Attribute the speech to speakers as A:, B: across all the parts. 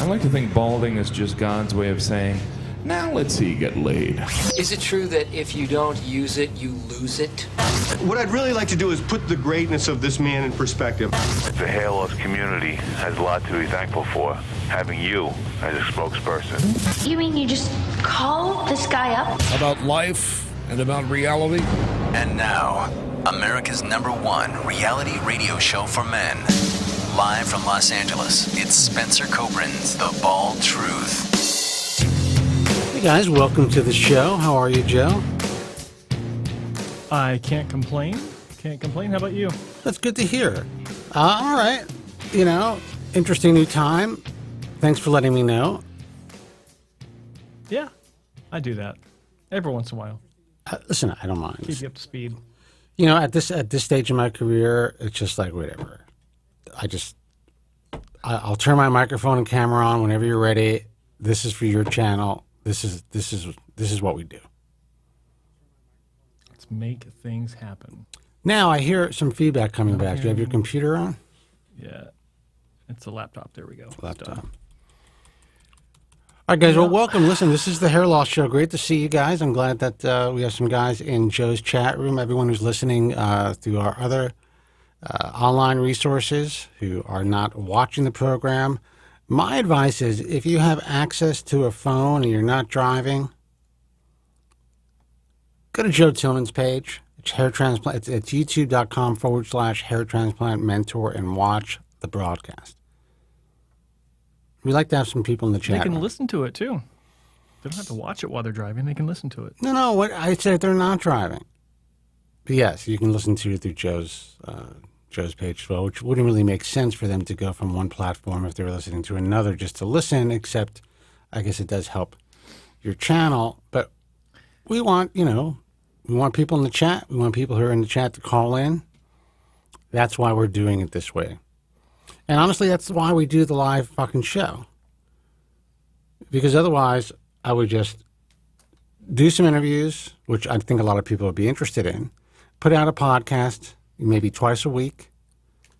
A: I like to think balding is just God's way of saying, now let's see you get laid.
B: Is it true that if you don't use it, you lose it?
C: What I'd really like to do is put the greatness of this man in perspective.
D: The hair loss community has a lot to be thankful for, having you as a spokesperson.
E: You mean you just call this guy up?
F: About life and about reality.
G: And now, America's #1 reality radio show for men. Live from Los Angeles, it's Spencer Kobren's The Bald Truth.
H: Hey guys, welcome to the show. How are you, Joe?
I: I can't complain. How about you?
H: That's good to hear. All right. You know, interesting new time. Thanks for letting me know.
I: Yeah, I do that every once in a while.
H: Listen, I don't mind.
I: Keep you up to speed.
H: You know, at this stage of my career, it's just like whatever. I'll turn my microphone and camera on whenever you're ready. This is for your channel. This is what we do.
I: Let's make things happen.
H: Now I hear some feedback coming back. Do you have your computer on?
I: Yeah, it's a laptop. There we go.
H: Laptop. All right, guys. Well, welcome. Listen, this is the Hair Loss Show. Great to see you guys. I'm glad that we have some guys in Joe's chat room. Everyone who's listening through our other online resources who are not watching the program. My advice is if you have access to a phone and you're not driving, go to Joe Tillman's page. It's hair transplant. It's youtube.com/hair transplant mentor and watch the broadcast. We like to have some people in the chat.
I: They can listen to it too. They don't have to watch it while they're driving. They can listen to it.
H: No. What I said, they're not driving. But yes, you can listen to it through Joe's page as well, which wouldn't really make sense for them to go from one platform if they were listening to another just to listen, except I guess it does help your channel. But we want people in the chat. We want people who are in the chat to call in. That's why we're doing it this way. And honestly, that's why we do the live fucking show. Because otherwise, I would just do some interviews, which I think a lot of people would be interested in, put out a podcast maybe twice a week,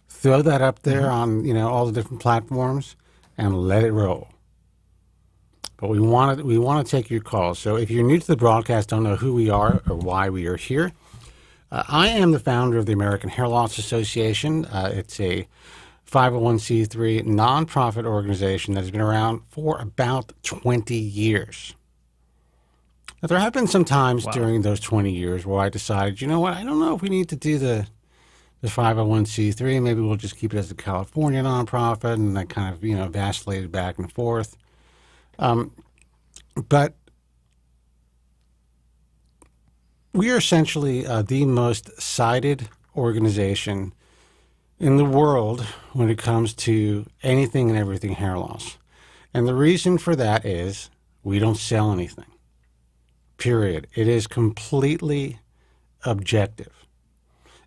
H: throw that up there on all the different platforms, and let it roll. But we want to take your calls. So if you're new to the broadcast, don't know who we are or why we are here, I am the founder of the American Hair Loss Association. It's a 501c3 nonprofit organization that has been around for about 20 years. Now, there have been some times during those 20 years where I decided, you know what, I don't know if we need to do the 501c3. Maybe we'll just keep it as a California nonprofit, and I kind of, vacillated back and forth. But we are essentially the most cited organization in the world when it comes to anything and everything hair loss. And the reason for that is we don't sell anything. Period. It is completely objective.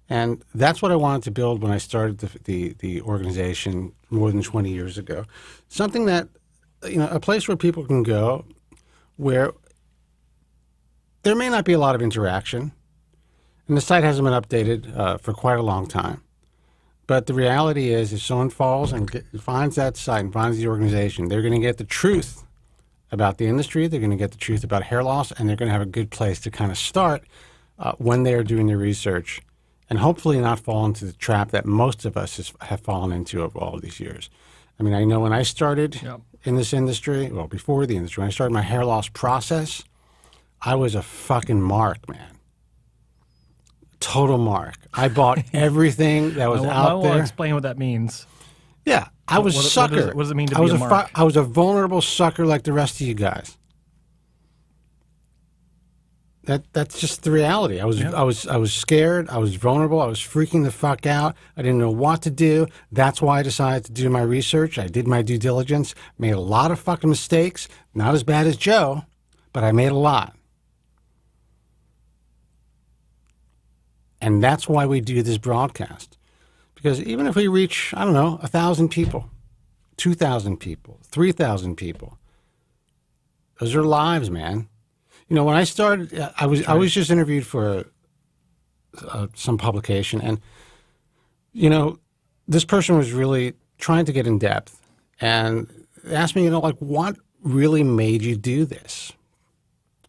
H: And that's what I wanted to build when I started the organization more than 20 years ago. Something that, a place where people can go where there may not be a lot of interaction. And the site hasn't been updated for quite a long time. But the reality is if someone falls and finds that site and finds the organization, they're going to get the truth about the industry, they're going to get the truth about hair loss, and they're going to have a good place to kind of start when they are doing their research, and hopefully not fall into the trap that most of us have fallen into over all these years. I mean, I know when I started in this industry, well, before the industry, when I started my hair loss process, I was a fucking mark, man. Total mark. I bought everything that was out there.
I: I'll explain what that means.
H: Yeah, I was a sucker.
I: What does it mean to be a mark?
H: I was a vulnerable sucker like the rest of you guys. That's just the reality. I was scared. I was vulnerable. I was freaking the fuck out. I didn't know what to do. That's why I decided to do my research. I did my due diligence. Made a lot of fucking mistakes. Not as bad as Joe, but I made a lot. And that's why we do this broadcast. Because even if we reach, 1,000 people, 2,000 people, 3,000 people, those are lives, man. When I started, I was just interviewed for some publication, and this person was really trying to get in depth, and asked me, like, what really made you do this?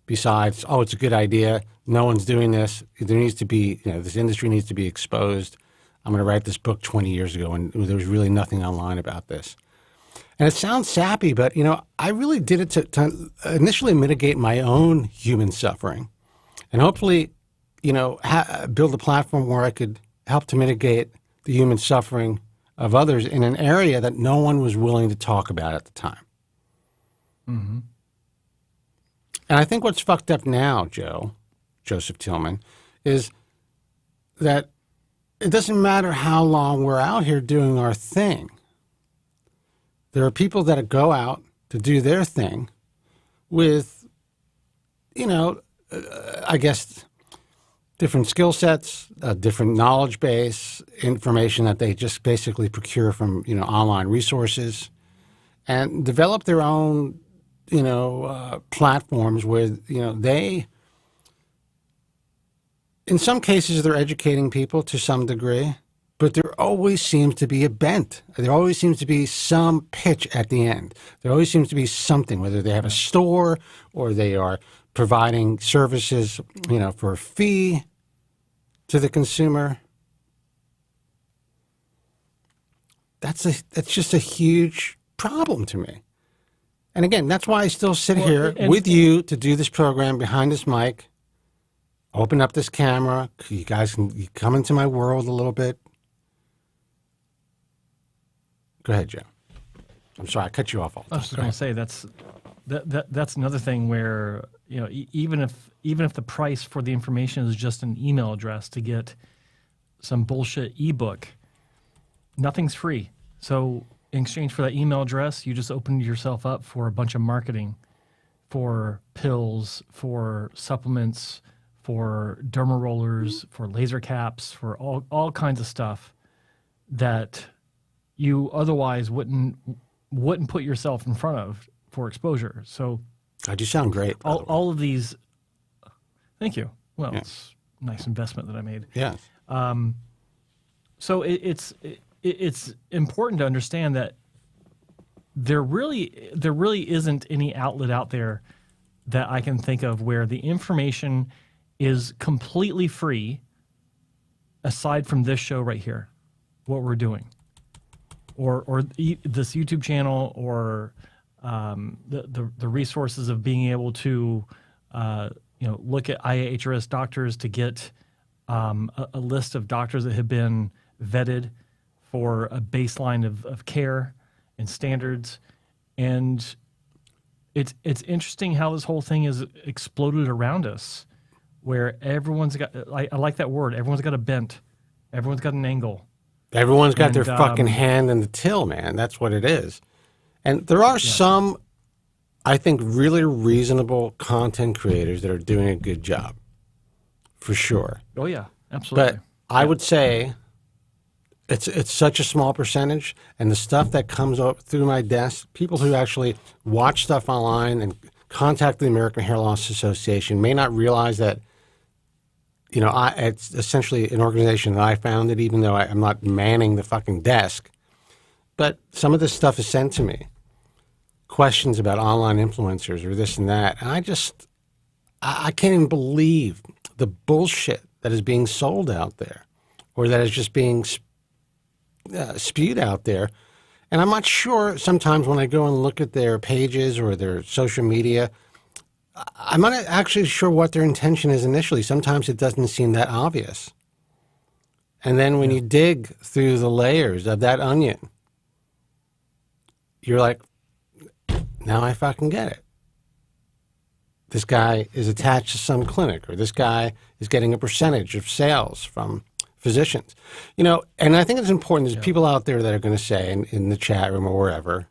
H: Besides, it's a good idea. No one's doing this. There needs to be, this industry needs to be exposed. I'm going to write this book 20 years ago, and there was really nothing online about this. And it sounds sappy, but, I really did it to initially mitigate my own human suffering and hopefully, build a platform where I could help to mitigate the human suffering of others in an area that no one was willing to talk about at the time.
I: Mm-hmm.
H: And I think what's fucked up now, Joseph Tillman, is that it doesn't matter how long we're out here doing our thing. There are people that go out to do their thing with, I guess, different skill sets, a different knowledge base, information that they just basically procure from, online resources, and develop their own, platforms where, they, in some cases, they're educating people to some degree, but there always seems to be a bent. There always seems to be some pitch at the end. There always seems to be something, whether they have a store or they are providing services, for a fee to the consumer. That's just a huge problem to me. And again, that's why I still sit here with you to do this program behind this mic, open up this camera. You guys can come into my world a little bit. Go ahead, Joe. I'm sorry, I cut you off all the time.
I: I was just going to say that's another thing where even if the price for the information is just an email address to get some bullshit ebook, nothing's free. So in exchange for that email address, you just opened yourself up for a bunch of marketing, for pills, for supplements, for derma rollers, for laser caps, for all kinds of stuff that you otherwise wouldn't put yourself in front of for exposure. So
H: I do sound great.
I: All of these. Thank you. Well, it's a nice investment that I made.
H: Yeah.
I: So it's important to understand that there really isn't any outlet out there that I can think of where the information is completely free, aside from this show right here, what we're doing, or this YouTube channel, or the resources of being able to look at IAHRS doctors to get a list of doctors that have been vetted for a baseline of care and standards. And it's interesting how this whole thing has exploded around us, where everyone's got, I like that word, everyone's got a bent, everyone's got an angle.
H: Everyone's got their fucking hand in the till, man. That's what it is. And there are some, I think, really reasonable content creators that are doing a good job, for sure.
I: Oh, yeah, absolutely.
H: But I would say it's such a small percentage, and the stuff that comes up through my desk, people who actually watch stuff online and contact the American Hair Loss Association may not realize that, it's essentially an organization that I founded, even though I'm not manning the fucking desk. But some of this stuff is sent to me. Questions about online influencers or this and that. And I can't even believe the bullshit that is being sold out there, or that is just being spewed out there. And I'm not sure sometimes when I go and look at their pages or their social media, I'm not actually sure what their intention is initially. Sometimes it doesn't seem that obvious. And then when you dig through the layers of that onion, you're like, now I fucking get it. This guy is attached to some clinic, or this guy is getting a percentage of sales from physicians. And I think it's important. There's people out there that are going to say in the chat room or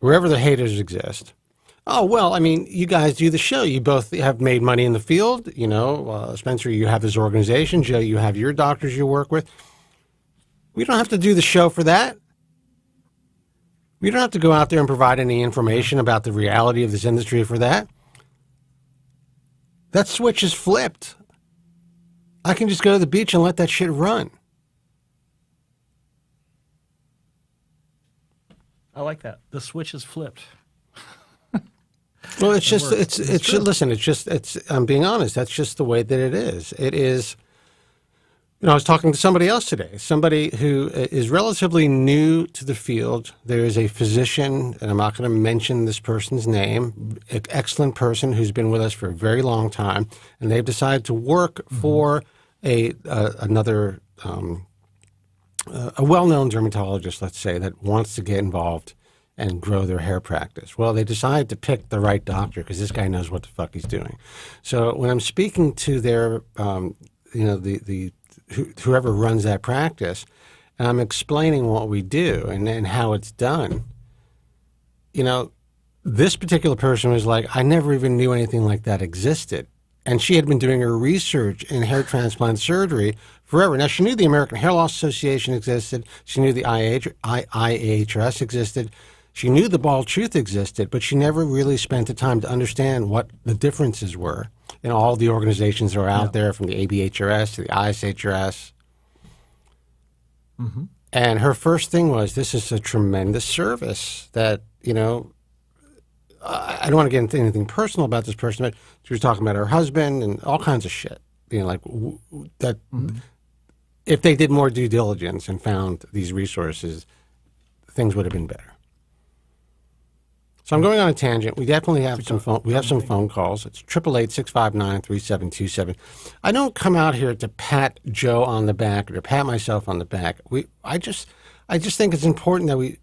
H: wherever the haters exist, oh, well, I mean, you guys do the show. You both have made money in the field. Spencer, you have this organization. Joe, you have your doctors you work with. We don't have to do the show for that. We don't have to go out there and provide any information about the reality of this industry for that. That switch is flipped. I can just go to the beach and let that shit run.
I: I like that. The switch is flipped.
H: Well, I'm being honest. That's just the way that it is. It is, I was talking to somebody else today, somebody who is relatively new to the field. There is a physician, and I'm not going to mention this person's name, an excellent person who's been with us for a very long time, and they've decided to work for a well-known dermatologist, let's say, that wants to get involved and grow their hair practice. Well, they decided to pick the right doctor because this guy knows what the fuck he's doing. So when I'm speaking to their, whoever runs that practice, and I'm explaining what we do and how it's done, this particular person was like, I never even knew anything like that existed. And she had been doing her research in hair transplant surgery forever. Now, she knew the American Hair Loss Association existed. She knew the IAHRS existed. She knew the Bald Truth existed, but she never really spent the time to understand what the differences were in all the organizations that are out there, from the ABHRS to the ISHRS. Mm-hmm. And her first thing was, this is a tremendous service that, I don't want to get into anything personal about this person, but she was talking about her husband and all kinds of shit. That if they did more due diligence and found these resources, things would have been better. So I'm going on a tangent. We definitely have some phone. We have some phone calls. It's 888-659-3727. I don't come out here to pat Joe on the back or to pat myself on the back. I just think it's important that we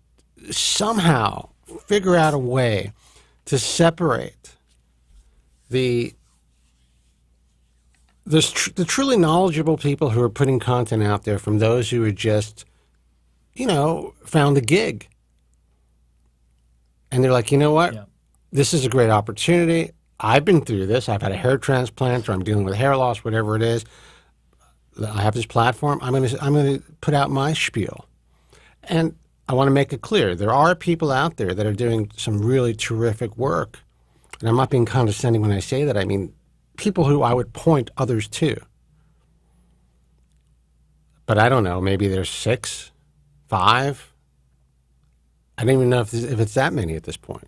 H: somehow figure out a way to separate the truly knowledgeable people who are putting content out there from those who are just, found a gig. And they're like, you know what? Yeah. This is a great opportunity. I've been through this. I've had a hair transplant, or I'm dealing with hair loss, whatever it is. I have this platform. I'm going to put out my spiel. And I want to make it clear, there are people out there that are doing some really terrific work. And I'm not being condescending when I say that. I mean people who I would point others to. But I don't know, maybe there's 6, 5. I don't even know if it's that many at this point.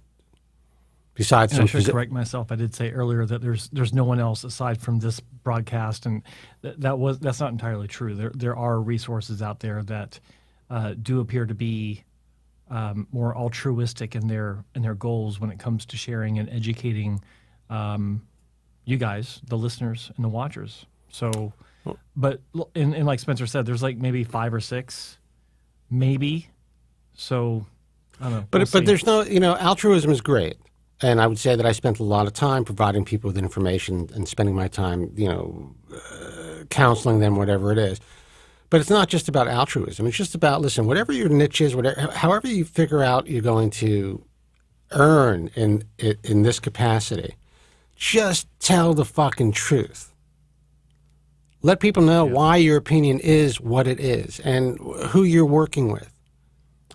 H: Besides,
I: and I should correct myself. I did say earlier that there's no one else aside from this broadcast, and that's not entirely true. There are resources out there that do appear to be more altruistic in their goals when it comes to sharing and educating you guys, the listeners and the watchers. So, but and like Spencer said, there's like maybe 5 or 6, maybe. So I don't know.
H: But there's no, altruism is great. And I would say that I spent a lot of time providing people with information and spending my time, counseling them, whatever it is. But it's not just about altruism. It's just about, listen, whatever your niche is, however you figure out you're going to earn in this capacity, just tell the fucking truth. Let people know why your opinion is what it is and who you're working with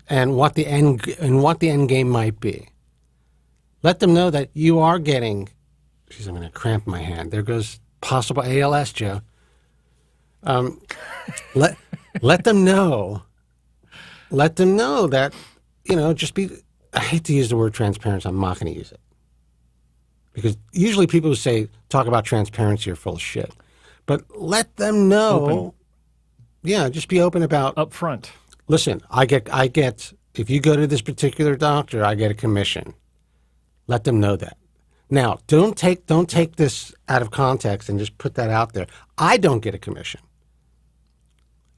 H: and what the end game might be. Let them know that you are getting, geez, I'm going to cramp my hand. There goes possible ALS, Joe. Let them know that, just be, I hate to use the word transparency. I'm not going to use it. Because usually people who talk about transparency are full of shit. But let them know. Open. Yeah, just be open about.
I: Up front.
H: Listen, I get, if you go to this particular doctor, I get a commission. Let them know that. Now, don't take this out of context and just put that out there. I don't get a commission.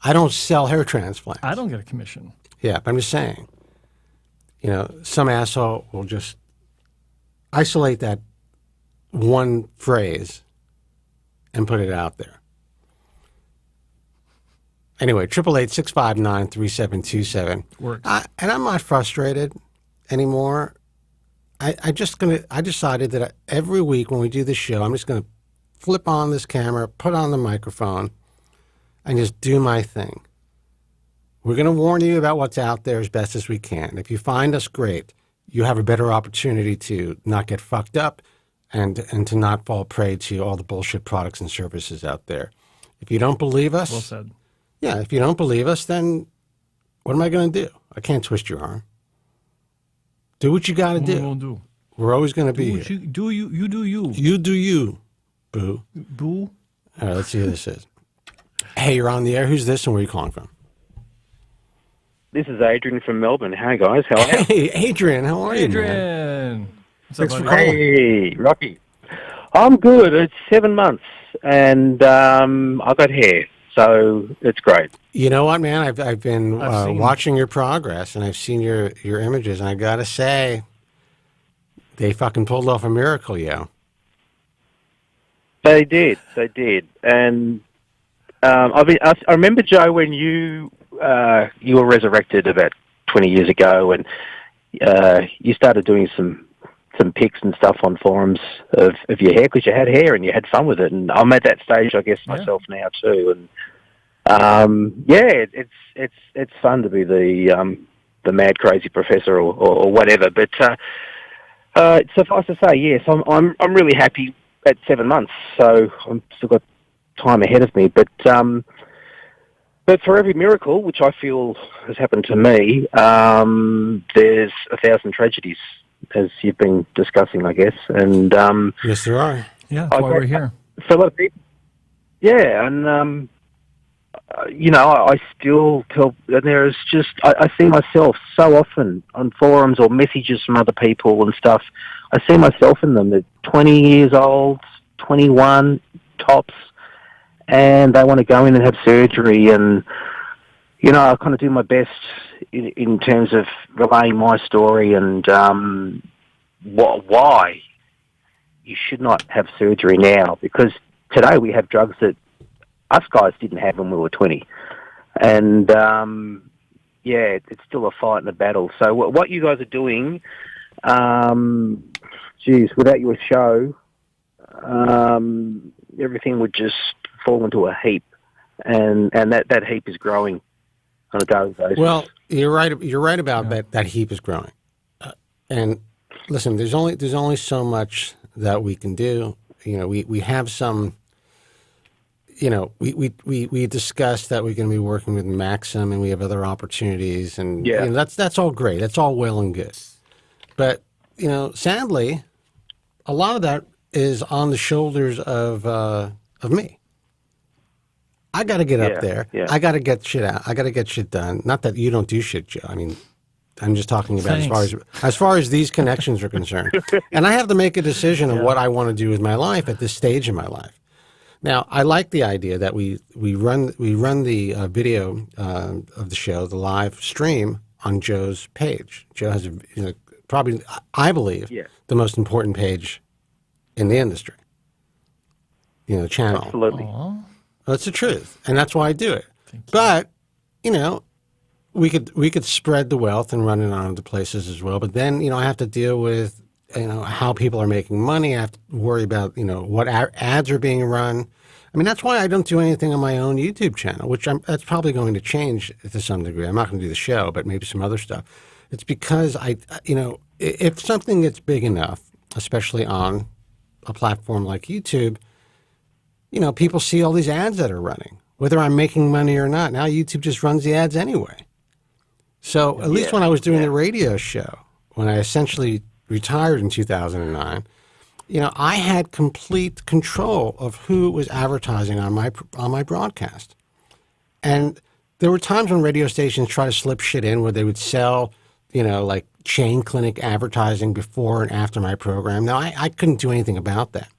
H: I don't sell hair transplants.
I: I don't get a commission.
H: Yeah, but I'm just saying, some asshole will just isolate that one phrase and put it out there. Anyway, 888-659-3727.
I: Works.
H: And I'm not frustrated anymore. I decided that every week when we do this show, I'm just going to flip on this camera, put on the microphone, and just do my thing. We're going to warn you about what's out there as best as we can. If you find us, great. You have a better opportunity to not get fucked up and to not fall prey to all the bullshit products and services out there. If you don't believe us,
I: well said.
H: Yeah, if you don't believe us, then what am I going to do? I can't twist your arm. Do what you got to do.
I: We'll do.
H: We're always going to be
I: You
H: here.
I: do you. You do you.
H: You do you, boo.
I: Boo.
H: All right, let's see who this is. Hey, you're on the air. Who's this and where are you calling from?
J: This is Adrian from Melbourne. Hi, guys. How are you?
H: Hey, Adrian. How are you, man?
I: Adrian.
H: Thanks for
I: buddy?
H: calling.
J: Hey, Rocky. I'm good. It's 7 months, and I've got hair, so it's great.
H: You know what, man? I've been
I: seen-
H: watching your progress, and I've seen your images, and I got to say, they fucking pulled off a miracle, yo.
J: They did. And I remember, Joe, when you were resurrected about 20 years ago, and you started doing some pics and stuff on forums of your hair, because you had hair and you had fun with it. And I'm at that stage, I guess, myself now too. And it's fun to be the mad crazy professor or whatever. But suffice to say, yes, I'm really happy at 7 months. So I'm still got time ahead of me. But for every miracle, which I feel has happened to me, there's 1,000 tragedies, as you've been discussing, I guess. And
H: Yes, there are.
I: Yeah, that's why we're here.
J: for a lot of people, yeah, and I still tell, and there's just, I see myself so often on forums or messages from other people and stuff. I see myself in them. They're 20 years old, 21 tops, and they want to go in and have surgery. And, I kind of do my best in terms of relaying my story and why you should not have surgery now. Because today we have drugs that us guys didn't have when we were 20. And, it's still a fight and a battle. So what you guys are doing, without your show, everything would just fall into a heap. And that heap is growing on a daily basis.
H: Well, you're right. You're right about that heap is growing. And listen, there's only so much that we can do. We have some. We discussed that we're going to be working with Maxim, and we have other opportunities, and that's all great. That's all well and good. But sadly, a lot of that is on the shoulders of me. I got to get up there. Yeah. I got to get shit out. I got to get shit done. Not that you don't do shit, Joe. I mean, I'm just talking about as far as these connections are concerned. And I have to make a decision on what I want to do with my life at this stage in my life. Now, I like the idea that we run the video of the show, the live stream, on Joe's page. Joe has probably, I believe, the most important page in the industry. Channel.
J: Absolutely.
I: Aww.
H: That's the truth, and that's why I do it. But we could spread the wealth and run it on other places as well. But then I have to deal with how people are making money. I have to worry about what ads are being run. I mean, that's why I don't do anything on my own YouTube channel, which that's probably going to change to some degree. I'm not going to do the show, but maybe some other stuff. It's because if something gets big enough, especially on a platform like YouTube, people see all these ads that are running, whether I'm making money or not. Now YouTube just runs the ads anyway. So at least when I was doing the radio show, when I essentially retired in 2009, I had complete control of who was advertising on my broadcast. And there were times when radio stations try to slip shit in where they would sell, like chain clinic advertising before and after my program. Now, I couldn't do anything about that.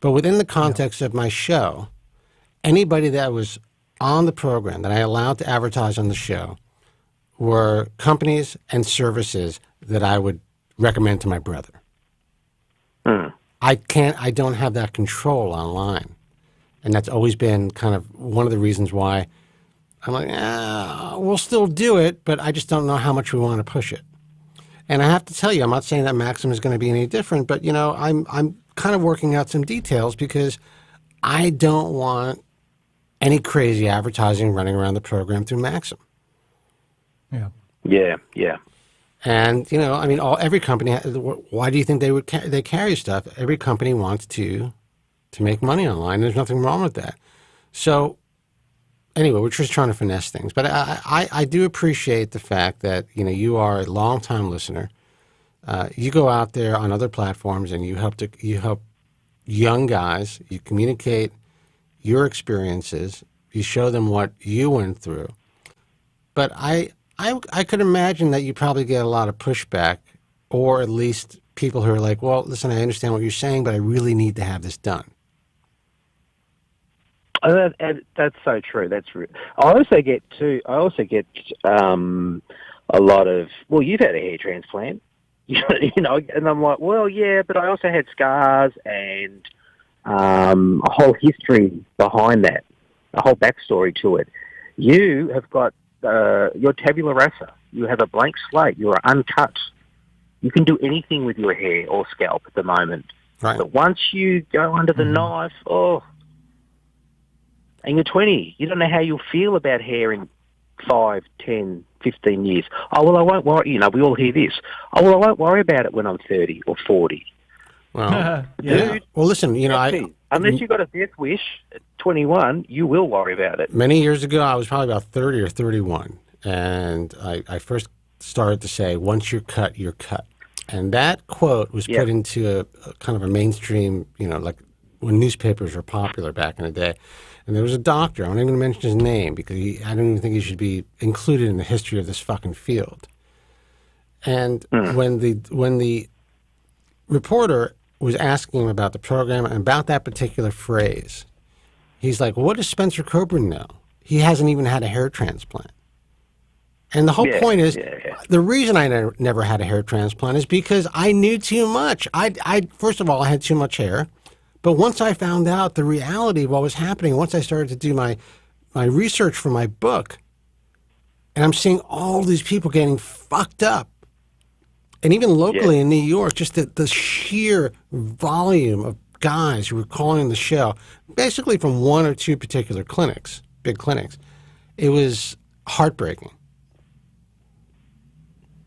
H: But within the context of my show, anybody that was on the program that I allowed to advertise on the show were companies and services that I would recommend to my brother. I don't have that control online. And that's always been kind of one of the reasons why I'm like, we'll still do it, but I just don't know how much we want to push it. And I have to tell you, I'm not saying that Maxim is going to be any different, but I'm kind of working out some details because I don't want any crazy advertising running around the program through Maxim.
J: Yeah.
H: And every company. Why do you think they carry stuff? Every company wants to make money online. There's nothing wrong with that. So anyway, we're just trying to finesse things. But I do appreciate the fact that you are a longtime listener. You go out there on other platforms and you help young guys. You communicate your experiences. You show them what you went through. But I could imagine that you probably get a lot of pushback, or at least people who are like, well, listen, I understand what you're saying, but I really need to have this done.
J: That's so true. That's true. I also get a lot of, well, you've had a hair transplant, you know, and I'm like, well, yeah, but I also had scars and a whole history behind that, a whole backstory to it. You have got your tabula rasa. You have a blank slate. You are uncut. You can do anything with your hair or scalp at the moment.
H: Right.
J: But once you go under the knife, and you're 20, you don't know how you'll feel about hair in 5, 10, 15 years. Oh, well, I won't worry. You know, we all hear this. Oh, well, I won't worry about it when I'm 30 or 40.
H: Well,
J: yeah.
H: Dude, well, listen, you know,
J: unless you've got a death wish at 21, you will worry about it.
H: Many years ago, I was probably about 30 or 31, and I first started to say, once you're cut, you're cut. And that quote was put into a kind of a mainstream, you know, like when newspapers were popular back in the day. And there was a doctor, I'm not even going to mention his name because I don't even think he should be included in the history of this fucking field. And when the reporter was asking him about the program and about that particular phrase, he's like, what does Spencer Kobren know? He hasn't even had a hair transplant. And the whole point is, the reason I never had a hair transplant is because I knew too much. I first of all, I had too much hair. But once I found out the reality of what was happening, once I started to do my research for my book, and I'm seeing all these people getting fucked up, and even locally in New York, just the sheer volume of guys who were calling the show, basically from one or two particular clinics, big clinics, it was heartbreaking.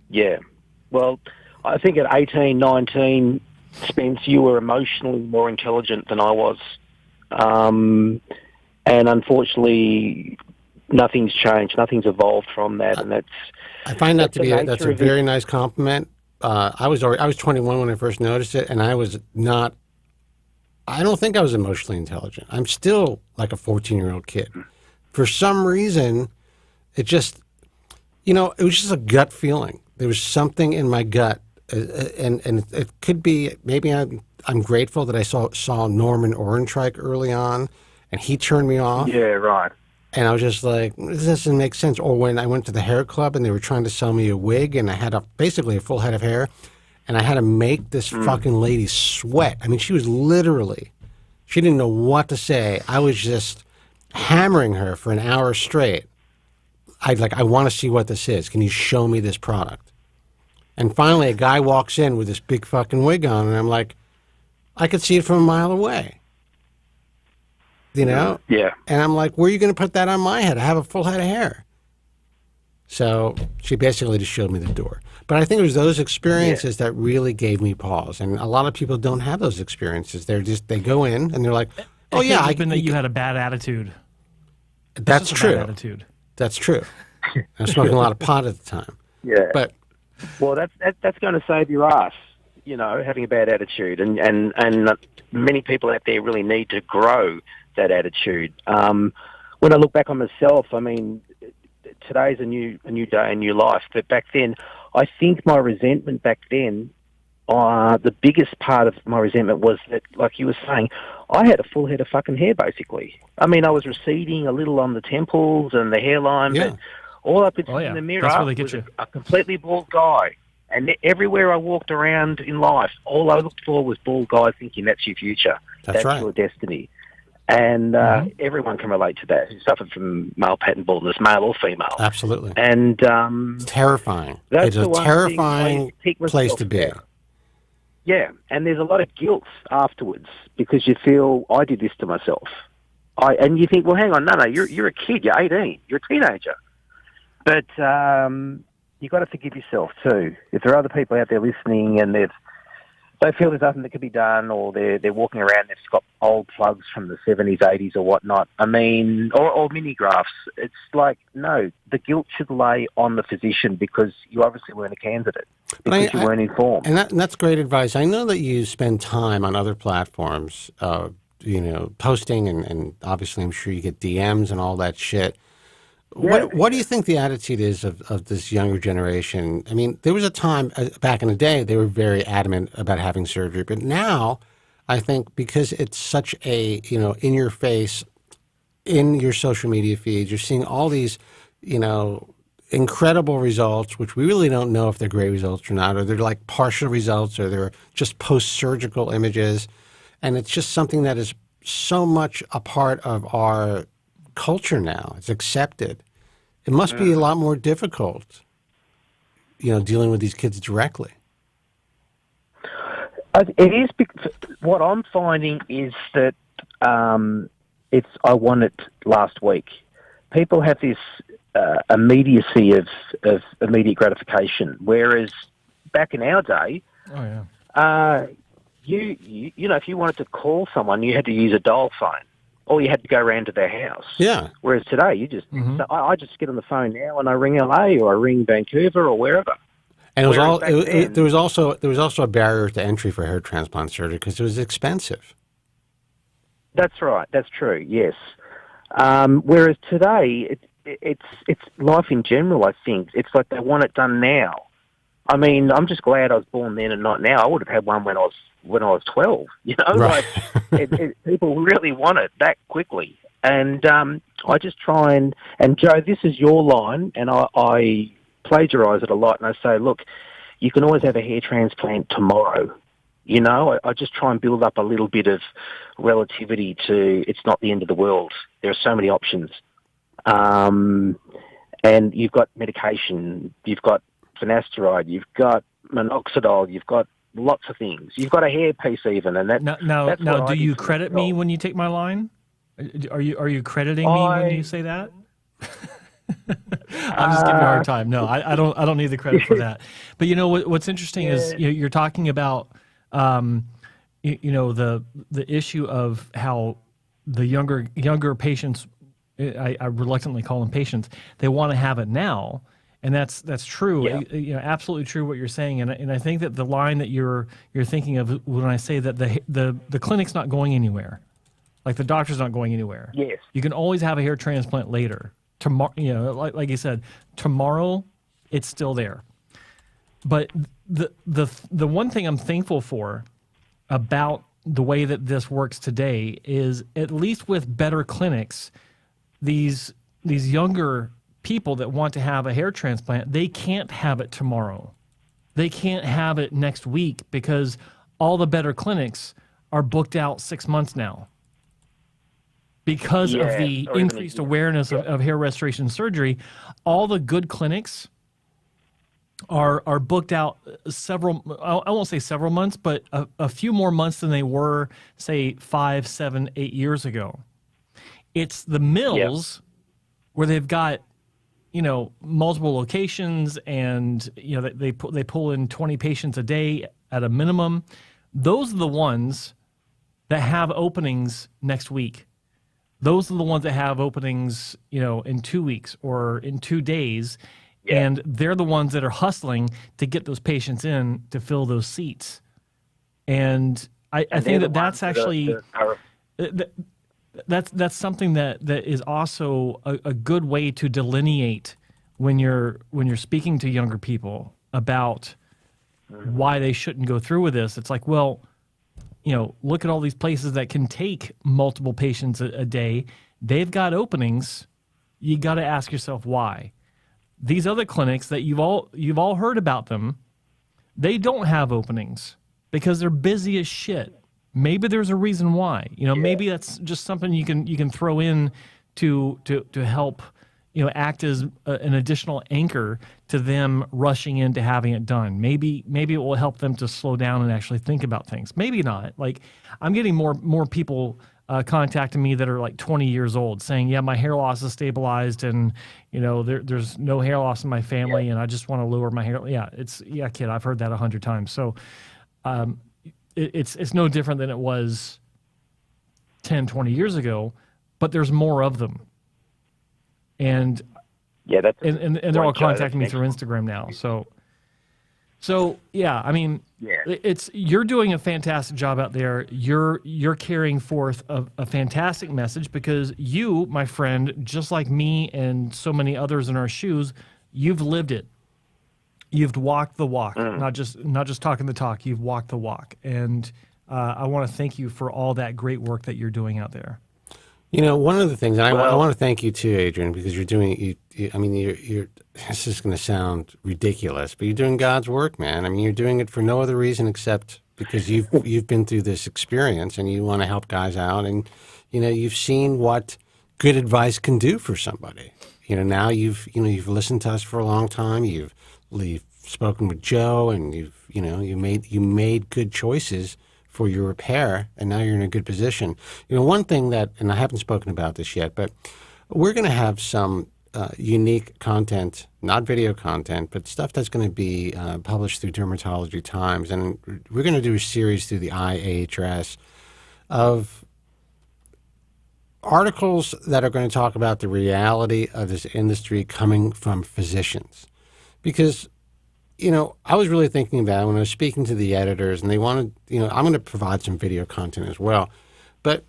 H: Yeah.
J: Well, I think at 18, 19... Spence, you were emotionally more intelligent than I was. And unfortunately, nothing's changed. Nothing's evolved from that. And
H: I find that to be that's a very nice compliment. I was 21 when I first noticed it, and I don't think I was emotionally intelligent. I'm still like a 14-year-old kid. For some reason, it just, you know, it was just a gut feeling. There was something in my gut. And it could be, maybe I'm grateful that I saw Norman Orenreich early on, and he turned me off.
J: Yeah, right.
H: And I was just like, this doesn't make sense. Or when I went to the hair club and they were trying to sell me a wig, and I had basically a full head of hair, and I had to make this fucking lady sweat. I mean, she was literally, she didn't know what to say. I was just hammering her for an hour straight. I want to see what this is. Can you show me this product? And finally, a guy walks in with this big fucking wig on, and I'm like, I could see it from a mile away. You know?
J: Yeah.
H: And I'm like, where are you going to put that on my head? I have a full head of hair. So she basically just showed me the door. But I think it was those experiences that really gave me pause. And a lot of people don't have those experiences. They go in, and they're like, oh, yeah.
I: I think you had a bad attitude.
H: That's true.
I: Bad attitude.
H: That's true. I was smoking a lot of pot at the time.
J: Yeah.
H: But...
J: Well, that's going to save your ass, you know, having a bad attitude, and many people out there really need to grow that attitude. When I look back on myself, I mean, today's a new day, a new life. But back then, I think my resentment back then, the biggest part of my resentment was that, like you were saying, I had a full head of fucking hair, basically. I mean, I was receding a little on the temples and the hairline, but all I could see in the mirror was a completely bald guy. And everywhere I walked around in life, all I looked for was bald guys thinking that's your future. That's right. Your destiny. And everyone can relate to that who suffered from male pattern baldness, male or female.
H: Absolutely.
J: And
H: it's terrifying. It's a terrifying place to be.
J: Yeah, and there's a lot of guilt afterwards because you feel, I did this to myself. And you think, well, hang on, no, you're a kid, you're 18, you're a teenager. But you've got to forgive yourself too. If there are other people out there listening and they've they feel there's nothing that could be done, or they're walking around, they've got old plugs from the 70s, 80s, or whatnot. I mean, or mini grafts. It's like, no, the guilt should lay on the physician because you obviously weren't a candidate, because you weren't informed.
H: And that's great advice. I know that you spend time on other platforms, posting, and obviously I'm sure you get DMs and all that shit.
J: Yeah.
H: What do you think the attitude is of this younger generation? I mean, there was a time back in the day they were very adamant about having surgery, but now I think because it's such a, in your face, in your social media feeds, you're seeing all these, incredible results, which we really don't know if they're great results or not, or they're like partial results, or they're just post-surgical images. And it's just something that is so much a part of our culture now. It's accepted. It must be a lot more difficult, dealing with these kids directly.
J: It is. What I'm finding is that it's I want it last week. People have this immediacy of immediate gratification, whereas back in our day, if you wanted to call someone, you had to use a dial phone, or you had to go around to their house.
H: Yeah.
J: Whereas today, you just I just get on the phone now and I ring LA or I ring Vancouver or wherever.
H: And there was also a barrier to entry for hair transplant surgery because it was expensive.
J: That's right. That's true. Yes. Whereas today, it's life in general. I think it's like they want it done now. I mean, I'm just glad I was born then and not now. I would have had one when I was 12.
H: Right.
J: People really want it that quickly, and I just try and Joe, this is your line, and I plagiarise it a lot, and I say, look, you can always have a hair transplant tomorrow. I just try and build up a little bit of relativity to it's not the end of the world. There are so many options. And you've got medication, you've got finasteride, you've got minoxidil, you've got lots of things. You've got a hair piece even, and
I: now do you credit me when you take my line? Are you crediting me when you say that? I'm just giving you a hard time. No, I don't need the credit for that. But what's interesting is you're talking about the issue of how the younger patients, I reluctantly call them patients, they want to have it now, and that's true. Yeah. Absolutely true what you're saying, and I think that the line that you're thinking of when I say that the clinic's not going anywhere, like the doctor's not going anywhere.
J: Yes,
I: you can always have a hair transplant later. Tomorrow, like you said, tomorrow it's still there. But the one thing I'm thankful for about the way that this works today is, at least with better clinics, these younger people that want to have a hair transplant, they can't have it tomorrow. They can't have it next week because all the better clinics are booked out 6 months now. Because of the increased awareness of hair restoration surgery, all the good clinics are booked out several, I won't say several months, but a few more months than they were, say, 5, 7, 8 years ago. It's the mills where they've got, multiple locations, and, they pull in 20 patients a day at a minimum. Those are the ones that have openings next week. Those are the ones that have openings, in 2 weeks or in 2 days. Yeah. And they're the ones that are hustling to get those patients in to fill those seats. And I think that's actually, that's something that is also a good way to delineate when you're speaking to younger people about why they shouldn't go through with this. It's like, well, look at all these places that can take multiple patients a day. They've got openings. You got to ask yourself why. These other clinics that you've all heard about them, they don't have openings because they're busy as shit. Maybe there's a reason why. Maybe that's just something you can throw in to help act as an additional anchor to them rushing into having it done. Maybe it will help them to slow down and actually think about things. Maybe not. Like, I'm getting more people contacting me that are like 20 years old saying, yeah, my hair loss is stabilized, and there's no hair loss in my family, and I just want to lower my hair. Yeah, kid, I've heard that 100 times. So it's no different than it was 10, 20 years ago, but there's more of them. And
J: Yeah,
I: and they're all contacting me through Instagram now. So yeah, I mean, you're doing a fantastic job out there. You're carrying forth a fantastic message because you, my friend, just like me and so many others in our shoes, you've lived it. You've walked the walk, not just talking the talk. You've walked the walk, and I want to thank you for all that great work that you're doing out there.
H: You know, one of the things, and I want to thank you too, Adrian, because you're doing. I mean, you're. This is going to sound ridiculous, but you're doing God's work, man. I mean, you're doing it for no other reason except because you've been through this experience and you want to help guys out, and you know, you've seen what good advice can do for somebody. You know, now you've listened to us for a long time. You've spoken with Joe, and you made good choices for your repair, and now you're in a good position. You know, one thing that, and I haven't spoken about this yet, but we're going to have some unique content, not video content, but stuff that's going to be published through Dermatology Times, and we're going to do a series through the IAHRS of articles that are going to talk about the reality of this industry coming from physicians. Because, you know, I was really thinking about it when I was speaking to the editors, and they wanted, you know, I'm going to provide some video content as well. But,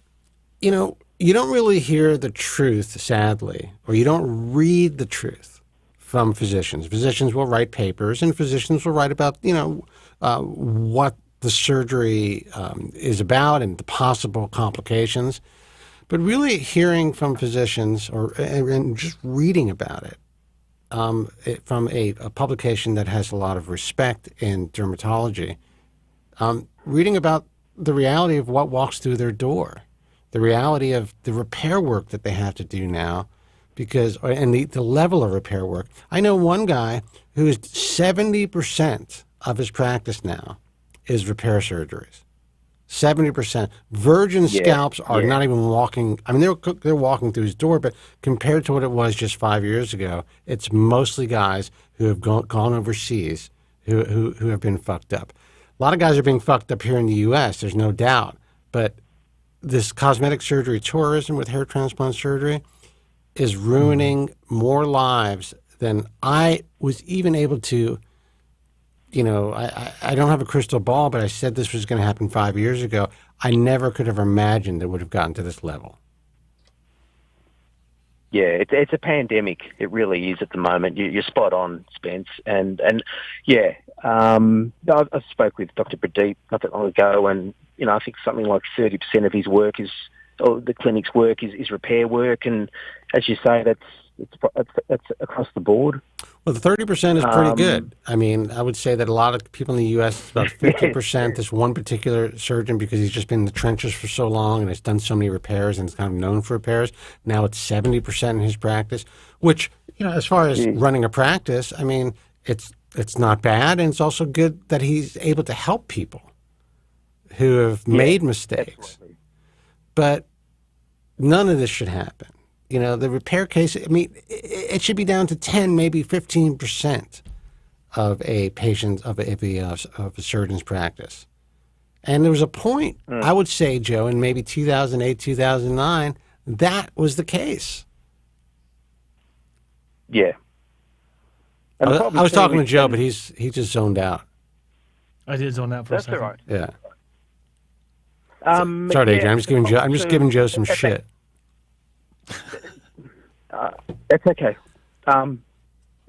H: you know, you don't really hear the truth, sadly, or you don't read the truth from physicians. Physicians will write papers, and physicians will write about, you know, what the surgery is about and the possible complications. But really hearing from physicians and just reading about it, from a publication that has a lot of respect in dermatology, reading about the reality of what walks through their door, the reality of the repair work that they have to do now, and the level of repair work. I know one guy who is 70% of his practice now is repair surgeries. 70%. Virgin scalps are not even walking. I mean, they're walking through his door, but compared to what it was just 5 years ago, it's mostly guys who have gone overseas who have been fucked up. A lot of guys are being fucked up here in the U.S., there's no doubt. But this cosmetic surgery tourism with hair transplant surgery is ruining more lives than I was even able to. You know, I don't have a crystal ball, but I said this was going to happen 5 years ago. I never could have imagined it would have gotten to this level.
J: Yeah, it's a pandemic. It really is at the moment. You're spot on, Spence. And yeah, I spoke with Dr. Pradeep not that long ago, and you know, I think something like 30% of his work or the clinic's work is repair work, and as you say, that's across the board.
H: Well, the 30% is pretty good. I mean, I would say that a lot of people in the U.S., it's about 50%. This one particular surgeon, because he's just been in the trenches for so long and has done so many repairs and is kind of known for repairs. Now it's 70% in his practice, which, you know, as far as running a practice, I mean, it's not bad, and it's also good that he's able to help people who have made mistakes.
J: Definitely.
H: But none of this should happen. You know, the repair case, I mean, it should be down to 10, maybe 15% of a patient, of a surgeon's practice. And there was a point, I would say, Joe, in maybe 2008, 2009, that was the case.
J: Yeah.
H: I was talking to Joe, but he just zoned out.
I: I did zone out for a second.
J: That's all right.
H: Yeah. Sorry, Adrian. I'm just giving Joe some shit.
J: That's okay.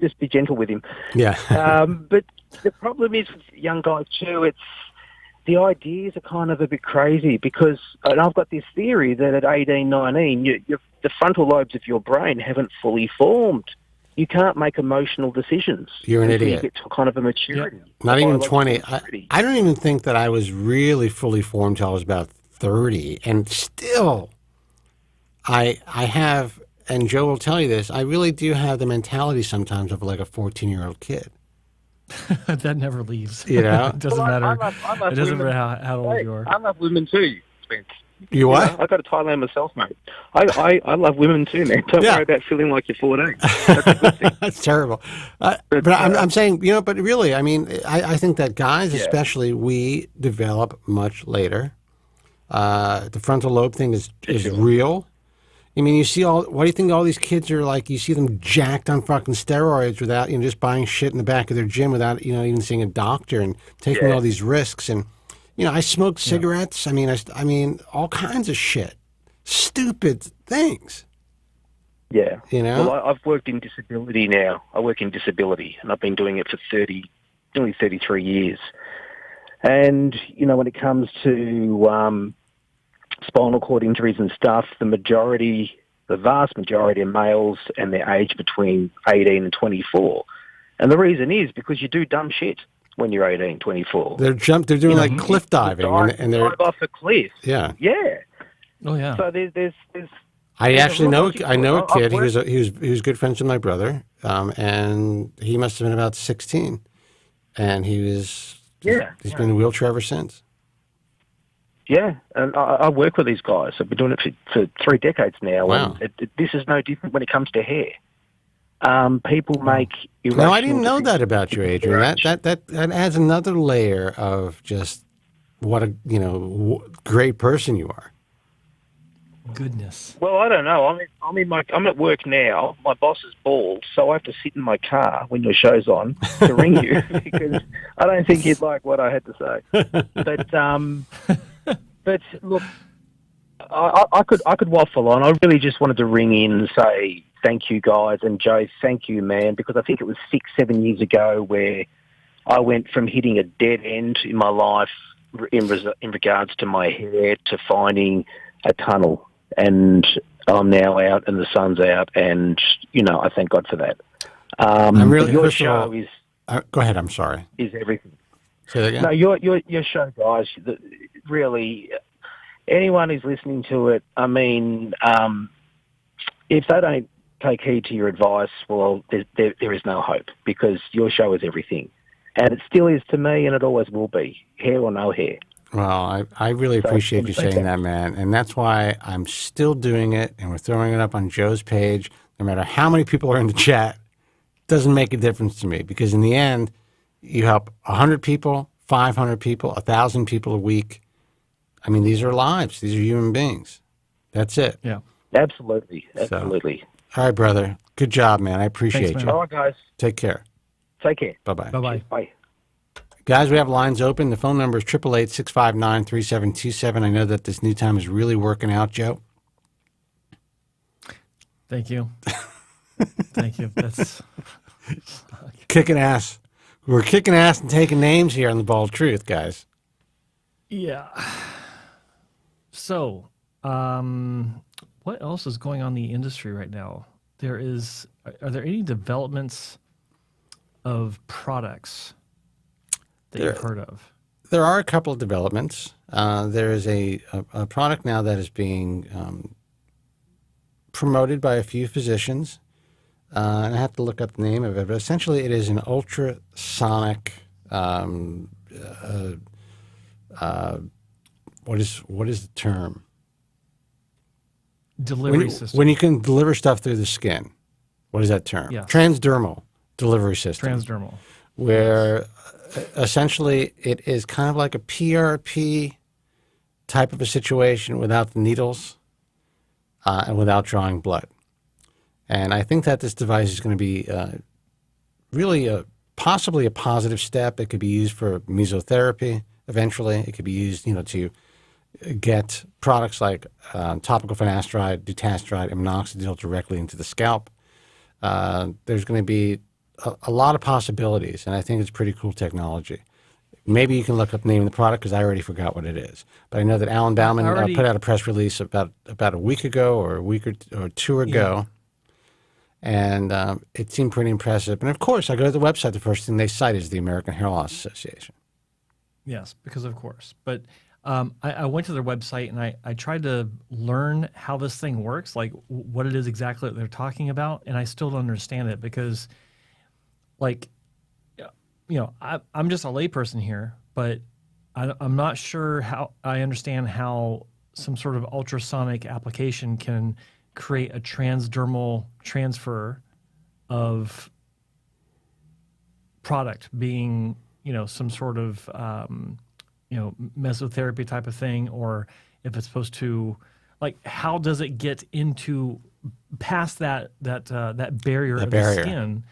J: Just be gentle with him.
H: Yeah.
J: But the problem is with young guys too, the ideas are kind of a bit crazy because, and I've got this theory that at 18, 19, the frontal lobes of your brain haven't fully formed. You can't make emotional decisions.
H: You're an idiot.
J: You get to kind of a maturity.
H: Yep. Not even 20. I don't even think that I was really fully formed till I was about 30. And still, I have, and Joe will tell you this, I really do have the mentality sometimes of like a 14-year-old kid.
I: That never leaves.
H: You know?
I: It doesn't matter. It doesn't matter how old you are.
J: I love women too. Spence.
H: You what?
J: I go to Thailand myself, mate. I love women too, man. Don't
H: Yeah.
J: worry about feeling like you're 14. That's a good thing.
H: That's terrible. But I'm saying, but really, I mean, I think that guys, especially, we develop much later. The frontal lobe thing is real. I mean, you see why do you think all these kids are like, you see them jacked on fucking steroids without, just buying shit in the back of their gym without, even seeing a doctor and taking all these risks. And, I smoked cigarettes. I mean, all kinds of shit. Stupid things.
J: Yeah. Well, I've worked in disability now. I work in disability, and I've been doing it for nearly 33 years. And, when it comes to spinal cord injuries and stuff, the vast majority of males, and their age between 18 and 24. And the reason is because you do dumb shit when you're 18, 24.
H: They're doing like cliff diving, and they're
J: dive off a cliff.
H: Yeah.
J: Yeah.
I: Oh yeah.
J: So there's
H: I actually know a kid. He was good friends with my brother, and he must have been about 16, and he's been in a wheelchair ever since.
J: Yeah, and I work with these guys. I've been doing it for 3 decades now.
H: Wow.
J: And this is no different when it comes to hair. People make
H: No, I didn't know that about you, Adrian. That adds another layer of just what a great person you are.
I: Goodness.
J: Well, I don't know. I'm at work now. My boss is bald, so I have to sit in my car when your show's on to ring you because I don't think you'd like what I had to say. But look, I could waffle on. I really just wanted to ring in and say thank you, guys, and Joe, thank you, man, because I think it was 6-7 years ago where I went from hitting a dead end in my life in regards to my hair to finding a tunnel, and I'm now out and the sun's out, and I thank God for that.
H: I'm really
J: your show is.
H: Go ahead. I'm sorry.
J: Is everything.
H: Say that again.
J: No, your show, guys. Really, anyone who's listening to it, I mean, if they don't take heed to your advice, well, there is no hope, because your show is everything. And it still is to me, and it always will be, hair or no hair.
H: Well, I really appreciate you saying that, man. And that's why I'm still doing it, and we're throwing it up on Joe's page. No matter how many people are in the chat, it doesn't make a difference to me, because in the end, you help 100 people, 500 people, 1,000 people a week. I mean, these are lives. These are human beings. That's it.
I: Yeah.
J: Absolutely.
H: So, all right, brother. Good job, man. I appreciate you.
J: All right, guys.
H: Take care.
J: Take care.
H: Bye-bye.
I: Bye-bye.
J: Bye.
H: Guys, we have lines open. The phone number is 888-659-3727. I know that this new time is really working out, Joe.
I: Thank you. Thank you. That's
H: kicking ass. We're kicking ass and taking names here on The Bald Truth, guys.
I: Yeah. So, what else is going on in the industry right now? Are there any developments of products that you've heard of?
H: There are a couple of developments. There is a product now that is being promoted by a few physicians. And I have to look up the name of it, but essentially it is an ultrasonic, what is the term?
I: Delivery system.
H: When you can deliver stuff through the skin. What is that term?
I: Yes.
H: Transdermal delivery system.
I: Transdermal.
H: Where essentially it is kind of like a PRP type of a situation without the needles and without drawing blood. And I think that this device is going to be really possibly a positive step. It could be used for mesotherapy eventually. It could be used, to get products like topical finasteride, dutasteride, and minoxidil directly into the scalp. There's going to be a lot of possibilities, and I think it's pretty cool technology. Maybe you can look up the name of the product, because I already forgot what it is. But I know that Alan Bauman put out a press release about a week ago or a week or two ago. And it seemed pretty impressive. And, of course, I go to the website. The first thing they cite is the American Hair Loss Association.
I: Yes, because of course. But I went to their website, and I tried to learn how this thing works, like what it is exactly that they're talking about, and I still don't understand it because, like, I'm just a layperson here, but I'm not sure how I understand how some sort of ultrasonic application can create a transdermal transfer of product, being, some sort of, mesotherapy type of thing, or if it's supposed to, like, how does it get into past that barrier of the skin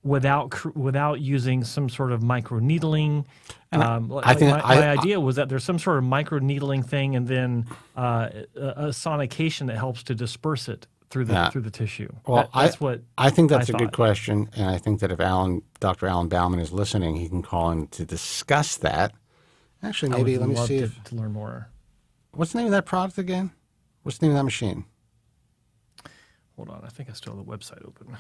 I: without using some sort of microneedling? I think my idea was that there's some sort of microneedling thing, and then a sonication that helps to disperse it through the tissue.
H: Well, I think that's a good
I: thought.
H: question, and I think that if Dr. Alan Bauman is listening, he can call in to discuss that. Actually, maybe let me see
I: to learn more.
H: What's the name of that product again? What's the name of that machine?
I: Hold on, I think I still have the website open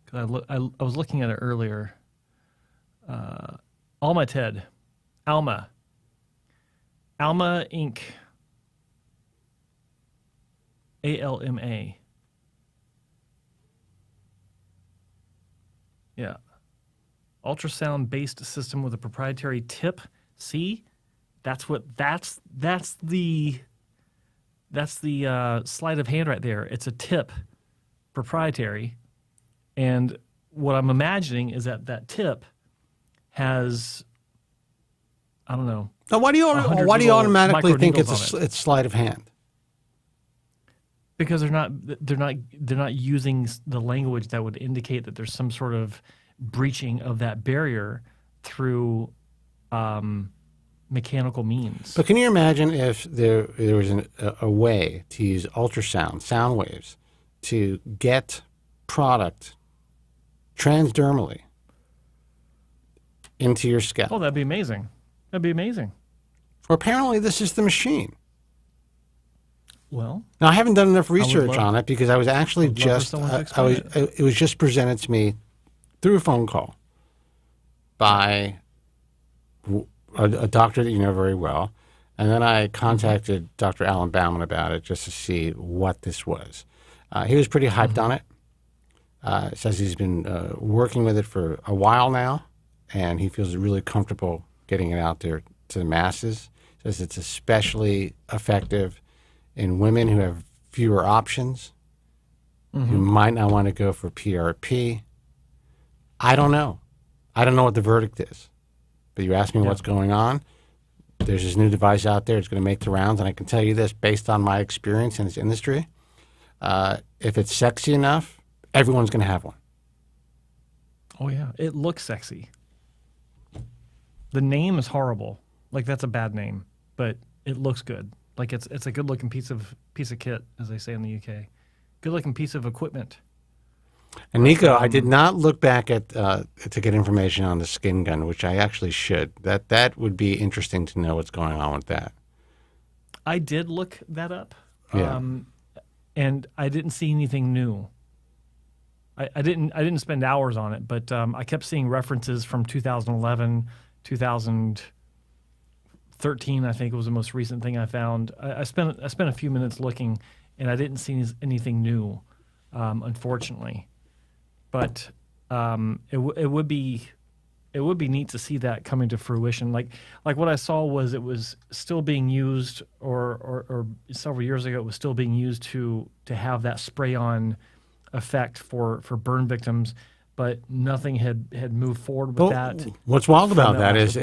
I: because I was looking at it earlier. Alma Ted, Alma Inc. ALMA. Yeah. Ultrasound-based system with a proprietary tip. See? That's the sleight of hand right there. It's a tip, proprietary. And what I'm imagining is that tip has, I don't know.
H: Now, why do you automatically think it's sleight of hand?
I: Because they're not using the language that would indicate that there's some sort of breaching of that barrier through mechanical means.
H: But can you imagine if there was a way to use ultrasound, sound waves, to get product transdermally into your scalp?
I: Oh, that'd be amazing. That'd be amazing.
H: Well, apparently this is the machine.
I: Well,
H: now I haven't done enough research on it because I was actually it was just presented to me through a phone call by a doctor that you know very well, and then I contacted Dr. Alan Bauman about it just to see what this was. He was pretty hyped on it. Says he's been working with it for a while now, and he feels really comfortable getting it out there to the masses. Says it's especially effective in women who have fewer options, who might not want to go for PRP. I don't know. I don't know what the verdict is. But you ask me what's going on. There's this new device out there. It's going to make the rounds. And I can tell you this, based on my experience in this industry, if it's sexy enough, everyone's going to have one.
I: Oh, yeah. It looks sexy. The name is horrible. Like, that's a bad name. But it looks good. Like, it's a good-looking piece of kit, as they say in the UK. Good-looking piece of equipment.
H: And Nico, I did not look back at to get information on the skin gun, which I actually should. That would be interesting to know what's going on with that.
I: I did look that up,
H: Yeah.
I: and I didn't see anything new. I didn't spend hours on it, but I kept seeing references from 2011, 2013. I think was the most recent thing I found. I spent a few minutes looking, and I didn't see anything new, unfortunately. But it would be neat to see that coming to fruition. Like what I saw was it was still being used, or several years ago it was still being used to have that spray on effect for burn victims, but nothing had moved forward with that.
H: What's wild about that is,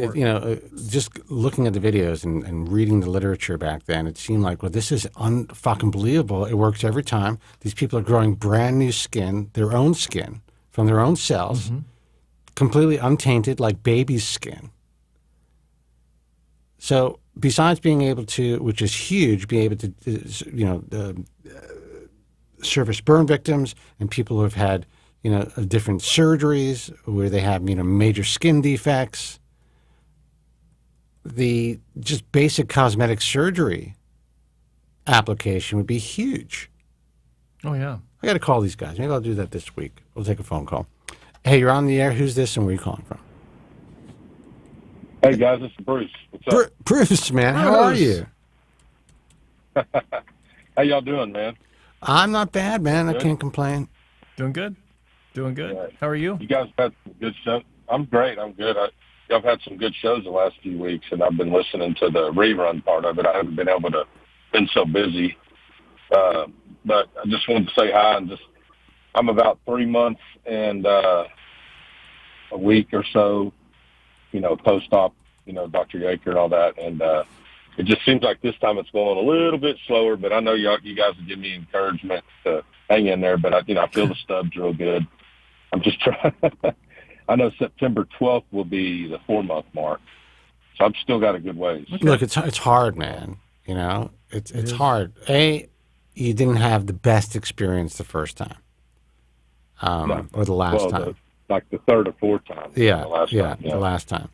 H: just looking at the videos and reading the literature back then, it seemed like, well, this is unfucking believable. It works every time. These people are growing brand new skin, their own skin, from their own cells, completely untainted, like baby's skin. So besides being able to, which is huge, be able to, service burn victims and people who have had, different surgeries where they have, major skin defects. The just basic cosmetic surgery application would be huge.
I: Oh, yeah.
H: I got to call these guys. Maybe I'll do that this week. We'll take a phone call. Hey, you're on the air. Who's this and where are you calling from?
K: Hey, guys, this is Bruce. What's up?
H: Bruce, man. How are you?
K: How y'all doing, man?
H: I'm not bad, man.
K: Good?
H: I can't complain.
I: Doing good. Doing good.
K: Right.
I: How are you?
K: You guys have had some good shows. I'm great. I'm good. Y'all have had some good shows the last few weeks, and I've been listening to the rerun part of it. I haven't been able to been so busy. But I just wanted to say hi and I'm about 3 months and a week or so, post-op, Dr. Yaker and all that. And it just seems like this time it's going a little bit slower, but I know you guys will give me encouragement to hang in there. But, I feel the stubs real good. I'm just trying. I know September 12th will be the 4-month mark. So I've still got a good ways.
H: Okay. Look, it's hard, man. It's hard. You didn't have the best experience the first time, or the last time.
K: Like the third or fourth time.
H: Yeah,
K: the
H: last time.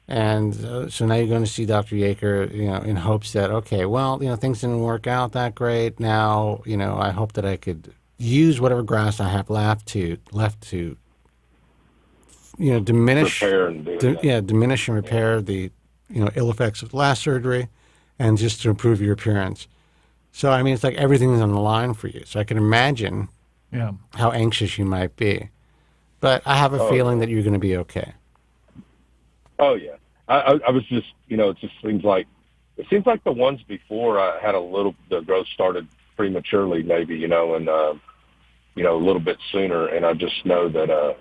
H: And so now you're going to see Dr. Yaker, in hopes that, okay, well, things didn't work out that great. Now, I hope that I could use whatever grass I have left to diminish,
K: repair and
H: diminish and repair the, ill effects of the last surgery, and just to improve your appearance. So, I mean, it's like everything's on the line for you. So I can imagine how anxious you might be. But I have a feeling that you're going to be okay.
K: Oh, yeah. I was just, it just seems like the ones before I had the growth started prematurely maybe, and, a little bit sooner. And I just know that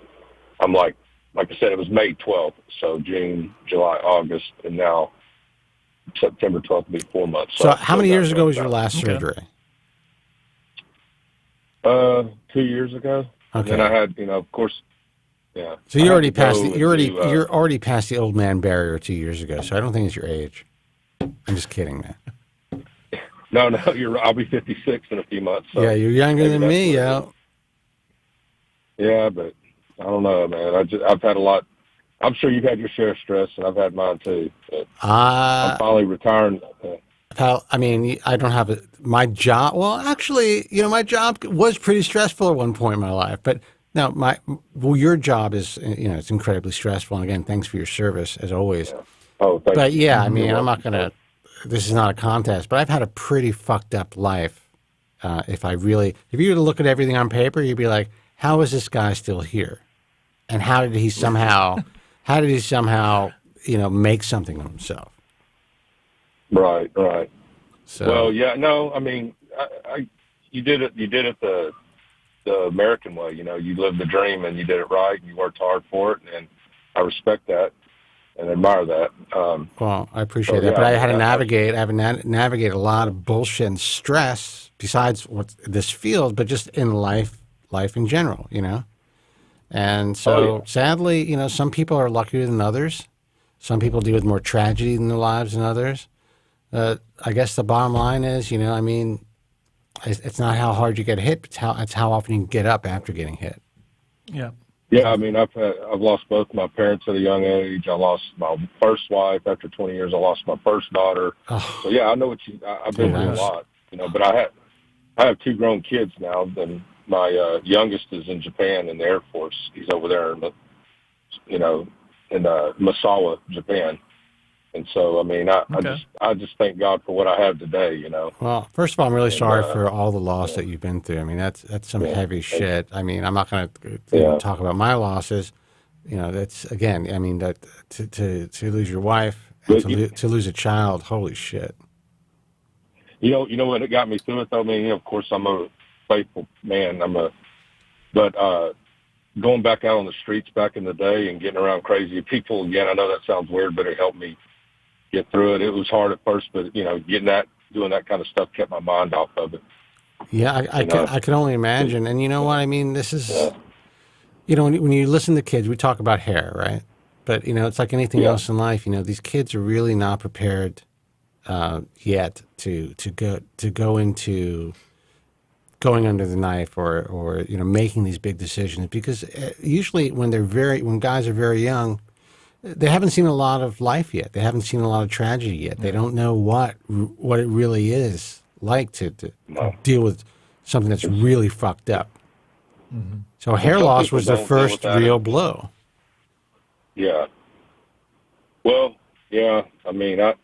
K: I'm like I said, it was May 12th. So June, July, August, and now September 12th will be 4 months.
H: So how many years ago was your last surgery?
K: 2 years ago.
H: Okay.
K: And I had, of course, yeah.
H: So you're already past the old man barrier 2 years ago. So I don't think it's your age. I'm just kidding, man.
K: No, I'll be 56 in a few months. So
H: yeah, you're younger than me, yo.
K: Yeah, but I don't know, man. I've had a lot. I'm sure you've had your share of stress, and I've had mine too. I'm finally retiring.
H: Pal, I mean, I don't have my job. Well, actually, my job was pretty stressful at one point in my life. But no, your job is, it's incredibly stressful. And again, thanks for your service as always.
K: Yeah. Oh, thank you.
H: But yeah, I mean, I'm not gonna. This is not a contest, but I've had a pretty fucked up life. If you were to look at everything on paper, you'd be like, how is this guy still here? And how did he somehow, make something of himself?
K: Right.
H: So,
K: well, yeah, no, I mean, you did it the American way. You lived the dream and you did it right and you worked hard for it, and I respect that and admire that.
H: Well, I appreciate that, but I had to navigate. I have to navigate a lot of bullshit and stress besides what this field, but just in life in general, And so, sadly, some people are luckier than others. Some people deal with more tragedy in their lives than others. I guess the bottom line is, it's not how hard you get hit, it's how often you can get up after getting hit.
I: Yeah.
K: Yeah, I mean, I've lost both my parents at a young age. I lost my first wife after 20 years. I lost my first daughter. Oh, so yeah, I know I've been through a lot, But I have 2 grown kids now. And my youngest is in Japan in the Air Force. He's over there in Misawa, Japan. And so, I mean, I just thank God for what I have today,
H: Well, first of all, I'm really sorry for all the loss that you've been through. I mean, that's some heavy shit. I mean, I'm not going to talk about my losses. That's, again, I mean, that to lose your wife and to lose a child, holy shit.
K: You know what got me through it, though? I mean, of course, I'm a faithful man. But going back out on the streets back in the day and getting around crazy people, again, I know that sounds weird, but it helped me get through it. It was hard at first, but doing that kind of stuff kept my mind off of it.
H: Yeah, I can only imagine. And you know what I mean? This is, when you listen to kids, we talk about hair, right? But it's like anything else in life. These kids are really not prepared yet to go into going under the knife or making these big decisions, because usually when guys are very young, they haven't seen a lot of life yet. They haven't seen a lot of tragedy yet. They don't know what it really is like to deal with something that's really fucked up. Mm-hmm. So hair loss was the first real blow.
K: Yeah. Well, yeah. I mean, I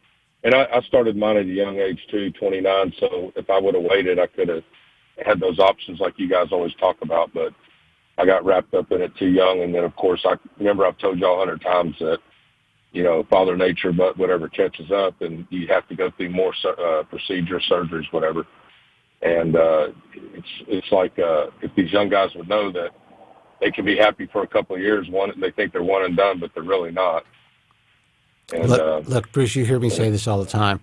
K: started mine at a young age too, 29. So if I would have waited, I could have had those options like you guys always talk about, but I got wrapped up in it too young. And then, of course, I've told y'all 100 times that, Father Nature, but whatever catches up, and you have to go through more procedures, surgeries, whatever. And it's like if these young guys would know that they can be happy for a couple of years, they think they're one and done, but they're really not. And,
H: look, Bruce, you hear me say this all the time.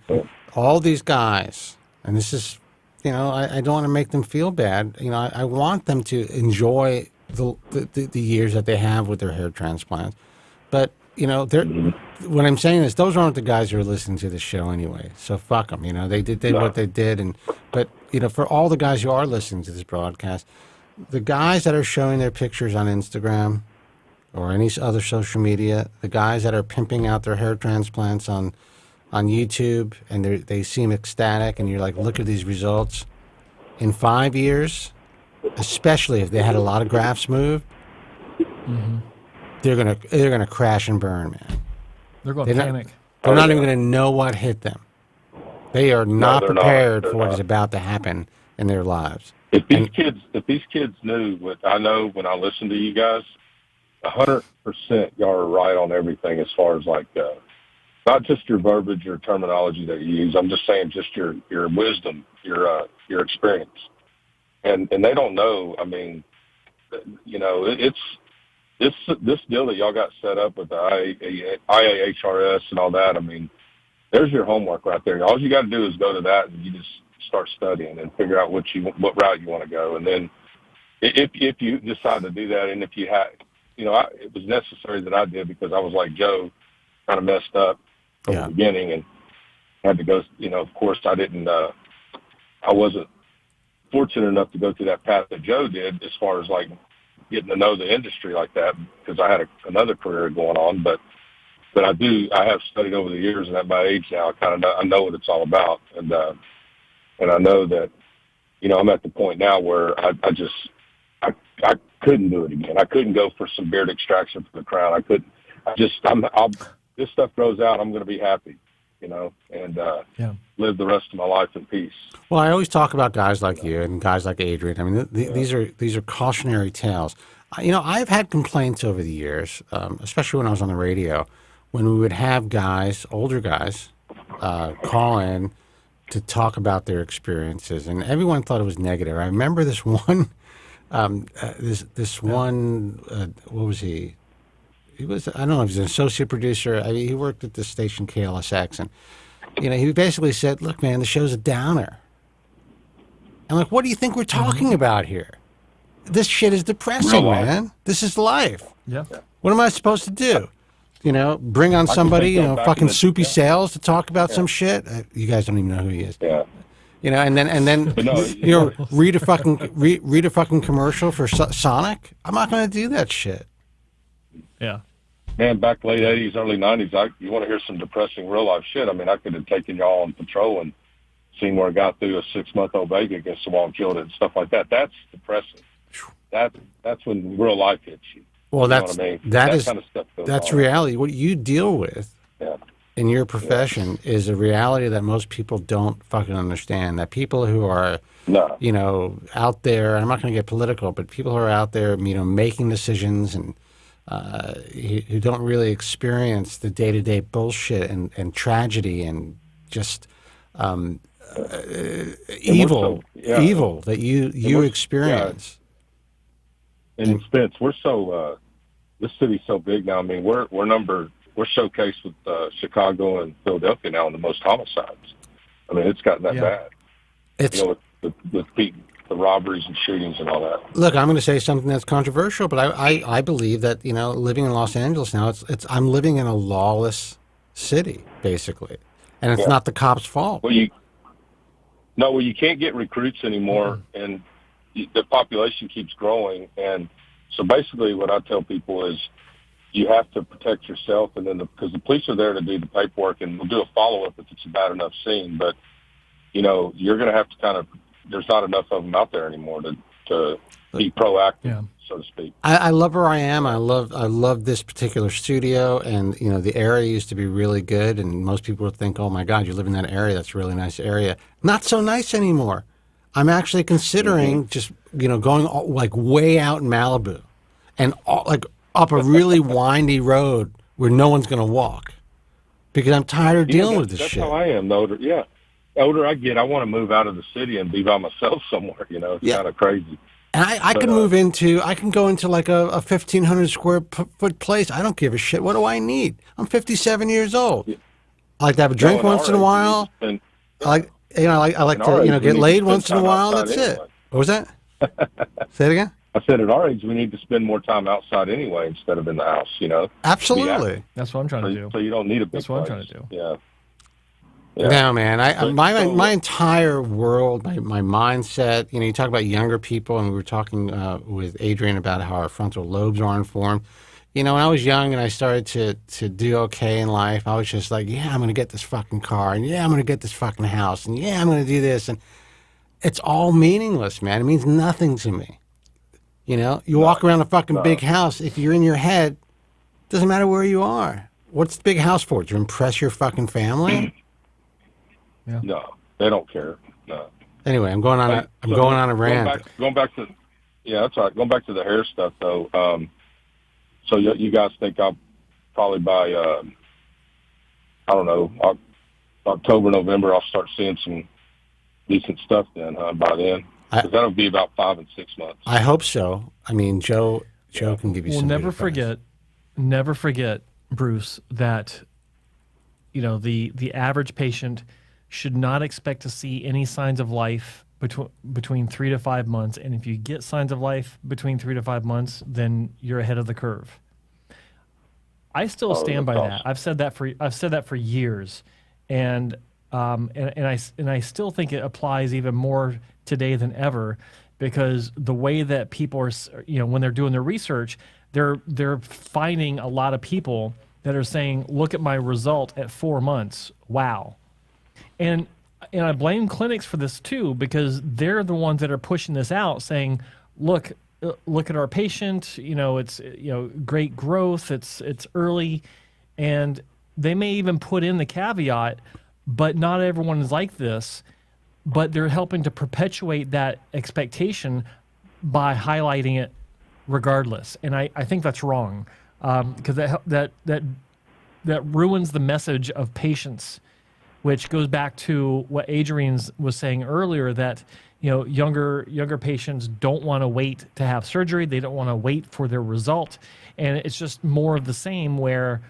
H: All these guys, and this is, I don't want to make them feel bad. I want them to enjoy the years that they have with their hair transplants. But, what I'm saying is those aren't the guys who are listening to the show anyway. So fuck them. They did what they did. But for all the guys who are listening to this broadcast, the guys that are showing their pictures on Instagram or any other social media, the guys that are pimping out their hair transplants on YouTube, and they seem ecstatic, and you're like, look at these results. In 5 years, especially if they had a lot of grafts moved, they're gonna crash and burn, man.
I: They're going to panic.
H: They're not even going to know what hit them. They are not prepared for what is about to happen in their lives.
K: If these kids knew what I know when I listen to you guys, 100% y'all are right on everything as far as like not just your verbiage or terminology that you use. I'm just saying just your wisdom, your experience, and they don't know. I mean, it's this deal that y'all got set up with the IAHRS and all that. I mean, there's your homework right there. All you got to do is go to that, and you just start studying and figure out what route you want to go. And then if you decide to do that, and if you had, it was necessary that I did, because I was like Joe, kind of messed up from the beginning and had to go. Of course, I wasn't fortunate enough to go through that path that Joe did, as far as like getting to know the industry like that, because I had another career going on. But I have studied over the years, and at my age now, I know what it's all about, and I know that I'm at the point now where I couldn't do it again. I couldn't go for some beard extraction for the crown. I couldn't. This stuff grows out, I'm going to be happy, and live the rest of my life in peace.
H: Well, I always talk about guys like you and guys like Adrian. I mean, these are cautionary tales. I've had complaints over the years, especially when I was on the radio, when we would have guys, older guys, call in to talk about their experiences, and everyone thought it was negative. I remember this one, what was he? He was, I don't know, he was an associate producer. He worked at the station KLSX, and he basically said, "Look, man, the show's a downer." I'm like, "What do you think we're talking about here? This shit is depressing, man. This is life.
I: Yeah.
H: What am I supposed to do? Bring on somebody, fucking Soupy Sales to talk about some shit? You guys don't even know who he is.
K: Yeah.
H: And then read a fucking commercial for Sonic? I'm not going to do that shit.
I: Yeah.
K: Man, back late 80s, early 90s, you want to hear some depressing real-life shit. I mean, I could have taken y'all on patrol and seen where I got through a 6-month-old baby against the wall and killed it and stuff like that. That's depressing. That's when real life hits you.
H: Well,
K: what I mean?
H: that
K: kind of stuff goes
H: that's
K: on.
H: reality. What you deal with in your profession is a reality that most people don't fucking understand. That people who are, out there, I'm not going to get political, but people who are out there, making decisions and who don't really experience the day-to-day bullshit and tragedy and just evil that you experience.
K: And Spence, we're so this city's so big now. I mean, we're showcased with Chicago and Philadelphia now in the most homicides. I mean, it's gotten that bad.
H: It's
K: with the robberies and shootings and all that.
H: Look, I'm going to say something that's controversial, but I believe that living in Los Angeles now, I'm living in a lawless city basically, and it's not the cops' fault.
K: Well, you can't get recruits anymore, and the population keeps growing, and so basically what I tell people is you have to protect yourself, and then because the police are there to do the paperwork, and we'll do a follow-up if it's a bad enough scene, but you're going to have to there's not enough of them out there anymore to be proactive, so to speak.
H: I love where I am. I love this particular studio, and the area used to be really good, and most people would think, "Oh my God, you live in that area. That's a really nice area." Not so nice anymore. I'm actually considering just going like way out in Malibu, and like up a really windy road where no one's going to walk. Because I'm tired of dealing with this
K: that's
H: shit.
K: That's how I am. The older I get, I want to move out of the city and be by myself somewhere. It's kind of crazy.
H: And I can I can go into like a 1,500 square foot place. I don't give a shit. What do I need? I'm 57 years old. Yeah. I like to have a drink once in a while. I like to get laid once in a while. That's it. What was that? Say it again.
K: I said at our age, we need to spend more time outside anyway instead of in the house,
H: Absolutely.
I: That's what I'm trying to do.
K: So you don't need a big
I: That's what
K: place.
I: I'm trying to do.
K: Yeah.
H: No, man. My entire world, my mindset. You talk about younger people, and we were talking with Adrian about how our frontal lobes are informed. When I was young and I started to do okay in life, I was just like, yeah, I'm going to get this fucking car, and yeah, I'm going to get this fucking house, and yeah, I'm going to do this, and it's all meaningless, man. It means nothing to me. You walk around a fucking big house. If you're in your head, doesn't matter where you are. What's the big house for? To impress your fucking family?
K: Yeah. No, they don't care. No.
H: Anyway, I'm going on a rant.
K: Going back to that's all right. Going back to the hair stuff though. So you guys think I'll probably by I don't know, October, November, I'll start seeing some decent stuff then. By then, because that'll be about 5 and 6 months.
H: I hope so. I mean, Joe can give you. Some
I: never forget, Bruce, that the average patient should not expect to see any signs of life between 3 to 5 months. And if you get signs of life between 3 to 5 months, then you're ahead of the curve. I still stand by that. I've said that for years, and I still think it applies even more today than ever, because the way that people are, when they're doing their research, they're finding a lot of people that are saying, "Look at my result at 4 months. Wow." And I blame clinics for this too, because they're the ones that are pushing this out, saying, look at our patient, it's great growth, it's early, and they may even put in the caveat, but not everyone is like this, but they're helping to perpetuate that expectation by highlighting it regardless. And I think that's wrong, because that ruins the message of patience, which goes back to what Adrian was saying earlier, that younger patients don't want to wait to have surgery. They don't want to wait for their result. And it's just more of the same, where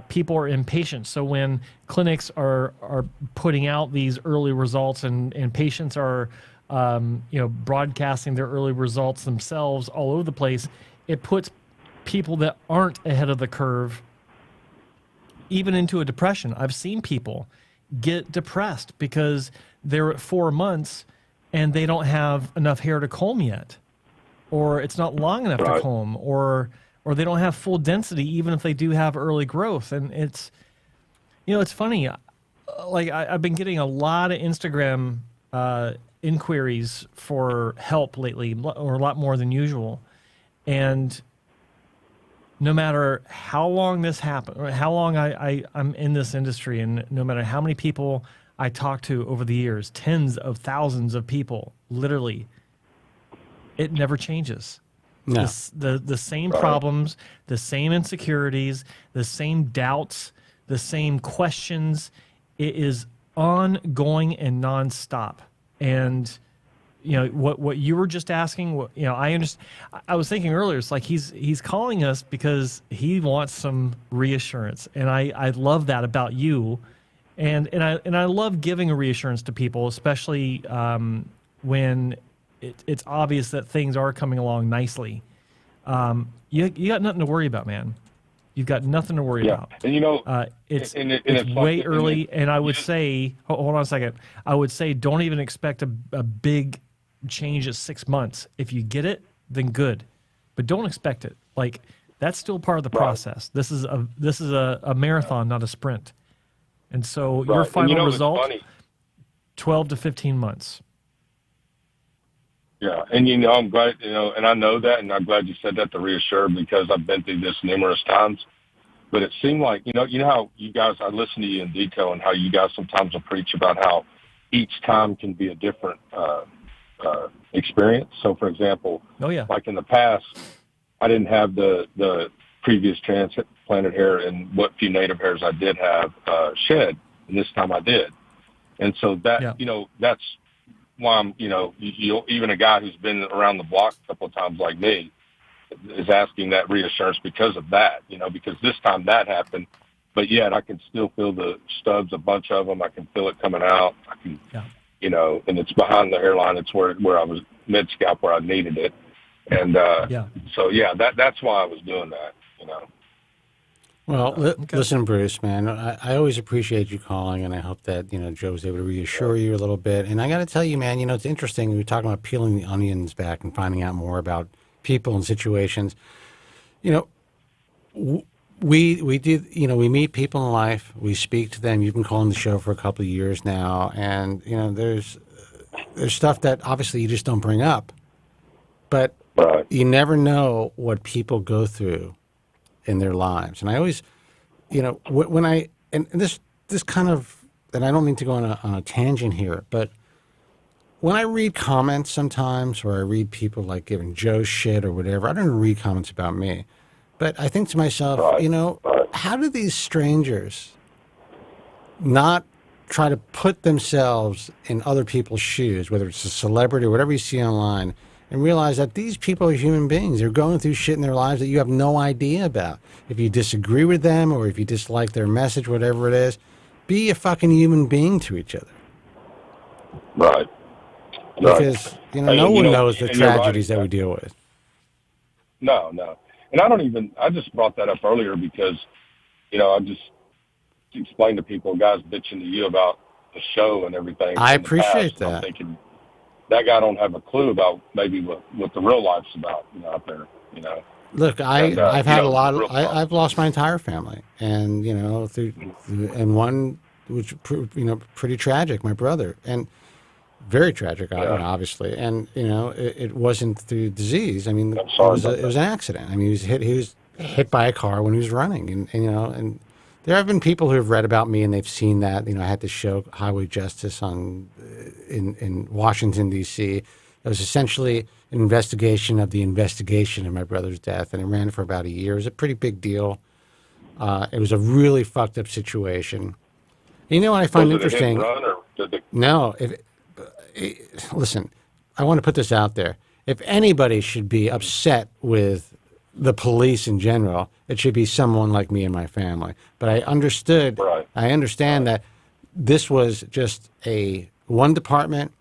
I: people are impatient. So when clinics are putting out these early results and patients are broadcasting their early results themselves all over the place, it puts people that aren't ahead of the curve even into a depression. I've seen people get depressed because they're at 4 months and they don't have enough hair to comb yet, or it's not long enough to comb, or they don't have full density even if they do have early growth. And it's funny, like I've been getting a lot of Instagram inquiries for help lately, or a lot more than usual, and no matter how long this happened, or how long I'm in this industry, and no matter how many people I talk to over the years, tens of thousands of people, literally, it never changes.
H: No.
I: The same problems, the same insecurities, the same doubts, the same questions. It is ongoing and nonstop. And what you were just asking, I understand. I was thinking earlier, it's like he's calling us because he wants some reassurance, and I love that about you, and I love giving a reassurance to people, especially when it's obvious that things are coming along nicely. You got nothing to worry about, man. You've got nothing to worry about.
K: And
I: it's
K: it's
I: way early, and I would say, hold on a second. I would say don't even expect a big change at 6 months. If you get it, then good, but don't expect it. Like, that's still part of the process. This is a marathon, not a sprint. And so your final result, 12 to 15 months.
K: Yeah, and I'm glad, and I know that, and I'm glad you said that to reassure, because I've been through this numerous times. But it seemed like, you know how you guys, I listen to you in detail, and how you guys sometimes will preach about how each time can be a different experience. So, for example, like in the past, I didn't have the previous transplanted hair and what few native hairs I did have shed, and this time I did. And so that, that's why I'm, even a guy who's been around the block a couple of times like me is asking that reassurance because of that, because this time that happened, but yet I can still feel the stubs, a bunch of them. I can feel it coming out. I can, and it's behind the hairline. It's where I was mid-scalp where I needed it. And that's why I was doing that,
H: Well, listen, Bruce, man, I always appreciate you calling, and I hope that, Joe was able to reassure you a little bit. And I got to tell you, man, it's interesting. We were talking about peeling the onions back and finding out more about people and situations. We did, we meet people in life. We speak to them. You've been calling the show for a couple of years now. And, there's stuff that obviously you just don't bring up. But you never know what people go through in their lives. And I always, when I, and this kind of, and I don't mean to go on a tangent here, but when I read comments sometimes, or I read people like giving Joe shit or whatever, I don't even read comments about me. But I think to myself, how do these strangers not try to put themselves in other people's shoes, whether it's a celebrity or whatever you see online, and realize that these people are human beings. They're going through shit in their lives that you have no idea about. If you disagree with them or if you dislike their message, whatever it is, be a fucking human being to each other.
K: Right.
H: Because, no one knows the tragedies that we deal with.
K: No. And I just brought that up earlier because, I just explained to people, guys bitching to you about the show and everything.
H: I appreciate that.
K: I'm thinking, that guy don't have a clue about maybe what the real life's about, out there,
H: Look, I've had a lot of, I've lost my entire family, and and one was pretty tragic, my brother, and very tragic, obviously, and it wasn't through disease. I mean, it was an accident. I mean, he was hit by a car when he was running, and there have been people who have read about me and they've seen that. I had to show Highway Justice in Washington, D.C. It was essentially an investigation of the investigation of my brother's death, and it ran for about a year. It was a pretty big deal. It was a really fucked up situation. You know what I find interesting? No. Listen, I want to put this out there. If anybody should be upset with the police in general, it should be someone like me and my family. But I understand that this was just one department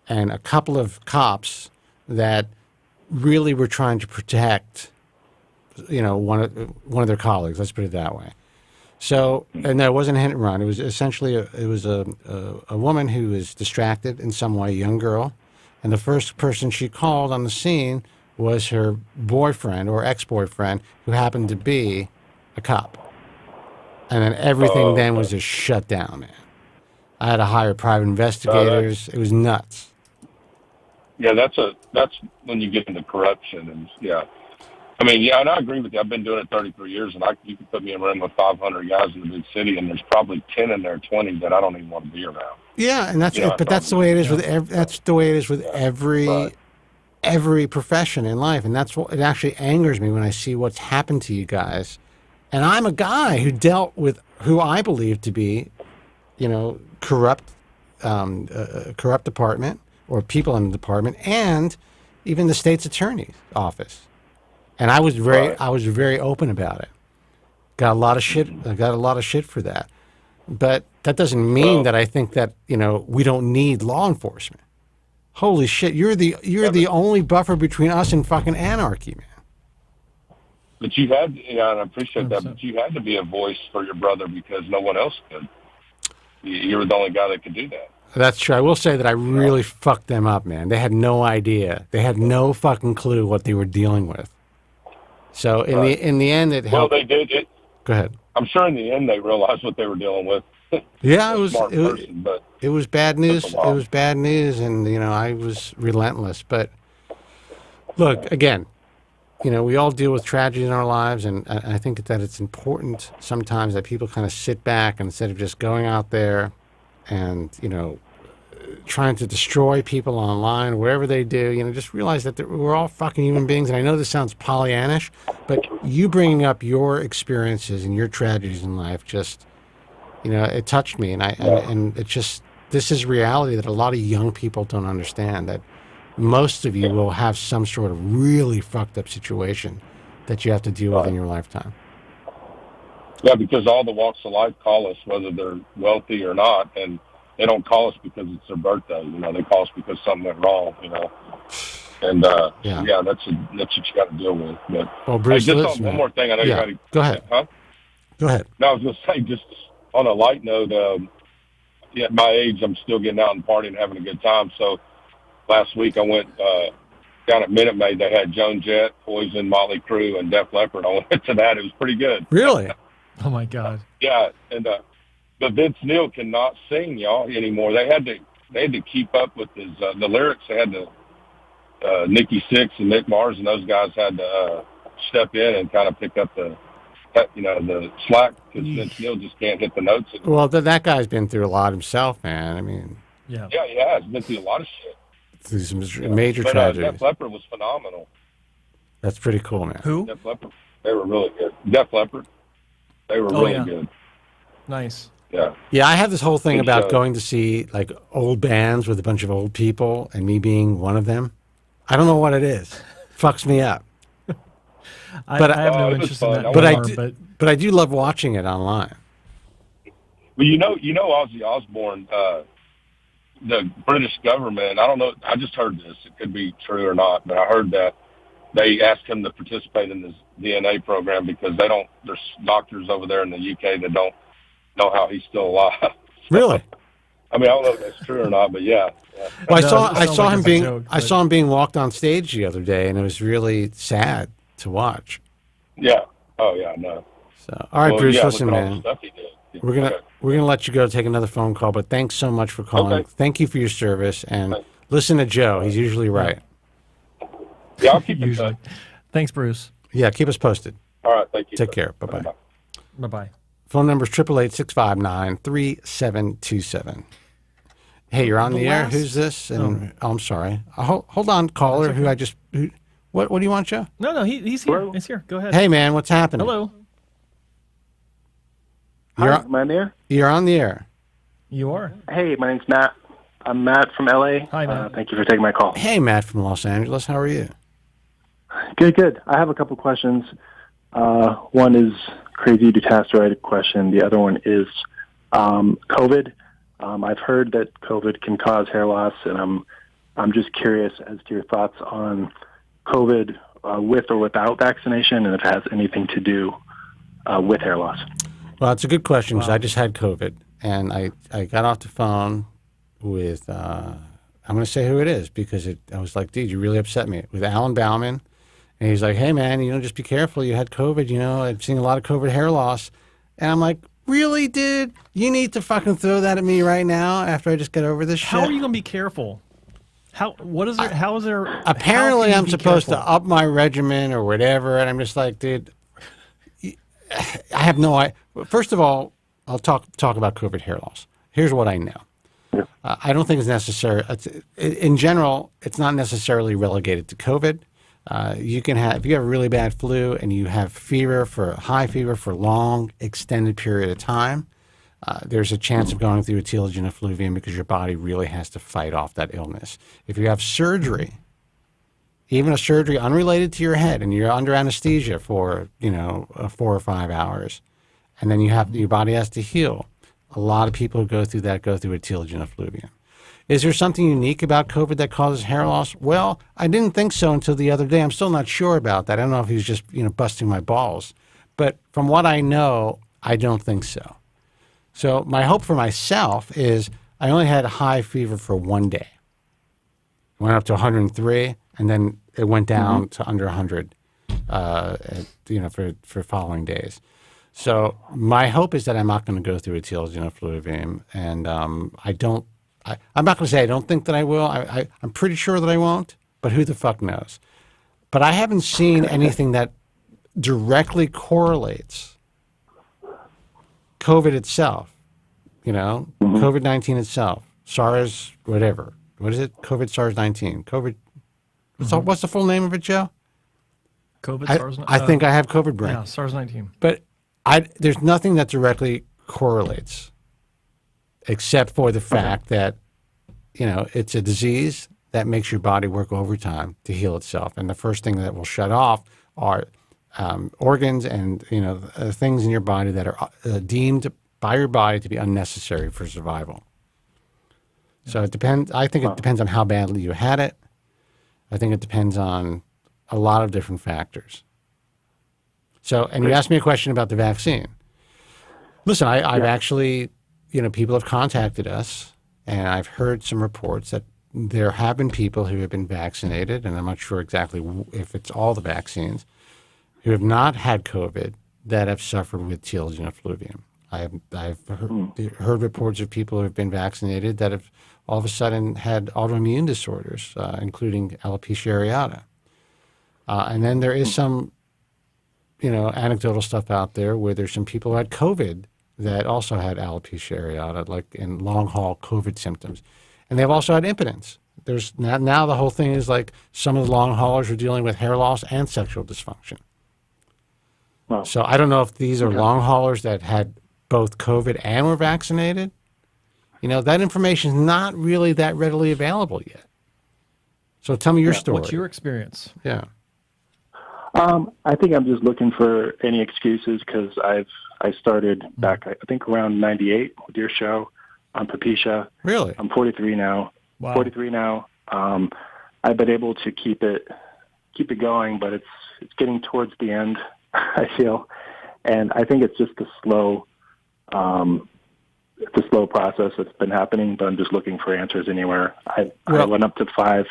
H: and a couple of cops that really were trying to protect, one of their colleagues. Let's put it that way. So, and there wasn't a hit and run. It was essentially a woman who was distracted in some way, a young girl, and the first person she called on the scene was her boyfriend or ex-boyfriend, who happened to be a cop. And then everything then was just shut down, man. I had to hire private investigators. It was nuts.
K: Yeah, that's when you get into corruption, and and I agree with you. I've been doing it 33 years, and you can put me in a room with 500 guys in the big city, and there's probably 10 in there, 20 that I don't even want to be around. Yeah, and that's but that's the way it is with every profession in life, and that's what it actually angers me when I see what's happened to you guys. And I'm a guy who dealt with who I believe to be, corrupt department or people in the department, and even the state's attorney's office. And I was very open about it. Got a lot of shit. I got a lot of shit for that. But that doesn't mean that I think that we don't need law enforcement. Holy shit! You're the only buffer between us and fucking anarchy, man. But you had, and I appreciate that. But you had to be a voice for your brother because no one else could. You were the only guy that could do that.
H: That's true. I will say that I really fucked them up, man. They had no idea. They had no fucking clue what they were dealing with. So in the end, it helped.
K: Well, they did it.
H: Go ahead.
K: I'm sure in the end they realized what they were dealing with.
H: Yeah, it was bad news. It was bad news, and I was relentless. But look, again, we all deal with tragedy in our lives, and I think that it's important sometimes that people kind of sit back and instead of just going out there and trying to destroy people online, whatever they do, just realize that we're all fucking human beings. And I know this sounds Pollyannish, but you bringing up your experiences and your tragedies in life just, it touched me. And it's just, this is reality that a lot of young people don't understand, that most of you will have some sort of really fucked up situation that you have to deal with in your lifetime.
K: Yeah, because all the walks of life call us, whether they're wealthy or not, and they don't call us because it's their birthday. They call us because something went wrong. And that's what you got to deal with. But
H: well, Bruce,
K: one more thing. I know you're ready.
H: Go ahead.
K: Huh?
H: Go ahead.
K: No, I was going to say, just on a light note, at my age, I'm still getting out and partying and having a good time. So last week I went down at Minute Maid. They had Joan Jett, Poison, Motley Crue, and Def Leppard. I went to that. It was pretty good.
H: Really?
I: Oh my God.
K: Yeah, and but Vince Neil cannot sing, y'all, anymore. They had to keep up with his the lyrics. They had to Nikki Sixx and Nick Mars and those guys had to step in and kind of pick up the slack, because Vince Neil just can't hit the notes anymore.
H: Well, that guy's been through a lot himself, man. I mean,
K: yeah, he has been through a lot of shit.
H: Through some major tragedies.
K: Def Leppard was phenomenal.
H: That's pretty cool, man.
I: Who?
K: Def Leppard. They were really good. Def Leppard. They were really good.
I: Nice.
K: Yeah.
H: Yeah, I have this whole thing about going to see like old bands with a bunch of old people, and me being one of them. I don't know what it is. Fucks me up.
I: I have no interest in that.
H: But I do love watching it online.
K: Well, Ozzy Osbourne, the British government, I don't know, I just heard this. It could be true or not, but I heard that they asked him to participate in this DNA program because there's doctors over there in the UK that don't know how he's still alive.
H: Really?
K: I mean, I don't know if that's true or not, but yeah.
H: Well, I saw him being walked on stage the other day, and it was really sad to watch.
K: Yeah. Oh yeah, no.
H: So, all right, Bruce, listen, man.
K: Yeah.
H: We're gonna let you go take another phone call, but thanks so much for calling. Okay. Thank you for your service, and listen to Joe. He's usually right.
K: Yeah, I'll keep you touch.
I: Thanks, Bruce.
H: Yeah, keep us posted.
K: All right, thank you.
H: Take care. Bye-bye.
I: Bye-bye.
H: Phone number is 888-659-3727. Hey, you're on the air. Who's this? And I'm sorry. Hold on, caller. What do you want, Joe?
I: No, he's here. Hello? He's here. Go ahead.
H: Hey, man, what's happening?
I: Hello.
L: Hi, am I on the air?
H: You're on the air.
I: You are.
L: Hey, my name's Matt. I'm Matt from LA.
I: Hi, Matt.
L: Thank you for taking my call.
H: Hey, Matt from Los Angeles. How are you?
L: Good. I have a couple questions. One is crazy dutasteride question. The other one is COVID. I've heard that COVID can cause hair loss, and I'm just curious as to your thoughts on COVID with or without vaccination, and if it has anything to do with hair loss.
H: Well, it's a good question because I just had COVID, and I got off the phone with, I'm going to say who it is because I was like, dude, you really upset me, with Alan Bauman. And he's like, hey, man, just be careful. You had COVID, I'm seeing a lot of COVID hair loss. And I'm like, really, dude? You need to fucking throw that at me right now after I just get over this shit?
I: How are you going to be careful? How is there?
H: Apparently, I'm supposed to up my regimen or whatever. And I'm just like, dude, I have no idea. First of all, I'll talk about COVID hair loss. Here's what I know. I don't think it's necessary. In general, it's not necessarily relegated to COVID. You can have, if you have a really bad flu and you have high fever for a long, extended period of time, there's a chance of going through a telogen effluvium because your body really has to fight off that illness. If you have surgery, even a surgery unrelated to your head, and you're under anesthesia for 4 or 5 hours, and then your body has to heal, a lot of people who go through that go through a telogen effluvium. Is there something unique about COVID that causes hair loss? Well, I didn't think so until the other day. I'm still not sure about that. I don't know if he was just, busting my balls. But from what I know, I don't think so. So my hope for myself is I only had a high fever for one day. It went up to 103, and then it went down to under 100, for following days. So my hope is that I'm not going to go through a telogen effluvium, and I'm not going to say I don't think that I will. I'm pretty sure that I won't, but who the fuck knows? But I haven't seen anything that directly correlates COVID itself, COVID-19 itself, SARS, whatever. What is it? COVID SARS-19. COVID. What's the full name of it, Joe?
I: COVID SARS.
H: I think I have COVID brain.
I: Yeah, SARS-19.
H: But there's nothing that directly correlates, except for the fact that, it's a disease that makes your body work overtime to heal itself. And the first thing that will shut off are organs and, things in your body that are deemed by your body to be unnecessary for survival. So it depends. I think it depends on how badly you had it. I think it depends on a lot of different factors. So, and you asked me a question about the vaccine. Listen, I've actually, people have contacted us, and I've heard some reports that there have been people who have been vaccinated, and I'm not sure exactly if it's all the vaccines, who have not had COVID that have suffered with telogen effluvium. I've heard reports of people who have been vaccinated that have all of a sudden had autoimmune disorders, including alopecia areata. And then there is some, anecdotal stuff out there where there's some people who had COVID that also had alopecia areata, like in long haul COVID symptoms. And they've also had impotence. There's now the whole thing is like some of the long haulers are dealing with hair loss and sexual dysfunction.
L: Wow.
H: So I don't know if these are long haulers that had both COVID and were vaccinated. That information is not really that readily available yet. So tell me your story.
I: What's your experience?
H: Yeah.
L: I think I'm just looking for any excuses because I started back, I think, around 98 with your show on Papisha.
H: Really?
L: I'm 43 now.
I: Wow.
L: 43 now. I've been able to keep it going, but it's getting towards the end, I feel. And I think it's just a slow process that's been happening, but I'm just looking for answers anywhere. I went up to 5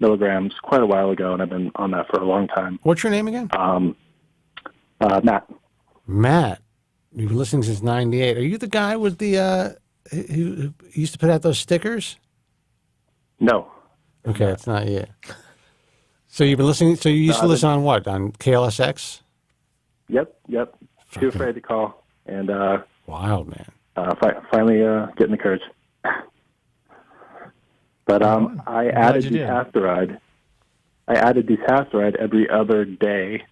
L: milligrams quite a while ago, and I've been on that for a long time.
H: What's your name again?
L: Matt.
H: Matt. You've been listening since 98. Are you the guy with the who used to put out those stickers?
L: No.
H: Okay, it's not you. So you've been listening. So you used to listen on what? On KLSX?
L: Yep. Too afraid to call, and
H: wild, man.
L: Finally getting the courage. But I added dutasteride. I added dutasteride every other day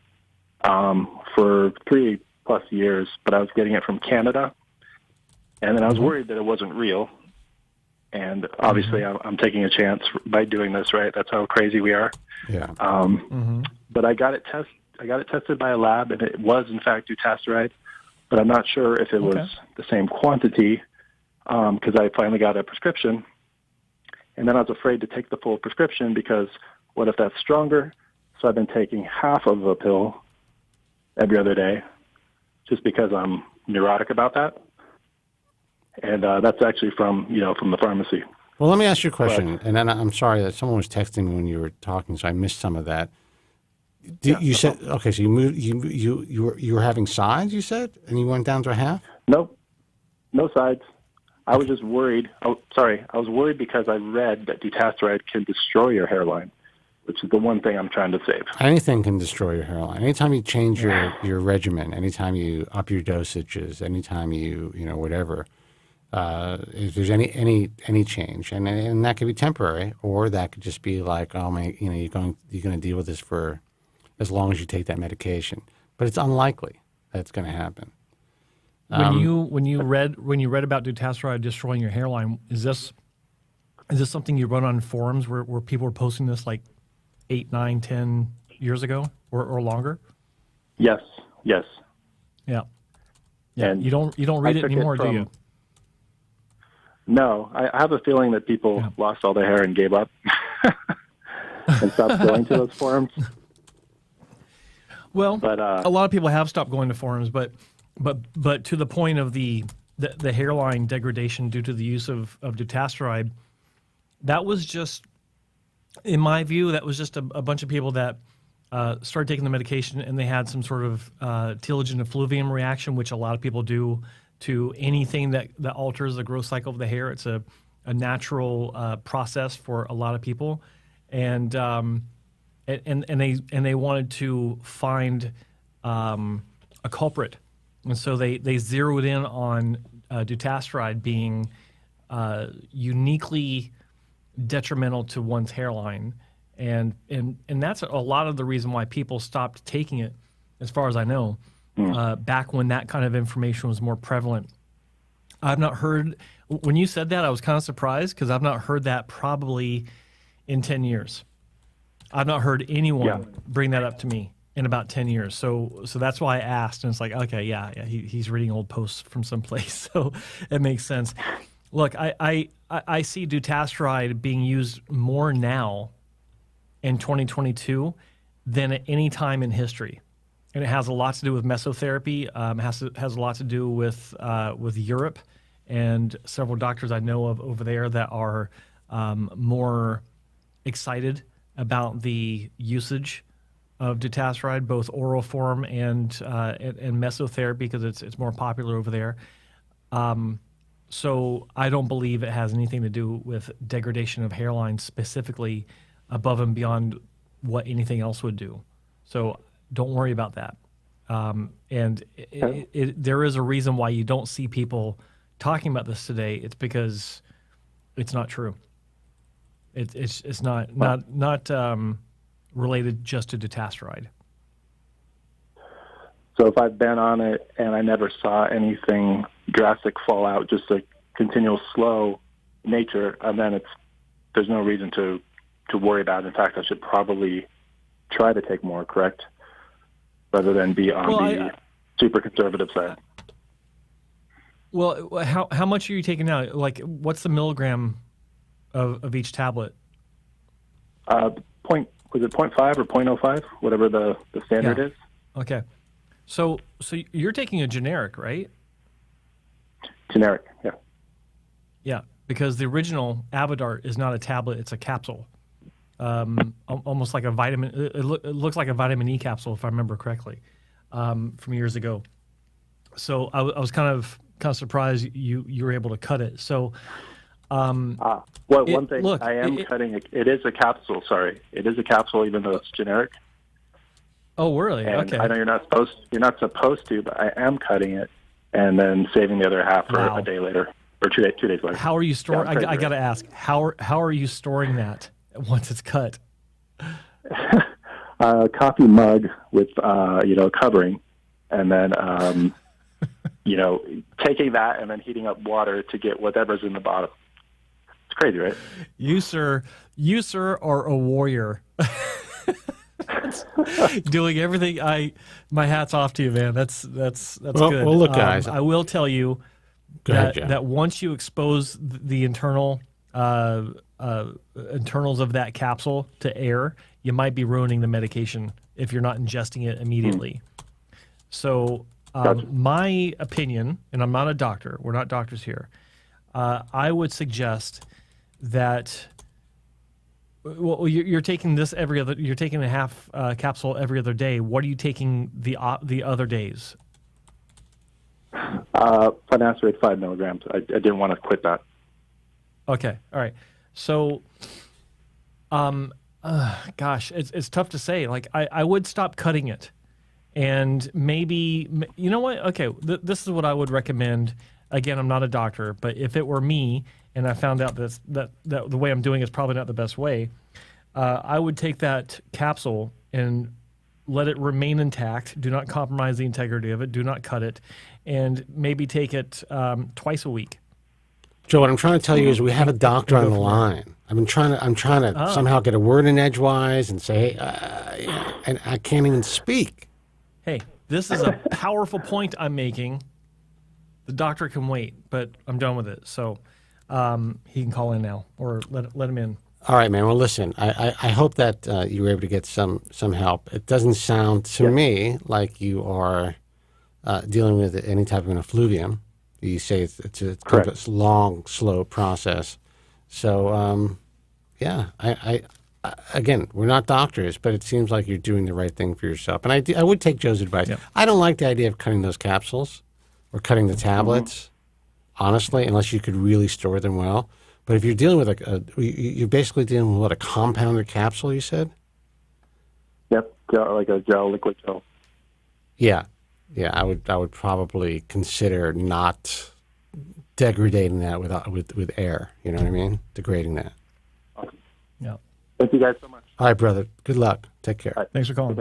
L: for 3+ years, but I was getting it from Canada, and then I was worried that it wasn't real. And obviously, I'm taking a chance by doing this, right? That's how crazy we are.
H: Yeah.
L: But I got it tested by a lab, and it was in fact dutasteride. But I'm not sure if it was the same quantity because I finally got a prescription. And then I was afraid to take the full prescription because what if that's stronger? So I've been taking half of a pill every other day just because I'm neurotic about that. And that's actually from the pharmacy.
H: Well, let me ask you a question. And then I'm sorry that someone was texting me when you were talking, so I missed some of that. You said, okay, so you moved, you were having sides, you said, and you went down to a half?
L: Nope, no sides. I was just worried. I was worried because I read that dutasteride can destroy your hairline, which is the one thing I'm trying to save.
H: Anything can destroy your hairline. Anytime you change your regimen, anytime you up your dosages, anytime you whatever, if there's any change, and that could be temporary, or that could just be like, oh my, you're going to deal with this for as long as you take that medication. But it's unlikely that's going to happen.
I: When you read about dutasteride destroying your hairline, is this something you run on forums where people were posting this like 8, 9, 10 years ago or longer?
L: Yes.
I: Yeah.
L: And
I: you don't read it anymore, do you?
L: No, I have a feeling that people lost all their hair and gave up and stopped going to those forums.
I: Well, but, a lot of people have stopped going to forums, but to the point of the hairline degradation due to the use of dutasteride, that was just, in my view, that was just a bunch of people that started taking the medication and they had some sort of telogen effluvium reaction, which a lot of people do to anything that alters the growth cycle of the hair. It's a natural process for a lot of people, and they wanted to find a culprit. And so they zeroed in on dutasteride being uniquely detrimental to one's hairline, and that's a lot of the reason why people stopped taking it, as far as I know, back when that kind of information was more prevalent. I've not heard, when you said that, I was kind of surprised because I've not heard that probably in 10 years. I've not heard anyone bring that up to me in about 10 years. So that's why I asked, and it's like, okay, he's reading old posts from someplace, so it makes sense. Look, I see dutasteride being used more now in 2022 than at any time in history. And it has a lot to do with mesotherapy. Has a lot to do with Europe and several doctors I know of over there that are more excited about the usage of dutasteride, both oral form and mesotherapy, because it's more popular over there. So I don't believe it has anything to do with degradation of hairline specifically, above and beyond what anything else would do. So don't worry about that. And there is a reason why you don't see people talking about this today. It's because it's not true. It's not related just to dutasteride.
L: So if I've been on it and I never saw anything drastic fallout, just a continual slow nature, and then there's no reason to worry about it. In fact, I should probably try to take more, correct? Rather than be on the super conservative side.
I: Well, how much are you taking now? Like, what's the milligram of each tablet?
L: Was it 0.5 or 0.05? Whatever the standard is.
I: Okay. So you're taking a generic, right?
L: Generic, yeah.
I: Yeah, because the original Avodart is not a tablet; it's a capsule. Almost like a vitamin. It looks like a vitamin E capsule, if I remember correctly, from years ago. So I was kind of surprised you were able to cut it. So,
L: one thing,
I: look,
L: I am cutting it. It is a capsule. Sorry, it is a capsule, even though it's generic.
I: Oh, really?
L: And
I: okay.
L: I know you're not supposed to, but I am cutting it and then saving the other half for a day later or 2 days later.
I: How are you storing? I got to ask, how are you storing that once it's cut?
L: Coffee mug with covering, and then taking that and then heating up water to get whatever's in the bottom. It's crazy, right?
I: You sir are a warrior. Doing everything. My hat's off to you, man. That's good.
H: Well, look, guys.
I: I will tell you that once you expose the internals of that capsule to air, you might be ruining the medication if you're not ingesting it immediately. So, my opinion, and I'm not a doctor. We're not doctors here. I would suggest that. Well, you're taking this every other. You're taking a half capsule every other day. What are you taking the other days?
L: Finasteride 5 milligrams. I didn't want to quit that.
I: Okay, all right. So, gosh, it's tough to say. Like, I would stop cutting it, and maybe you know what? Okay, this is what I would recommend. Again, I'm not a doctor, but if it were me and I found out that the way I'm doing is probably not the best way, I would take that capsule and let it remain intact. Do not compromise the integrity of it. Do not cut it, and maybe take it twice a week.
H: Joe, what I'm trying to tell you is we have a doctor on the line. I'm trying to somehow get a word in edgewise and say, and I can't even speak.
I: Hey, this is a powerful point I'm making. The doctor can wait, but I'm done with it. So he can call in now, or let him in.
H: All right, man. Well, listen, I hope that you were able to get some help. It doesn't sound to me like you are dealing with any type of an effluvium. You say it's a kind of a long, slow process. So, I again, we're not doctors, but it seems like you're doing the right thing for yourself. And I would take Joe's advice. Yep. I don't like the idea of cutting those capsules or cutting the tablets, honestly, unless you could really store them well. But if you're dealing with you're basically dealing with what, a compounded capsule, you said?
L: Yep, like a liquid gel.
H: Yeah, I would probably consider not degrading that with air. You know what I mean? Degrading that.
I: Yeah.
L: Thank you guys so much.
H: All right, brother. Good luck. Take care.
I: Thanks for calling.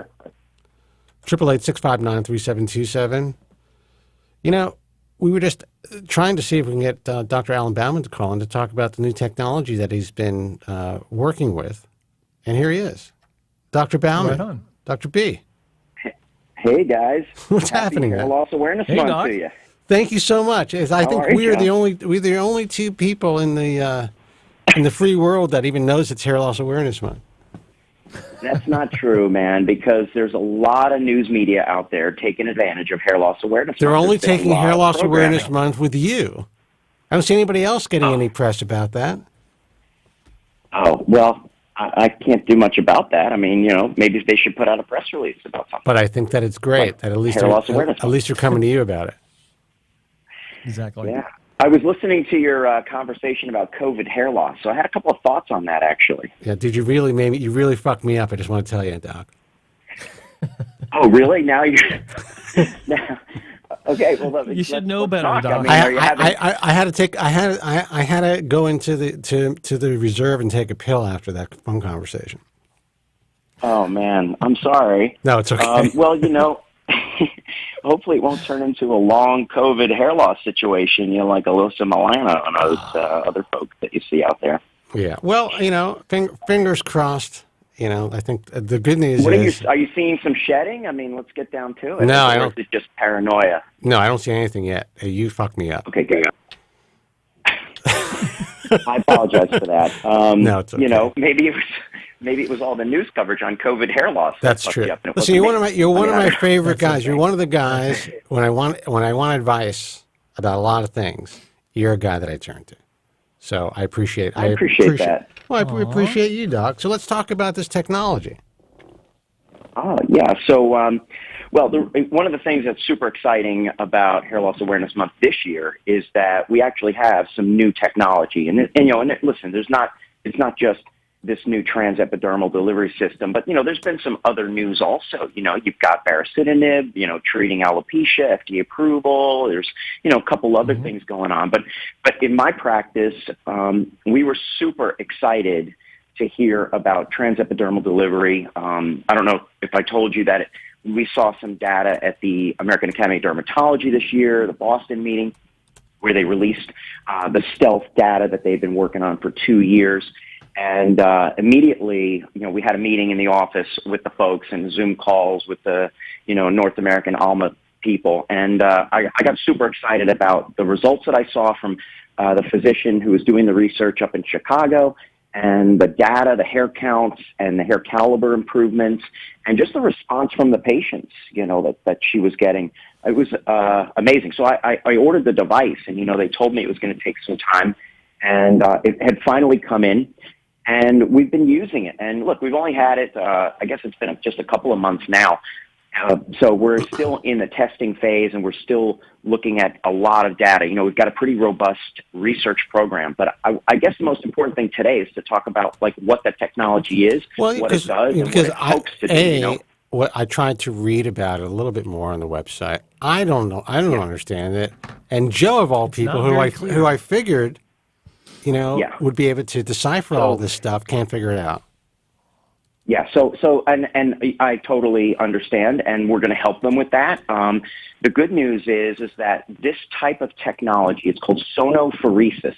H: 888-659-3727. You know, we were just trying to see if we can get Dr. Alan Bauman to call in to talk about the new technology that he's been working with. And here he is. Dr. Bauman.
I: Right on.
H: Dr. B.
M: Hey, guys.
H: What's happening,
M: Hair
H: man?
M: Loss Awareness Month to you.
H: Thank you so much. I think we're the only two people in the free world that even knows it's Hair Loss Awareness Month.
M: That's not true, man, because there's a lot of news media out there taking advantage of Hair Loss Awareness
H: They're
M: Month.
H: only
M: There's been
H: taking
M: a lot
H: Hair
M: of
H: Loss
M: programming.
H: Awareness Month with you. I don't see anybody else getting any press about that.
M: Oh, well, I can't do much about that. I mean, maybe they should put out a press release about something.
H: But I think that it's great that at least
M: Hair Loss Awareness
H: they're coming to you about it.
I: Exactly.
M: Yeah. I was listening to your conversation about COVID hair loss, so I had a couple of thoughts on that, actually.
H: Yeah, did you really? Maybe you really fucked me up. I just want to tell you, Doc.
M: Oh, really? Now you're... now, okay, well,
I: you should know better,
M: talk.
I: Doc.
M: I mean,
H: I had to take. I had to go into the reserve and take a pill after that phone conversation.
M: Oh man, I'm sorry.
H: No, it's okay.
M: Well, hopefully it won't turn into a long COVID hair loss situation, like Alyssa Milano and those other folks that you see out there.
H: Yeah. Well, fingers crossed. I think the good news is...
M: Are you seeing some shedding? I mean, let's get down to it.
H: No, I
M: or
H: don't.
M: Is it just paranoia?
H: No, I don't see anything yet. Hey, you fucked me up.
M: Okay, good. I apologize for that.
H: No, it's okay.
M: Maybe it was all the news coverage on COVID hair loss.
H: That's true. Listen, you're one of my favorite guys. You're one of the guys when I want advice about a lot of things. You're a guy that I turn to. So I appreciate.
M: I appreciate that.
H: Well, I appreciate you, Doc. So let's talk about this technology.
M: Oh yeah. So, one of the things that's super exciting about Hair Loss Awareness Month this year is that we actually have some new technology, and listen, it's not just this new transepidermal delivery system, but there's been some other news also. You've got baricitinib, treating alopecia, FDA approval. There's a couple other things going on, but in my practice, we were super excited to hear about transepidermal delivery. I don't know if I told you that we saw some data at the American Academy of Dermatology this year, the Boston meeting, where they released the stealth data that they've been working on for 2 years. And immediately, we had a meeting in the office with the folks and Zoom calls with the, North American ALMA people. And I got super excited about the results that I saw from the physician who was doing the research up in Chicago, and the data, the hair counts and the hair caliber improvements, and just the response from the patients, that she was getting. It was amazing. So I ordered the device, and, they told me it was going to take some time. And it had finally come in. And we've been using it. And look, we've only had it, I guess it's been just a couple of months now. So we're still in the testing phase, and we're still looking at a lot of data. We've got a pretty robust research program. But I guess the most important thing today is to talk about what the technology is, what it does, and what it hopes to do.
H: What I tried to read about it a little bit more on the website. I don't know. I don't understand it. And Joe, of all people, who I figured... would be able to decipher all this stuff, can't figure it out.
M: Yeah, and I totally understand, and we're going to help them with that. The good news is that this type of technology, it's called sonophoresis.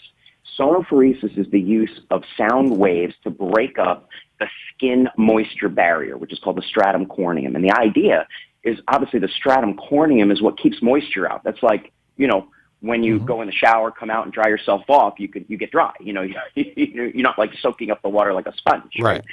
M: Sonophoresis is the use of sound waves to break up the skin moisture barrier, which is called the stratum corneum. And the idea is, obviously, the stratum corneum is what keeps moisture out. That's like, when you go in the shower, come out and dry yourself off, you get dry. You're not like soaking up the water like a sponge.
H: Right.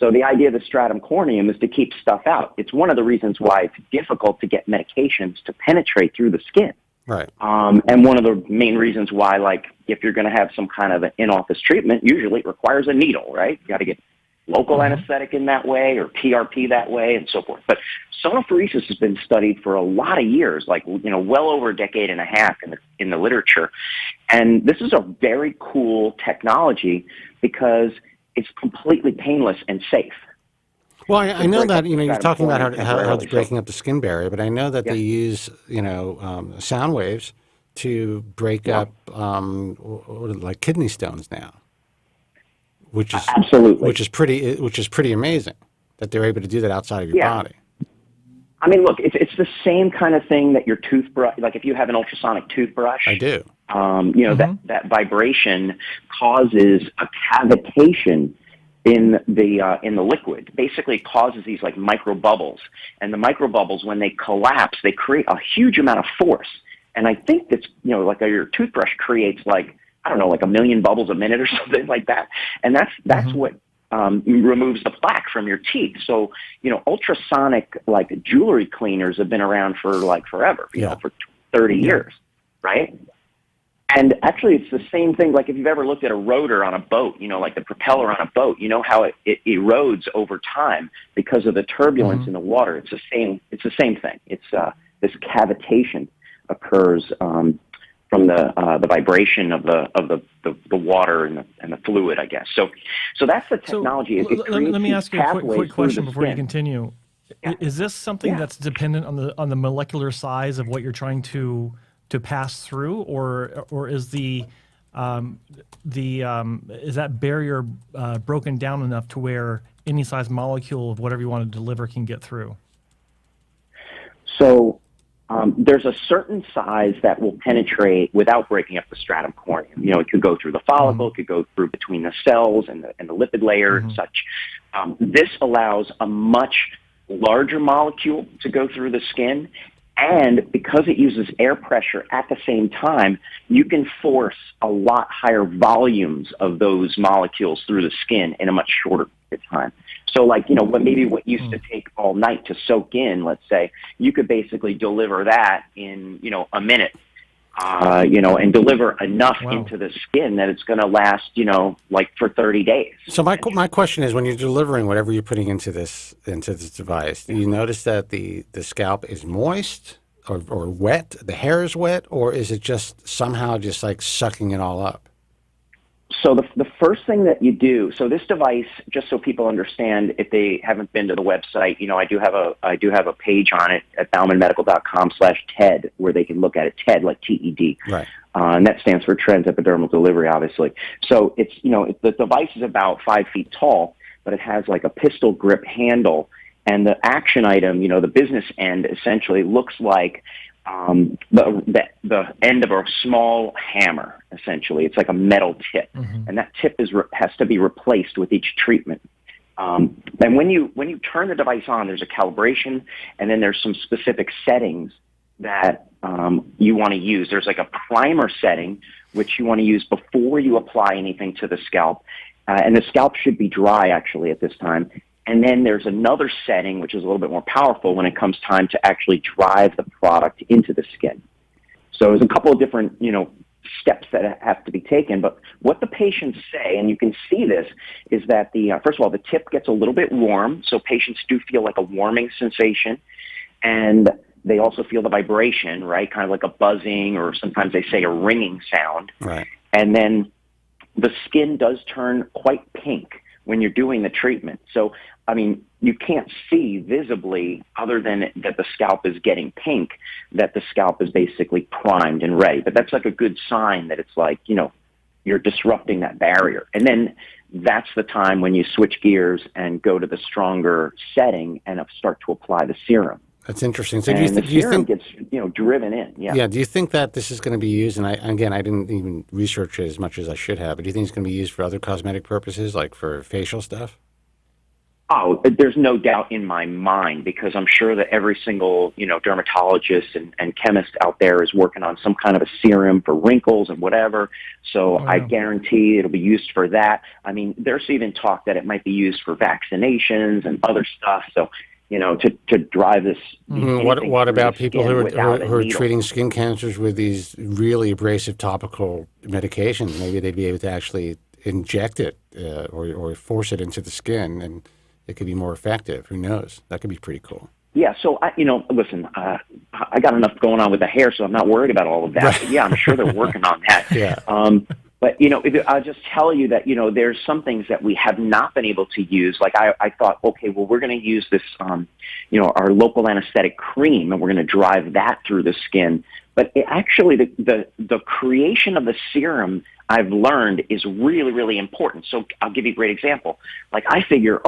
M: So the idea of the stratum corneum is to keep stuff out. It's one of the reasons why it's difficult to get medications to penetrate through the skin.
H: Right.
M: And one of the main reasons why, if you're going to have some kind of an in-office treatment, usually it requires a needle, right? You got to get local anesthetic in that way, or PRP that way, and so forth. But sonophoresis has been studied for a lot of years, well over a decade and a half in the literature. And this is a very cool technology because it's completely painless and safe.
H: Well, I know that, you're talking about how it's breaking up the skin barrier, but I know that they use, sound waves to break up like kidney stones now, which is
M: absolutely,
H: which is pretty amazing that they're able to do that outside of your body.
M: I mean, look, it's the same kind of thing that your toothbrush, like if you have an ultrasonic toothbrush.
H: I do.
M: That vibration causes a cavitation in the liquid. Basically, it causes these like micro bubbles, and the micro bubbles, when they collapse, they create a huge amount of force. And I think that's like your toothbrush creates like, I don't know, like 1 million bubbles a minute or something like that. And that's what removes the plaque from your teeth. So, ultrasonic like jewelry cleaners have been around for like forever, for 30 years, right? And actually, it's the same thing. Like if you've ever looked at a rotor on a boat, like the propeller on a boat, how it erodes over time because of the turbulence in the water. It's the same. It's the same thing. It's this cavitation occurs from the vibration of the water and the fluid, I guess. So that's the technology.
I: Let me ask you a quick question before you continue. Yeah. Is this something that's dependent on the molecular size of what you're trying to pass through, or is is that barrier broken down enough to where any size molecule of whatever you want to deliver can get through?
M: So there's a certain size that will penetrate without breaking up the stratum corneum. It could go through the follicle, it could go through between the cells and the lipid layer and such. This allows a much larger molecule to go through the skin. And because it uses air pressure at the same time, you can force a lot higher volumes of those molecules through the skin in a much shorter period of time. So like, what used to take all night to soak in, let's say, you could basically deliver that in, a minute, and deliver enough into the skin that it's going to last, like for 30 days.
H: So my question is, when you're delivering whatever you're putting into this device, do you notice that the scalp is moist or wet, the hair is wet, or is it just somehow just like sucking it all up?
M: So the first thing that you do, so this device, just so people understand, if they haven't been to the website, I do have a page on it at baumanmedical.com/TED where they can look at it. TED, like TED.
H: Right.
M: And that stands for transepidermal delivery, obviously. So it's, the device is about 5 feet tall, but it has like a pistol grip handle. And the action item, the business end essentially looks like the end of a small hammer, essentially. It's like a metal tip. And that tip has to be replaced with each treatment. And when you turn the device on, there's a calibration, and then there's some specific settings that you want to use. There's like a primer setting, which you want to use before you apply anything to the scalp. And the scalp should be dry, actually, at this time. And then there's another setting, which is a little bit more powerful when it comes time to actually drive the product into the skin. So there's a couple of different, steps that have to be taken. But what the patients say, and you can see this, is that first of all, the tip gets a little bit warm. So patients do feel like a warming sensation. And they also feel the vibration, right? Kind of like a buzzing, or sometimes they say a ringing sound.
H: Right.
M: And then the skin does turn quite pink when you're doing the treatment. So, I mean, you can't see visibly, other than that the scalp is getting pink, that the scalp is basically primed and ready. But that's like a good sign that it's like, you're disrupting that barrier. And then that's the time when you switch gears and go to the stronger setting and start to apply the serum.
H: That's interesting. So
M: do you think gets driven in? Yeah.
H: Yeah. Do you think that this is going to be used? And I didn't even research it as much as I should have. But do you think it's going to be used for other cosmetic purposes, like for facial stuff?
M: Oh, there's no doubt in my mind, because I'm sure that every single dermatologist and chemist out there is working on some kind of a serum for wrinkles and whatever. So I guarantee it'll be used for that. I mean, there's even talk that it might be used for vaccinations and other stuff. So, to drive this.
H: What about people who are treating skin cancers with these really abrasive topical medications? Maybe they'd be able to actually inject it or force it into the skin, and it could be more effective. Who knows? That could be pretty cool.
M: Yeah. So listen, I got enough going on with the hair, so I'm not worried about all of that. Right. But yeah, I'm sure they're working on that.
H: Yeah.
M: But, I'll just tell you that, there's some things that we have not been able to use. Like I thought, okay, well, we're going to use this, our local anesthetic cream, and we're going to drive that through the skin. But actually, the creation of the serum, I've learned, is really, really important. So I'll give you a great example. Like, I figure,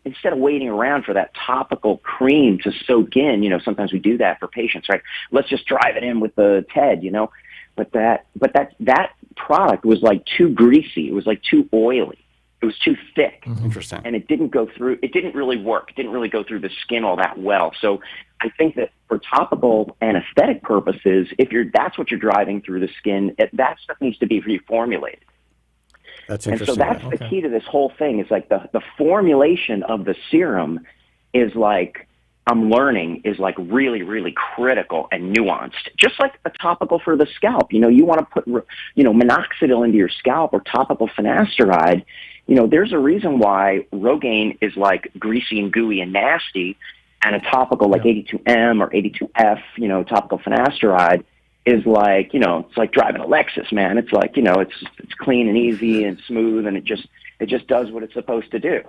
M: instead of waiting around for that topical cream to soak in, sometimes we do that for patients, right? Let's just drive it in with the TED, But that product was like too greasy. It was like too oily. It was too thick.
H: Interesting.
M: And it didn't really work. It didn't really go through the skin all that well. So I think that for topical and aesthetic purposes, that's what you're driving through the skin, that stuff needs to be reformulated.
H: That's
M: interesting. And so that's the key to this whole thing, is like the formulation of the serum is like, I'm learning, is like really, really critical and nuanced. Just like a topical for the scalp. You want to put, minoxidil into your scalp, or topical finasteride. There's a reason why Rogaine is like greasy and gooey and nasty, and a topical like 82M or 82F, topical finasteride is like, it's like driving a Lexus, man. It's like, it's clean and easy and smooth, and it just does what it's supposed to do.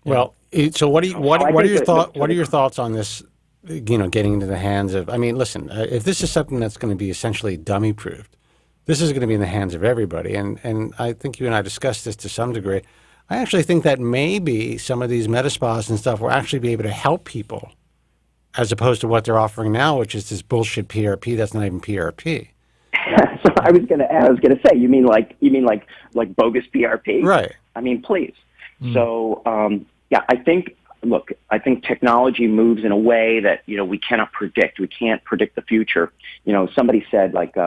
H: Well, so what are your thoughts on this? Getting into the hands of. I mean, listen, if this is something that's going to be essentially dummy proofed, this is going to be in the hands of everybody. And I think you and I discussed this to some degree. I actually think that maybe some of these med spas and stuff will actually be able to help people, as opposed to what they're offering now, which is this bullshit PRP that's not even PRP.
M: So I was gonna say, you mean like bogus PRP?
H: Right.
M: I mean, please. So I think technology moves in a way that we cannot predict. We can't predict the future. Somebody said, like,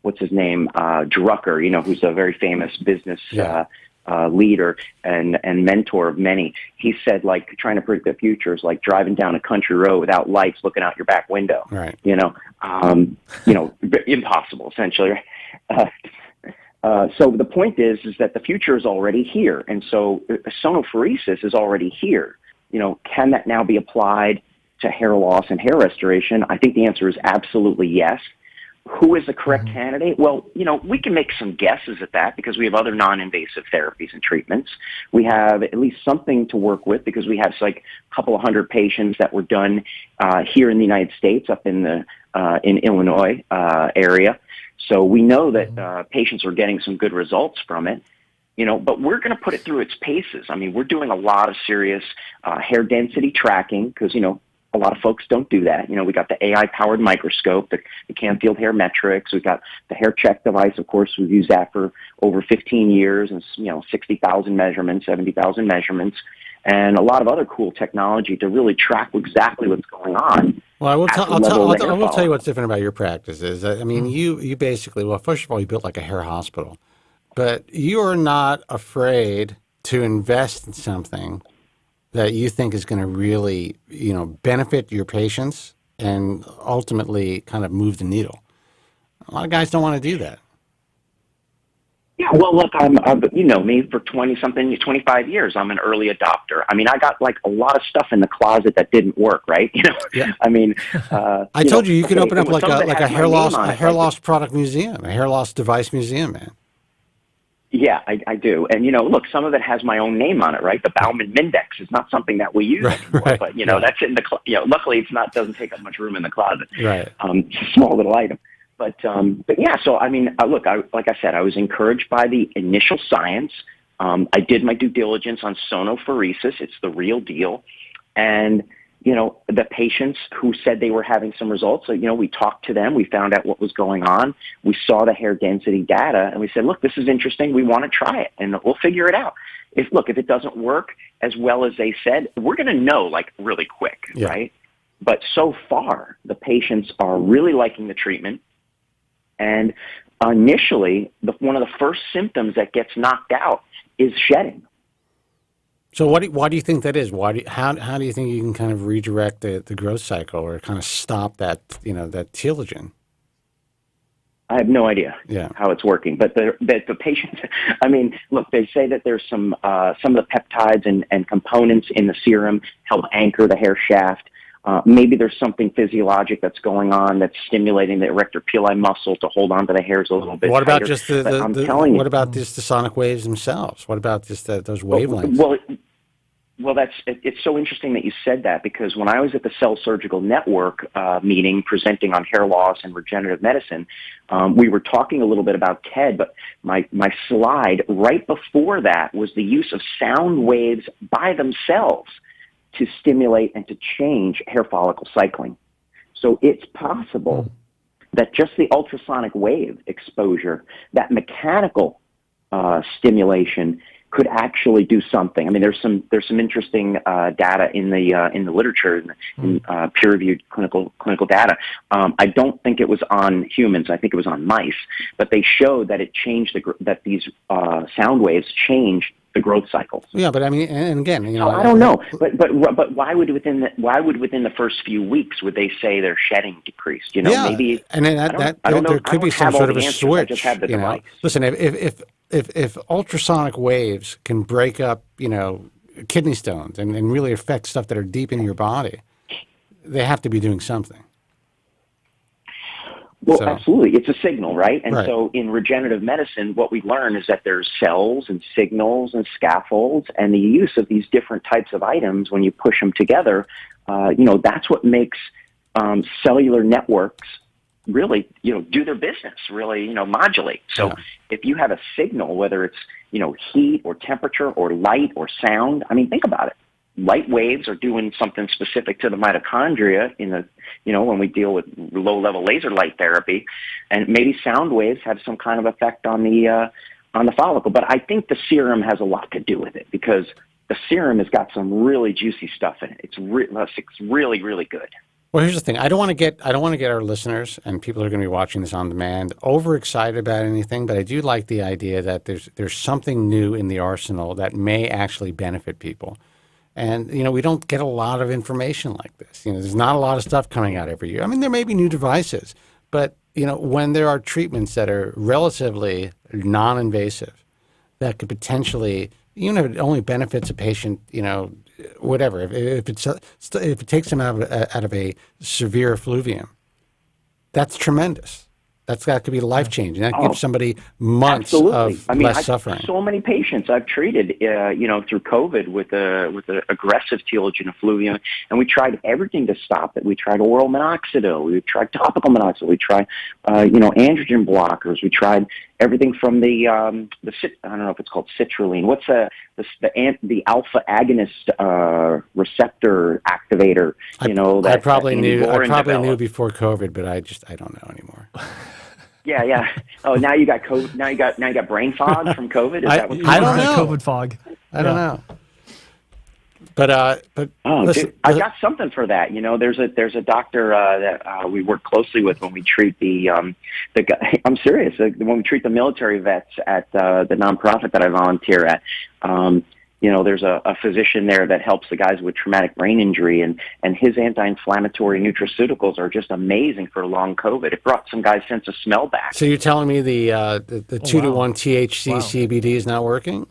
M: what's his name, Drucker, who's a very famous business leader and mentor of many. He said, like, trying to predict the future is like driving down a country road without lights looking out your back window.
H: Right.
M: Impossible, essentially. So the point is that the future is already here, and so sonophoresis is already here. Can that now be applied to hair loss and hair restoration? I think the answer is absolutely yes. Who is the correct candidate? Well, we can make some guesses at that because we have other non-invasive therapies and treatments. We have at least something to work with because we have like a couple of hundred patients that were done here in the United States, up in the in Illinois area. So we know that patients are getting some good results from it. But we're going to put it through its paces. I mean, we're doing a lot of serious hair density tracking because, a lot of folks don't do that. We got the AI-powered microscope, the Canfield Hair Metrics. We've got the hair check device. Of course, we've used that for over 15 years and, 60,000 measurements, 70,000 measurements, and a lot of other cool technology to really track exactly what's going on.
H: Well, I will tell you what's different about your practice is that, I mean, you basically, well, first of all, you built like a hair hospital, but you are not afraid to invest in something that you think is going to really, benefit your patients and ultimately kind of move the needle. A lot of guys don't want to do that.
M: Yeah, well, look, I'm me for 25 years. I'm an early adopter. I mean, I got like a lot of stuff in the closet that didn't work, right?
H: Yeah.
M: I mean,
H: I told you could open up like a hair loss product museum, a hair loss device museum, man.
M: Yeah, I do. And, look, some of it has my own name on it, right? The Bauman Mindex is not something that we use anymore,
H: right,
M: but, that's in the, luckily it's doesn't take up much room in the closet.
H: Right.
M: It's a small little item. But yeah, so, I mean, look, like I said, I was encouraged by the initial science. I did my due diligence on sonophoresis. It's the real deal. And, the patients who said they were having some results, so, we talked to them. We found out what was going on. We saw the hair density data, and we said, look, this is interesting. We want to try it, and we'll figure it out. If it doesn't work as well as they said, we're going to know, like, really quick, right? But so far, the patients are really liking the treatment. And initially, one of the first symptoms that gets knocked out is shedding.
H: So why do you think that is? How do you think you can kind of redirect the growth cycle or kind of stop that, that telogen?
M: I have no idea how it's working, but the patients, I mean, look, they say that there's some of the peptides and components in the serum help anchor the hair shaft. Maybe there's something physiologic that's going on that's stimulating the erector pili muscle to hold on to the hairs a little bit.
H: What about
M: tighter.
H: just the sonic waves themselves? What about just those wavelengths?
M: Well, Well, it's so interesting that you said that, because when I was at the Cell Surgical Network meeting presenting on hair loss and regenerative medicine, we were talking a little bit about TED, but my slide right before that was the use of sound waves by themselves to stimulate and to change hair follicle cycling. So it's possible that just the ultrasonic wave exposure, that mechanical stimulation, could actually do something. I mean, there's some interesting data in the literature, in peer-reviewed clinical data. I don't think it was on humans. I think it was on mice, but they showed that it changed that these sound waves change the growth cycles.
H: Yeah, but I mean, and again, you know,
M: I don't know, but why would within the first few weeks would they say their shedding decreased? You know,
H: yeah,
M: maybe.
H: And then
M: I don't know.
H: There could be some sort of a switch.
M: I just have the device.
H: Listen, if ultrasonic waves can break up, you know, kidney stones and really affect stuff that are deep in your body, they have to be doing something.
M: Well, absolutely. It's a signal, right? And
H: Right.
M: so in regenerative medicine, what we learn is that there's cells and signals and scaffolds, and the use of these different types of items, when you push them together, that's what makes cellular networks really, do their business, really, modulate. So if you have a signal, whether it's, heat or temperature or light or sound, I mean, think about it. Light waves are doing something specific to the mitochondria when we deal with low-level laser light therapy, and maybe sound waves have some kind of effect on the follicle. But I think the serum has a lot to do with it, because the serum has got some really juicy stuff in it. It's really, really good.
H: Well, here's the thing. I don't want to get our listeners and people who are going to be watching this on demand overexcited about anything, but I do like the idea that there's something new in the arsenal that may actually benefit people. And, we don't get a lot of information like this. There's not a lot of stuff coming out every year. I mean, there may be new devices, but, when there are treatments that are relatively non-invasive that could potentially, even if it only benefits a patient, whatever, if it takes them out of a severe effluvium, that's tremendous. That could be life-changing. That gives somebody months of less suffering.
M: So many patients I've treated, through COVID with the aggressive telogen effluvium, and we tried everything to stop it. We tried oral minoxidil. We tried topical minoxidil. We tried, androgen blockers. We tried everything from I don't know if it's called citrulline. What's the alpha agonist receptor activator?
H: I probably knew before COVID, but I don't know anymore.
M: Yeah. Oh, now you got COVID. Now you got brain fog from COVID. Is that what
H: I don't know.
I: COVID fog.
H: I don't know. But listen,
M: dude, I got something for that. There's a doctor that we work closely with when we treat the guy. I'm serious. When we treat the military vets at the nonprofit that I volunteer at. There's a physician there that helps the guys with traumatic brain injury, and his anti-inflammatory nutraceuticals are just amazing for long COVID. It brought some guys' sense of smell back.
H: So you're telling me the 2-to-1 THC CBD is not working?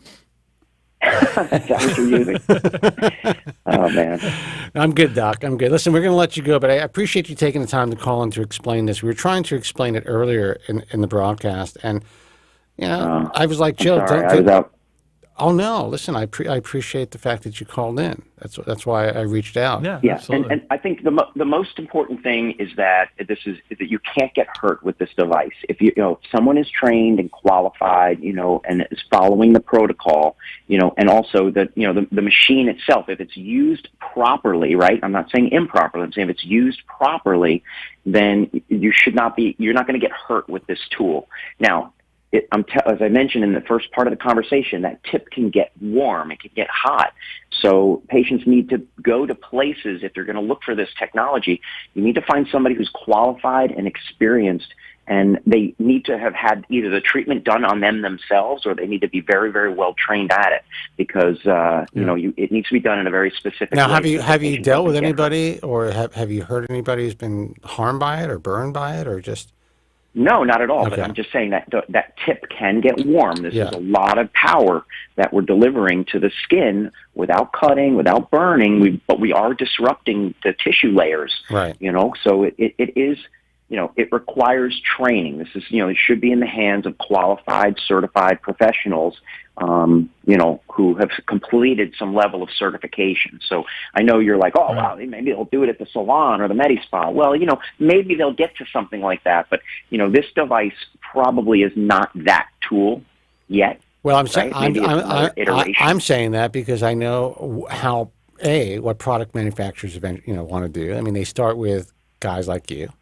M: Is that what you're using? Oh, man.
H: I'm good, Doc. I'm good. Listen, we're going to let you go, but I appreciate you taking the time to call in to explain this. We were trying to explain it earlier in the broadcast, and I was like, Joe,
M: I was out.
H: Oh no! Listen, I appreciate the fact that you called in. That's why I reached out.
M: Yeah. Absolutely. And I think the most important thing is that that you can't get hurt with this device. If if someone is trained and qualified, and is following the protocol, and also the machine itself, if it's used properly, right? I'm not saying improperly. I'm saying if it's used properly, then you're not going to get hurt with this tool. Now, as I mentioned in the first part of the conversation, that tip can get warm. It can get hot. So patients need to go to places, if they're going to look for this technology, you need to find somebody who's qualified and experienced, and they need to have had either the treatment done on them themselves, or they need to be very, very well trained at it, because it needs to be done in a very specific way.
H: Now, have you dealt with anybody, or have you heard anybody who's been harmed by it or burned by it, or just...
M: No, not at all. Okay. But I'm just saying that that tip can get warm. This is a lot of power that we're delivering to the skin without cutting, without burning. But we are disrupting the tissue layers.
H: Right.
M: So it is it requires training. This is, it should be in the hands of qualified, certified professionals, who have completed some level of certification. So I know you're like, oh, wow, maybe they'll do it at the salon or the Medi-Spa. Well, maybe they'll get to something like that. But, this device probably is not that tool yet.
H: Well, I'm saying
M: right?
H: I'm saying that because I know how what product manufacturers want to do. I mean, they start with guys like you,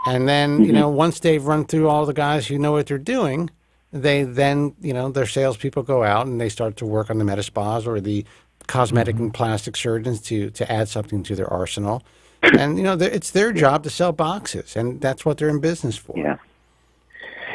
H: and then once they've run through all the guys who know what they're doing, they then their salespeople go out and they start to work on the med spas or the cosmetic and plastic surgeons to add something to their arsenal, and it's their job to sell boxes, and that's what they're in business for.
M: Yeah.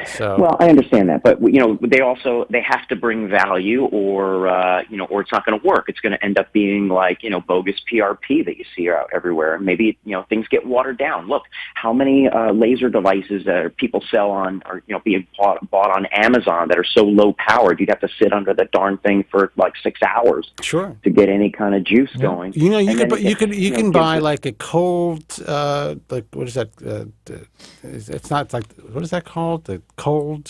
H: So.
M: Well, I understand that, but they have to bring value, or it's not going to work. It's going to end up being like bogus PRP that you see out everywhere. Maybe things get watered down. Look, how many laser devices that people sell on are being bought on Amazon that are so low powered you'd have to sit under the darn thing for like 6 hours to get any kind of juice going.
H: You can buy like a cold like what is that? It's not like what is that called? The cool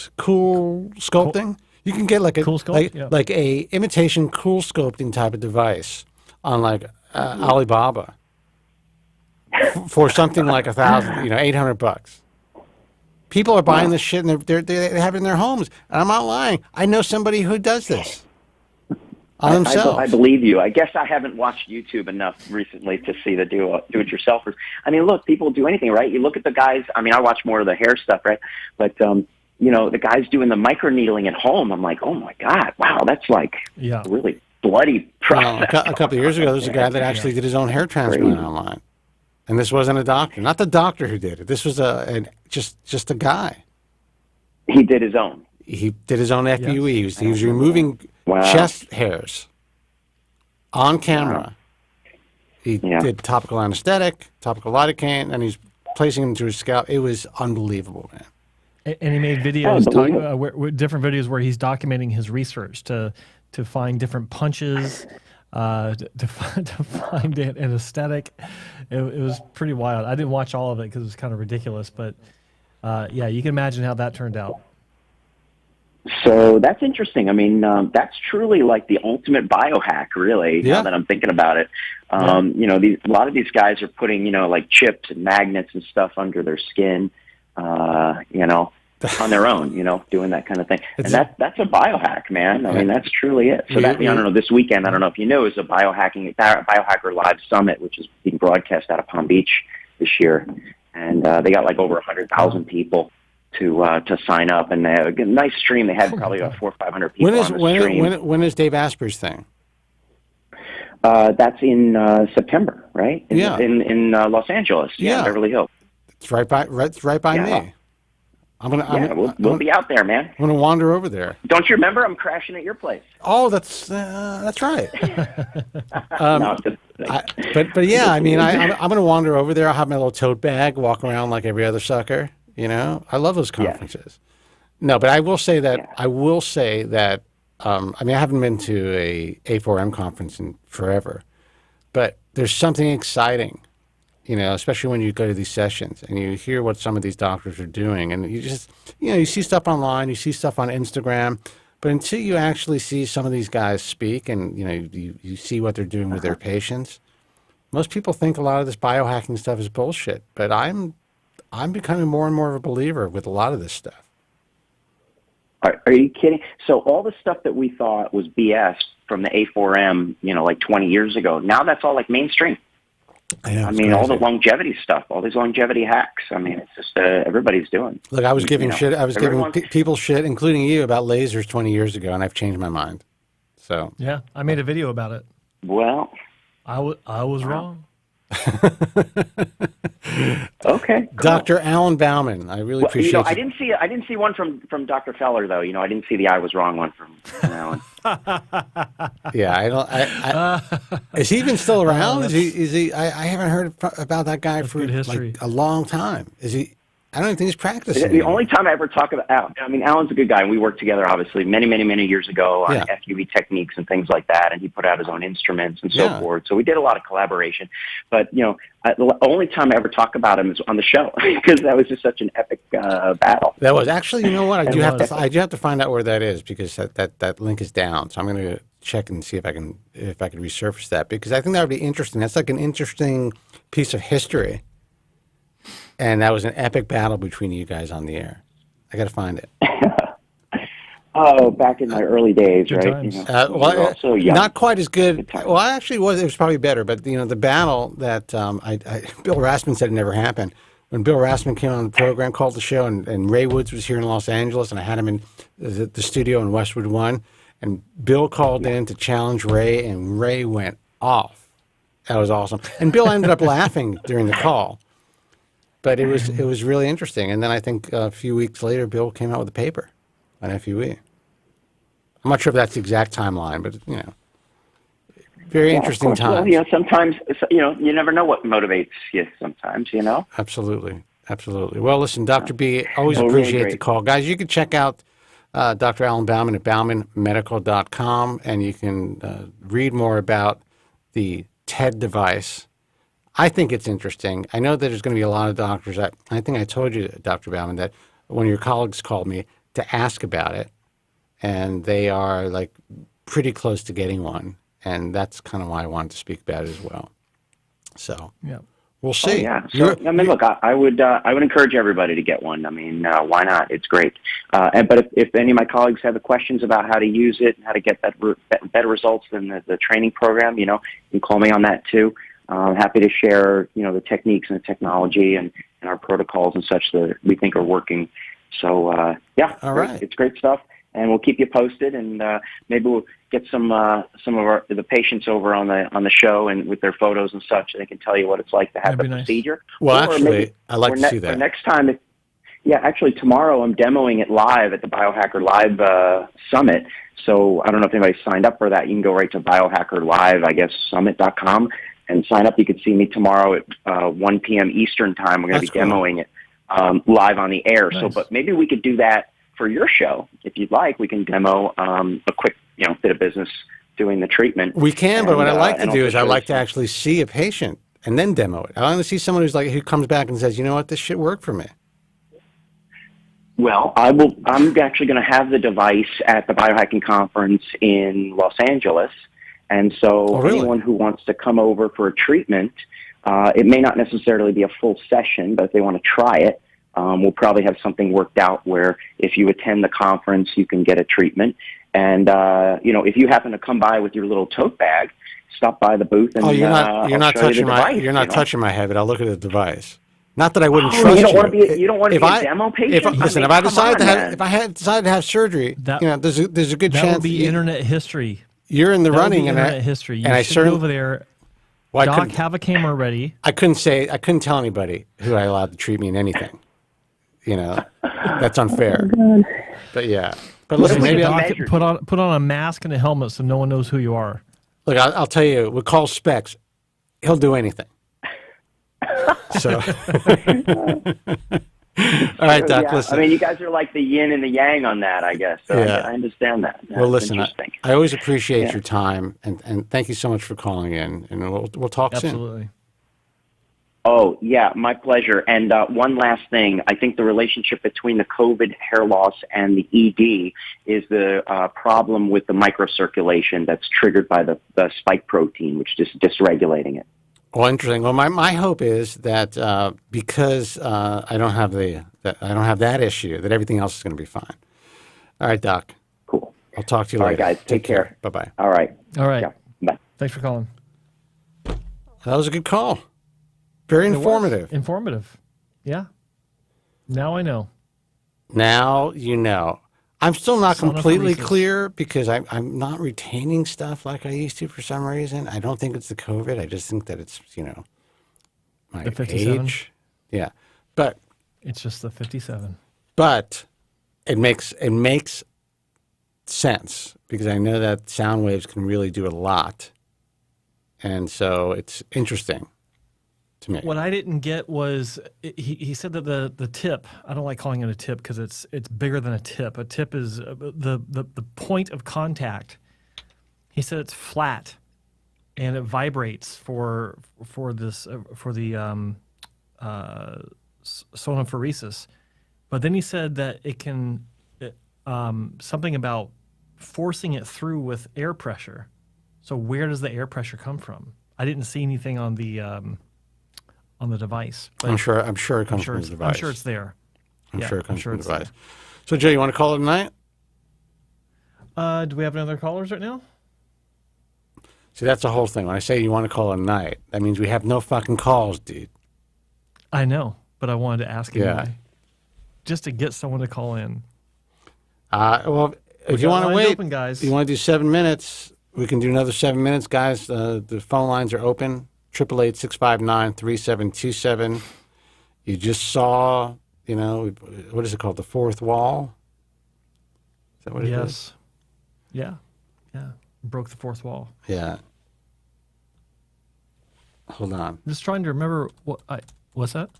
H: sculpting. You can get like a
I: cool sculpt,
H: like a imitation cool sculpting type of device on like Alibaba for something like $1,000, $800. People are buying this shit and they have it in their homes. And I'm not lying. I know somebody who does this on themselves.
M: I believe you. I guess I haven't watched YouTube enough recently to see the do-it-yourselfers. I mean, look, people do anything, right? You look at the guys. I mean, I watch more of the hair stuff, right? But the guys doing the microneedling at home. I'm like, oh my god, wow, that's like really bloody process.
H: A couple of years ago, there was a guy that actually did his own hair transplant online, and this wasn't a doctor, not the doctor who did it. This was just a guy.
M: He did his own.
H: He did his own FUE. Yes. He was removing chest hairs on camera. Wow. He did topical anesthetic, topical lidocaine, and he's placing them through his scalp. It was unbelievable, man.
I: And he made videos, different videos where he's documenting his research to find different punches, to find an aesthetic. It was pretty wild. I didn't watch all of it because it was kind of ridiculous, but you can imagine how that turned out.
M: So that's interesting. I mean, that's truly like the ultimate biohack, really, now that I'm thinking about it. A lot of these guys are putting, like chips and magnets and stuff under their skin, on their own, doing that kind of thing. And that's a biohack, man. I mean, that's truly it. So I don't know, this weekend, I don't know if you know, is a Biohacker Live Summit, which is being broadcast out of Palm Beach this year. And they got like over 100,000 people to sign up, and they have a nice stream. They had probably about 400 or 500 people on the stream.
H: When is Dave Asprey's thing?
M: That's in September, right? In Los Angeles, Beverly Hills.
H: It's right by me.
M: We'll be out there, man.
H: I'm gonna wander over there.
M: Don't you remember? I'm crashing at your place.
H: Oh, that's right. But yeah, I mean, I'm gonna wander over there. I'll have my little tote bag, walk around like every other sucker. I love those conferences. No, but I will say that I haven't been to a A4M conference in forever, but there's something exciting, especially when you go to these sessions and you hear what some of these doctors are doing, and you just, you see stuff online, you see stuff on Instagram, but until you actually see some of these guys speak and, you see what they're doing with their patients, most people think a lot of this biohacking stuff is bullshit, but I'm becoming more and more of a believer with a lot of this stuff.
M: Are you kidding? So all the stuff that we thought was BS from the A4M, like 20 years ago, now that's all like mainstream.
H: Yeah,
M: I mean, all the longevity stuff, all these longevity hacks. I mean, it's just everybody's doing.
H: Look, I was giving shit. I was giving people shit, including you, about lasers 20 years ago, and I've changed my mind. So
I: yeah, I made a video about it.
M: Well,
I: I was wrong.
M: Okay, cool.
H: Dr. Alan Bauman, I really appreciate it.
M: I didn't see one from Dr. Feller though. I didn't see the I was wrong one from Alan.
H: Yeah, I don't. Is he even still around? Is he? I haven't heard about that guy for like a long time. Is he? I don't even think he's practicing.
M: The only time I ever talk about Al, I mean, Alan's a good guy, and we worked together, obviously, many years ago on FUE techniques and things like that, and he put out his own instruments and so forth. So we did a lot of collaboration. But, the only time I ever talk about him is on the show, because that was just such an epic battle.
H: That was. Actually, you know what? I do have to find out where that is, because that link is down. So I'm going to check and see if I can resurface that, because I think that would be interesting. That's like an interesting piece of history. And that was an epic battle between you guys on the air. I got to find it.
M: Oh, back in my early days, right?
H: Not quite as good. Well, actually, it was probably better. But the battle that Bill Rasmussen said it never happened. When Bill Rasmussen came on the program, called the show, and Ray Woods was here in Los Angeles, and I had him in the studio in Westwood One, and Bill called in to challenge Ray, and Ray went off. That was awesome. And Bill ended up laughing during the call. But it was really interesting. And then I think a few weeks later, Bill came out with a paper on FUE. I'm not sure if that's the exact timeline, but, very interesting times.
M: Well, sometimes, you never know what motivates you sometimes,
H: Absolutely. Well, listen, Dr. B, always appreciate
M: really
H: the call. Guys, you can check out Dr. Alan Bauman at baumanmedical.com, and you can read more about the TED device. I think it's interesting. I know that there's going to be a lot of doctors. I think I told you, Dr. Bauman, that one of your colleagues called me to ask about it, and they are like pretty close to getting one, and that's kind of why I wanted to speak about it as well. So we'll see.
M: So, look, I would encourage everybody to get one. I mean, why not? It's great. But if any of my colleagues have questions about how to use it and how to get better results than the training program, you can call me on that too. I'm happy to share, the techniques and the technology and our protocols and such that we think are working. So,
H: all right.
M: It's great stuff, and we'll keep you posted, and maybe we'll get some of the patients over on the show and with their photos and such, and they can tell you what it's like to have the procedure.
H: Well, actually, I'd like to see that.
M: Next time, actually tomorrow I'm demoing it live at the Biohacker Live Summit. So I don't know if anybody's signed up for that. You can go right to biohackerlive, summit.com. And sign up. You can see me tomorrow at 1 p.m. Eastern time. We're going to be demoing it live on the air. Nice. So, but maybe we could do that for your show if you'd like. We can demo a quick, bit of business doing the treatment.
H: We can, but what I like to do is I like to actually see a patient and then demo it. I want to see someone who comes back and says, you know what, this shit worked for me.
M: Well, I'm actually going to have the device at the biohacking conference in Los Angeles. And so anyone who wants to come over for a treatment, it may not necessarily be a full session, but if they want to try it, we'll probably have something worked out where if you attend the conference, you can get a treatment. And, if you happen to come by with your little tote bag, stop by the booth and
H: you're not touching my head, but I'll look at the device. Not that I wouldn't trust you.
M: You don't want to be a demo patient?
H: If I decided to have surgery, there's a good chance
I: that would be internet history.
H: You're in the running,
I: and history. You
H: I
I: should go over there. Doc, have a camera ready.
H: I couldn't tell anybody who I allowed to treat me in anything. That's unfair. But listen, maybe
I: Doc, put on a mask and a helmet so no one knows who you are.
H: Look, I'll tell you, with Carl Specs, he'll do anything. So. All right, Doc, listen.
M: I mean, you guys are like the yin and the yang on that, I guess. So I understand that.
H: Well, listen, I always appreciate your time, and thank you so much for calling in, and we'll talk soon.
I: Absolutely.
M: Oh, yeah, my pleasure. And one last thing. I think the relationship between the COVID hair loss and the ED is the problem with the microcirculation that's triggered by the spike protein, which is dysregulating it.
H: Well, interesting. Well, my hope is that because I don't have that issue, that everything else is going to be fine. All right, Doc.
M: Cool.
H: I'll talk to you later.
M: All right, guys. Take care.
H: Bye-bye.
M: All right.
I: Yeah.
M: Bye.
I: Thanks for calling.
H: That was a good call. Very informative.
I: Informative. Yeah. Now I know.
H: Now you know. I'm still not completely clear because I'm not retaining stuff like I used to for some reason. I don't think it's the COVID. I just think that it's, my
I: the 57?
H: age. Yeah. But
I: it's just the 57.
H: But it makes sense because I know that sound waves can really do a lot. And so it's interesting to me.
I: What I didn't get was he said that the tip. I don't like calling it a tip because it's bigger than a tip. A tip is the point of contact. He said it's flat, and it vibrates for the sonophoresis. But then he said that it can something about forcing it through with air pressure. So where does the air pressure come from? I didn't see anything on the device. But
H: I'm sure it comes from the device.
I: I'm sure it's there.
H: I'm sure it comes from the
I: it's there.
H: device. So, Joe, you want to call it a night?
I: Do we have any other callers right now?
H: See, that's the whole thing. When I say you want to call it a night, that means we have no fucking calls, dude.
I: I know, but I wanted to ask anyway. Just to get someone to call in.
H: Well, if you want to wait,
I: open, guys.
H: You want to do 7 minutes, we can do another 7 minutes, guys. The phone lines are open. 888-659-3727. You just saw, what is it called? The fourth wall? Is that what it is?
I: Yeah. Broke the fourth wall.
H: Yeah. Hold on.
I: I'm just trying to remember what's that?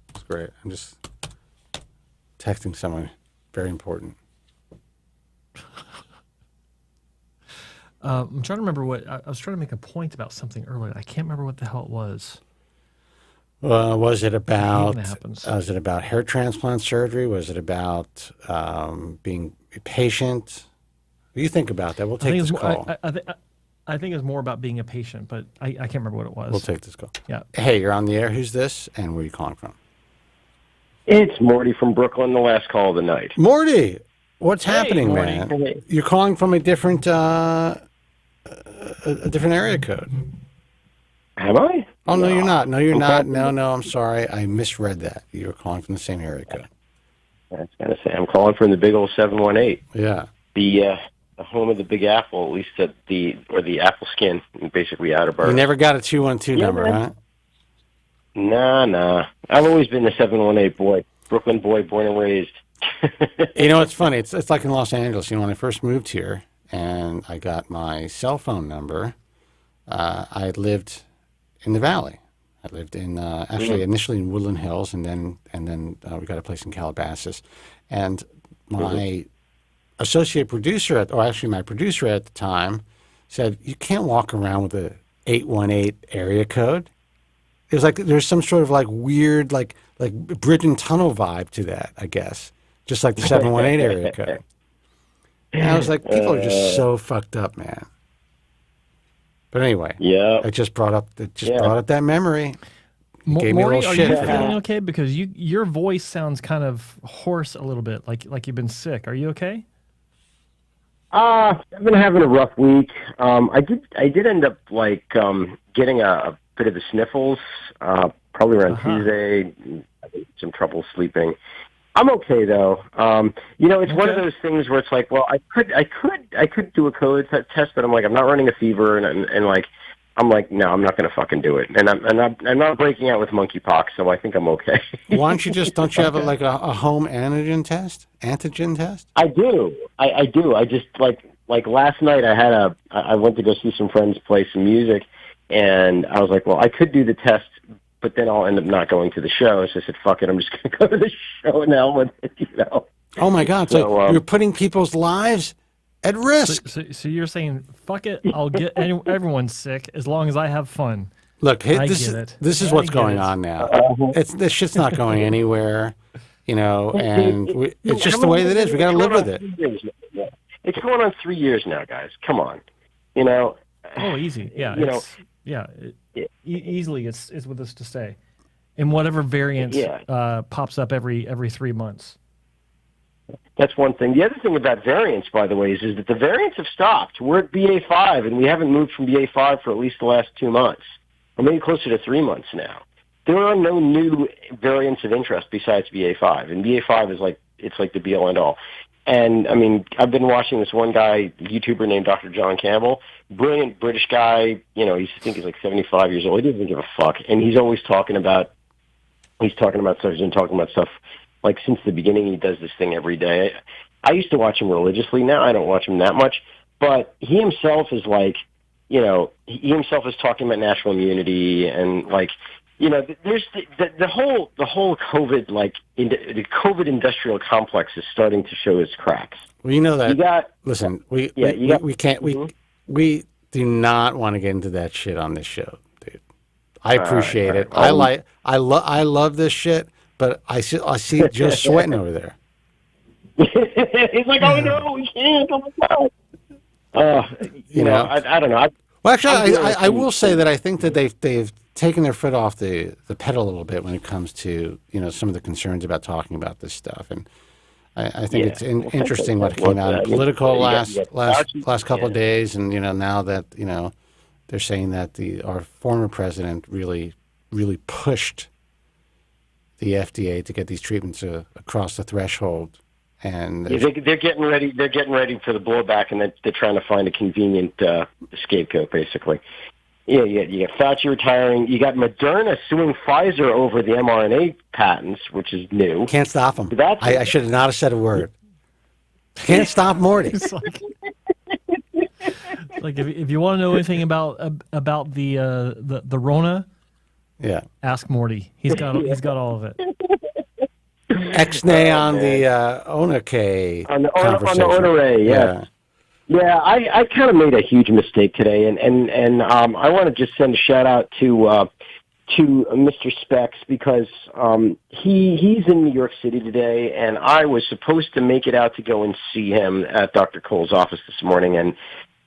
H: That's great. I'm just texting someone very important.
I: I'm trying to remember what I was trying to make a point about something earlier. I can't remember what the hell it was.
H: Was it about hair transplant surgery? Was it about being a patient? What do you think about that? We'll take this call.
I: I think it's more about being a patient, but I can't remember what it was.
H: We'll take this call.
I: Yeah.
H: Hey, you're on the air. Who's this? And where are you calling from?
N: It's Morty from Brooklyn, the last call of the night.
H: Morty, what's happening,
N: Morty.
H: man?
N: Hey.
H: You're calling from a different area code.
N: Am I?
H: Oh, no, you're not. No, you're not. No, I'm sorry. I misread that. You were calling from the same area code.
N: I was going to say, I'm calling from the big old 718.
H: Yeah.
N: The home of the Big Apple, at least the apple skin, basically Attleboro.
H: You never got a 212 number, huh?
N: Nah. I've always been the 718 boy, Brooklyn boy, born and raised.
H: You know, it's funny. It's like in Los Angeles. When I first moved here and I got my cell phone number, I lived in the Valley. I lived in initially in Woodland Hills, and then we got a place in Calabasas. And my associate producer, my producer at the time, said, "You can't walk around with a 818 area code." It was like there's some sort of like weird like bridge and tunnel vibe to that, I guess. Just like the 718 area code. And I was like, people are just so fucked up, man. But anyway,
N: yeah,
H: I just brought up that memory. Gave me a
I: Morty,
H: little
I: are
H: shit
I: you
H: for
I: feeling
H: that.
I: okay? Because your voice sounds kind of hoarse a little bit, like you've been sick. Are you okay?
N: I've been having a rough week. I did end up getting a bit of the sniffles, probably around Tuesday. Some trouble sleeping. I'm okay though. It's one of those things where it's like, well, I could do a COVID test, but I'm like, I'm not running a fever, and like, I'm like, no, I'm not going to fucking do it, and I'm not breaking out with monkeypox, so I think I'm okay.
H: Why don't you have a home antigen test?
N: I do. I do. I just like last night I went to go see some friends play some music, and I was like, well, I could do the test, but then I'll end up not going to the show. So I said, fuck it, I'm just going to go to the show now with it,
H: Oh my God! So you're putting people's lives at risk.
I: So you're saying, fuck it, I'll get everyone sick as long as I have fun.
H: Look, this is what's going on now. This shit's not going anywhere, and it's just the way that it is. We got to live with it.
N: It's going on 3 years now, guys. Come on,
I: Oh, easy. Yeah. Easily it's with us to stay. And whatever variant pops up every 3 months.
N: That's one thing. The other thing about variants, by the way, is that the variants have stopped. We're at BA5, and we haven't moved from BA5 for at least the last 2 months, or maybe closer to 3 months now. There are no new variants of interest besides BA5, and BA5 is like the be-all, end-all. And, I mean, I've been watching this one guy, YouTuber named Dr. John Campbell, brilliant British guy. I think he's like 75 years old. He doesn't give a fuck. And he's always talking about stuff. He's been talking about stuff like since the beginning. He does this thing every day. I used to watch him religiously. Now I don't watch him that much. But he himself is he himself is talking about national immunity and there's the whole COVID the COVID industrial complex is starting to show its cracks.
H: Well, you know that.
N: You got
H: listen. We can't.
N: Mm-hmm.
H: We do not want to get into that shit on this show, dude. I appreciate it.
N: Right.
H: I love this shit, but I see Joe sweating over there.
N: He's like, oh no, we can't. Oh my god. You know, I don't know.
H: Well, actually, I will say that I think that they've taken their foot off the pedal a little bit when it comes to some of the concerns about talking about this stuff, and I think it's interesting what came out in Politico last couple of days, and now that they're saying that our former president really pushed the FDA to get these treatments across the threshold. And
N: they're getting ready. They're getting ready for the blowback, and they're trying to find a convenient scapegoat, basically. Yeah. You got Fauci retiring. You got Moderna suing Pfizer over the mRNA patents, which is new.
H: Can't stop them. I should have not said a word. Can't stop Morty.
I: It's like if you want to know anything about the Rona, ask Morty. He's got all of it.
H: X-nay on the Onake
N: on the Onare, yes. Yeah, I kind of made a huge mistake today, and I want to just send a shout out to Mr. Specs because he's in New York City today, and I was supposed to make it out to go and see him at Dr. Cole's office this morning, and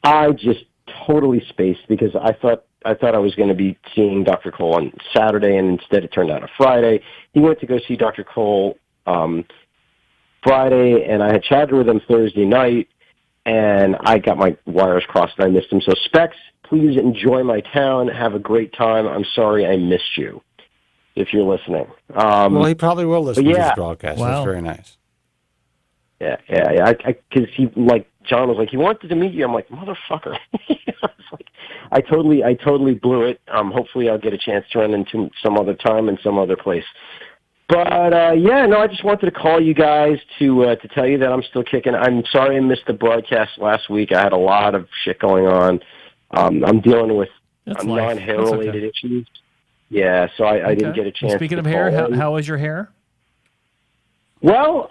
N: I just totally spaced because I thought I was going to be seeing Dr. Cole on Saturday, and instead it turned out a Friday. He went to go see Dr. Cole Friday, and I had chatted with him Thursday night, and I got my wires crossed and I missed him. So, Specs, please enjoy my town. Have a great time. I'm sorry I missed you, if you're listening.
H: Well, he probably will listen to this broadcast. Wow. That's very nice.
N: Yeah. Because John was like, he wanted to meet you. I'm like, motherfucker. I totally blew it. Hopefully I'll get a chance to run into some other time in some other place. But, I just wanted to call you guys to tell you that I'm still kicking. I'm sorry I missed the broadcast last week. I had a lot of shit going on. I'm dealing with non-hair-related issues. Yeah, so I didn't get a chance.
I: Speaking of hair, how is your hair?
N: Well,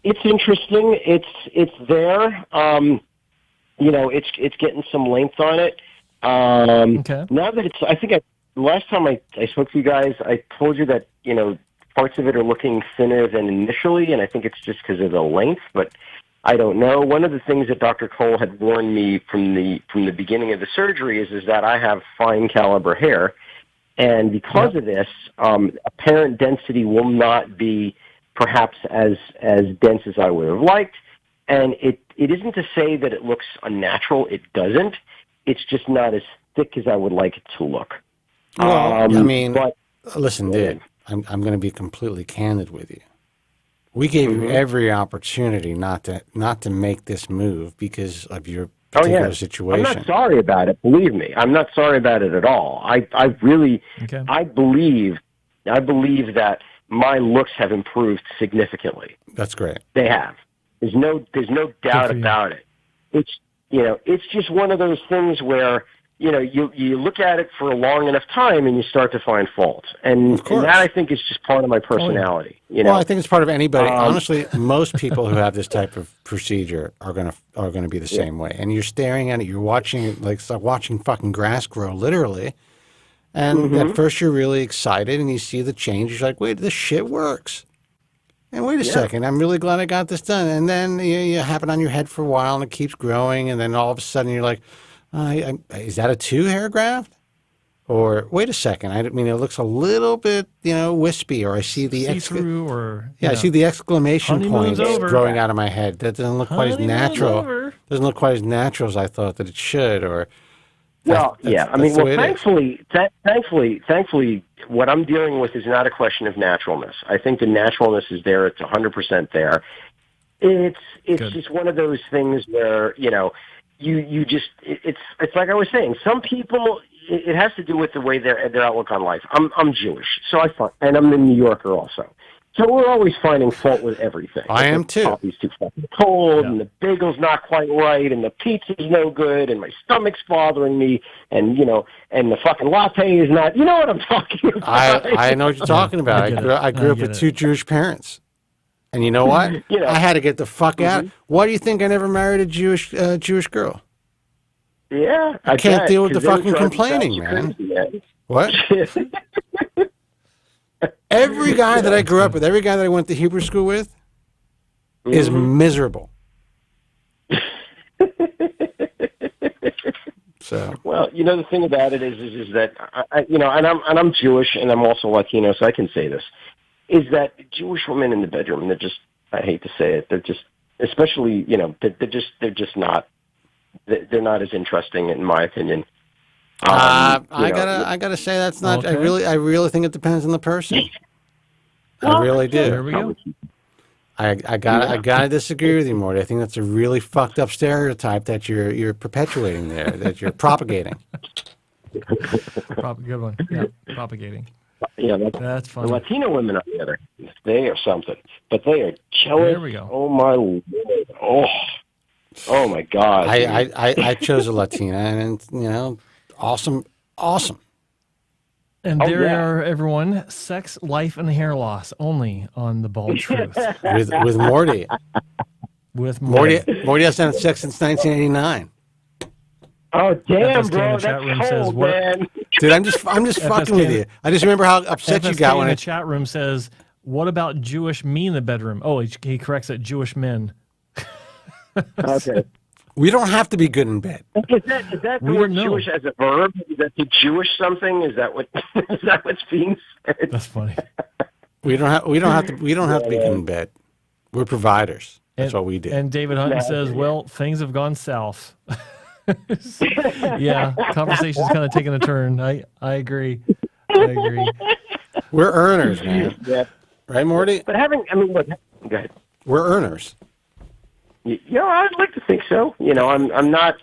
N: it's interesting. It's there. It's getting some length on it. Now that I think last time I spoke to you guys, I told you that, parts of it are looking thinner than initially, and I think it's just because of the length, but I don't know. One of the things that Dr. Cole had warned me from the beginning of the surgery is that I have fine caliber hair, and because of this, apparent density will not be perhaps as dense as I would have liked, and it isn't to say that it looks unnatural. It doesn't. It's just not as thick as I would like it to look.
H: Well, listen, dude, I'm going to be completely candid with you. We gave you every opportunity not to make this move because of your particular situation.
N: I'm not sorry about it. Believe me, I'm not sorry about it at all. I believe that my looks have improved significantly.
H: That's great.
N: They have. There's no doubt about it. It's just one of those things where you look at it for a long enough time and you start to find fault, and that I think is just part of my personality.
H: Well, I think it's part of anybody. Honestly, most people who have this type of procedure are gonna be the same way. And you're staring at it. You're watching it it's like watching fucking grass grow, literally. And at first you're really excited, and you see the change. You're like, wait, this shit works. And wait a second, I'm really glad I got this done. And then you have it on your head for a while, and it keeps growing, and then all of a sudden you're like, is that a 2-hair graft? Or wait a second, it looks a little bit, wispy, or I see the
I: see-through,
H: I see the exclamation point growing out of my head. That doesn't look quite as natural. Doesn't look quite as natural as I thought that it should. Or
N: thankfully, what I'm dealing with is not a question of naturalness. I think the naturalness is there; it's 100% there. It's just one of those things where you just it's like I was saying. Some people, it has to do with the way their outlook on life. I'm Jewish, so and I'm a New Yorker also. So we're always finding fault with everything.
H: I am too.
N: The coffee's too fucking cold, and the bagel's not quite right, and the pizza's no good, and my stomach's bothering me, and and the fucking latte is not. You know what I'm talking about?
H: I know what you're talking about. I grew up with two Jewish parents, and you know what? I had to get the fuck out. Why do you think I never married a Jewish girl?
N: Yeah,
H: I can't deal with the fucking complaining, man. What? Every guy that I grew up with, every guy that I went to Hebrew school with, is miserable. So,
N: well, the thing about it is that and I'm Jewish and I'm also Latino, so I can say this: is that Jewish women in the bedroom, they're just, I hate to say it, they're just, especially they're just not, they're not as interesting in my opinion.
H: I gotta say that's not. Okay. I really think it depends on the person. I really do.
I: There we go.
H: I gotta disagree with you, Morty. I think that's a really fucked up stereotype that you're perpetuating there, that you're propagating.
I: Good one. Yeah, propagating.
N: Yeah,
I: that's funny.
N: The Latino women, on the other hand, they are something, but they are jealous.
I: There we go.
N: Oh my Lord. Oh my God.
H: I chose a Latina, and awesome.
I: And there are, everyone, sex, life, and hair loss only on The Bald Truth.
H: with Morty.
I: With Morty.
H: Morty hasn't had sex since 1989.
N: Oh, damn, bro.
I: That's cold, man.
H: Dude, I'm just fucking with you. I just remember how upset you got when
I: the chat room says, what about Jewish me in the bedroom? Oh, he corrects it, Jewish men.
N: Okay.
H: We don't have to be good in bed.
N: Is that the word Jewish as a verb? Is that the Jewish something? Is that what's being said?
I: That's funny.
H: We don't have to be good in bed. We're providers. That's what we do.
I: And David Hunton says, well, things have gone south. Yeah, conversation's kind of taking a turn. I agree.
H: We're earners, man.
N: Yeah.
H: Right, Morty?
N: But look, go ahead.
H: We're earners.
N: I'd like to think so. I'm not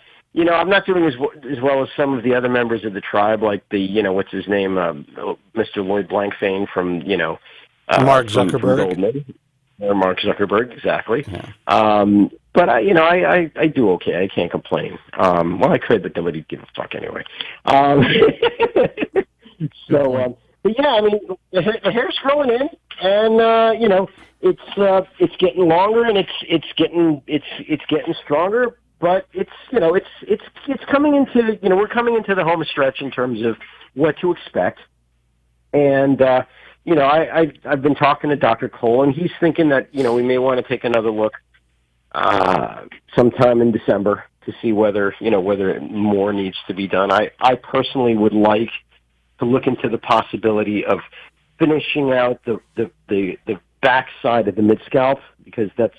N: doing as well as some of the other members of the tribe, like the, what's his name, Mr. Lloyd Blankfein from,
H: Mark Zuckerberg.
N: Or Mark Zuckerberg, exactly.
H: Yeah.
N: But I do okay. I can't complain. Well, I could, but nobody give a fuck anyway. But yeah, the hair's growing in, and it's getting longer and it's getting stronger. But it's coming into we're coming into the home stretch in terms of what to expect. And I've been talking to Dr. Cole, and he's thinking that we may want to take another look sometime in December to see whether more needs to be done. I personally would like to look into the possibility of finishing out the back side of the mid scalp, because that's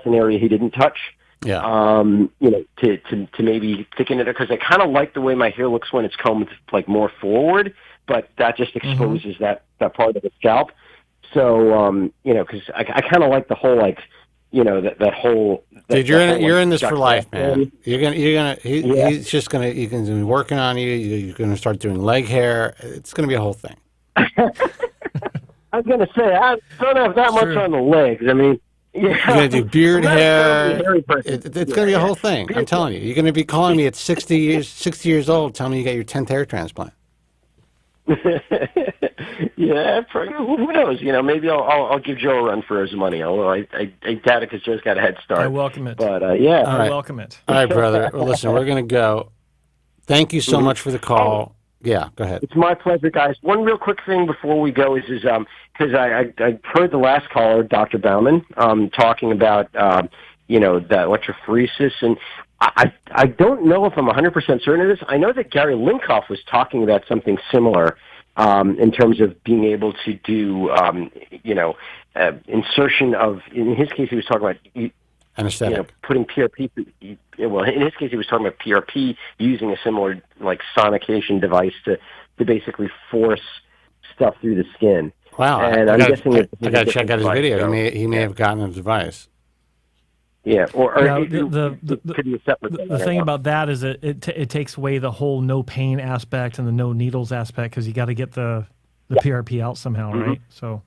N: an area he didn't touch.
H: Yeah.
N: To maybe thicken it, because I kind of like the way my hair looks when it's combed like more forward, but that just exposes that part of the scalp. So because I kind of like the whole that whole.
H: Dude, you're in this for life, man. He's just gonna. You can be working on you. You're gonna start doing leg hair. It's gonna be a whole thing.
N: I'm gonna say I don't have that much on the legs. Yeah.
H: You're gonna do beard hair. It's gonna be a whole thing. I'm telling you. You're gonna be calling me at 60 years old, telling me you got your 10th hair transplant.
N: Yeah, who knows? Maybe I'll give Joe a run for his money. Although I doubt it, because Joe's got a head start.
I: I welcome it.
N: But yeah,
I: I welcome it.
H: All right, brother. Well, listen, we're gonna go. Thank you so much for the call. Yeah, go ahead.
N: It's my pleasure, guys. One real quick thing before we go is because I heard the last caller, Dr. Bauman, talking about that electrophoresis, and I don't know if I'm 100% certain of this. I know that Gary Linkoff was talking about something similar in terms of being able to do insertion of. In his case, he was talking about
H: anesthetic.
N: Putting PRP. Well, in his case, he was talking about PRP, using a similar sonication device to basically force stuff through the skin.
H: Wow!
N: And I'm guessing
H: I got to check out his video. So, he may have gotten a device.
N: Yeah,
I: the thing about that is that it takes away the whole no pain aspect and the no needles aspect, because you got to get the PRP out somehow, right? So.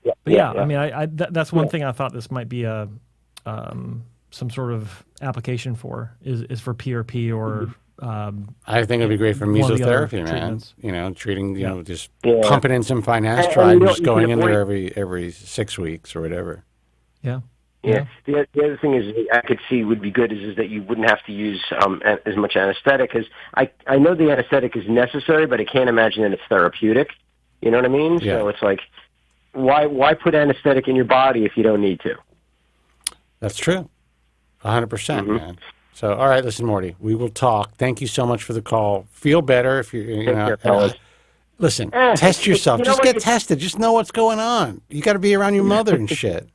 I: But yeah, I mean, that's one thing I thought this might be a some sort of application for is for PRP or.
H: I think it'd be great for mesotherapy, man. You know, treating, just pumping in some finasteride and just going in there every 6 weeks or whatever.
I: Yeah.
N: Yeah. The other thing is I could see would be good is that you wouldn't have to use as much anesthetic. Because I know the anesthetic is necessary, but I can't imagine that it's therapeutic. You know what I mean?
H: Yeah.
N: So it's like, why put anesthetic in your body if you don't need to?
H: That's true. 100%, man. So, all right, listen, Morty, we will talk. Thank you so much for the call. Feel better if you know. Listen, test yourself. Just get tested. Just know what's going on. You got to be around your mother and shit.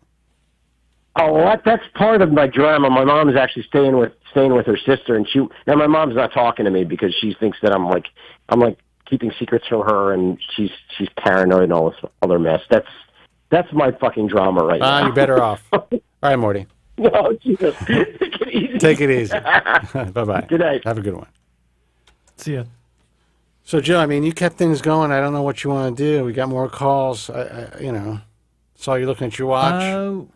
N: Oh, well, that's part of my drama. My mom is actually staying with her sister, and now my mom's not talking to me because she thinks that I'm like keeping secrets from her, and she's paranoid and all this other mess. That's my fucking drama right now.
H: You're better off. All right, Morty.
N: No, Jesus. Take it easy.
H: Take it easy. Bye-bye.
N: Good night.
H: Have a good one.
I: See ya.
H: So, Joe, I mean, you kept things going. I don't know what you want to do. We got more calls. Saw you looking at your watch.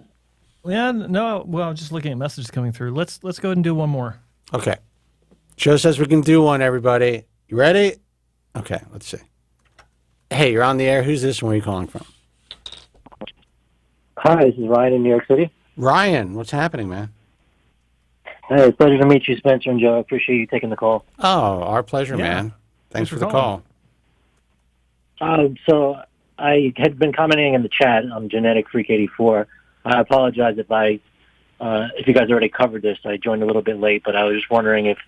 I: Yeah, no. Well, just looking at messages coming through. Let's go ahead and do one more.
H: Okay. Joe says we can do one, everybody. You ready? Okay, let's see. Hey, you're on the air. Who's this and where are you calling from?
O: Hi, this is Ryan in New York City.
H: Ryan, what's happening, man?
O: Hey, pleasure to meet you, Spencer and Joe. I appreciate you taking the call.
H: Oh, our pleasure, man. Thanks for the call.
O: So I had been commenting in the chat on Genetic Freak 84. I apologize if you guys already covered this. I joined a little bit late, but I was just wondering if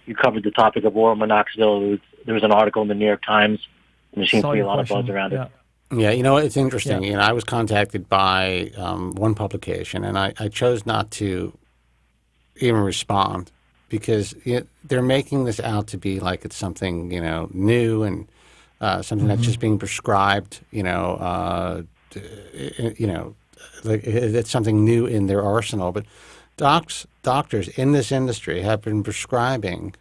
O: you covered the topic of oral minoxidil. There was an article in the New York Times, and there seems to be a lot of buzz around it.
H: Yeah, it's interesting. I was contacted by one publication, and I chose not to even respond because they're making this out to be like it's something, new and something that's just being prescribed, like it's something new in their arsenal. But doctors in this industry have been prescribing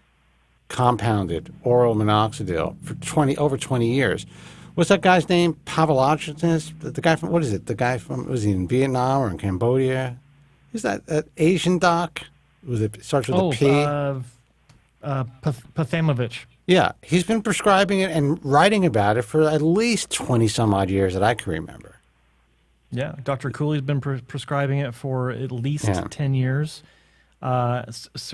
H: compounded oral minoxidil for over 20 years. What's that guy's name? Pavloginis? The guy from, what is it? The guy from, was he in Vietnam or in Cambodia? Who's that Asian doc? It starts with a P?
I: Pathamovich.
H: Yeah, he's been prescribing it and writing about it for at least 20 some odd years that I can remember.
I: Yeah, Dr. Cooley's been prescribing it for at least 10 years. Sergio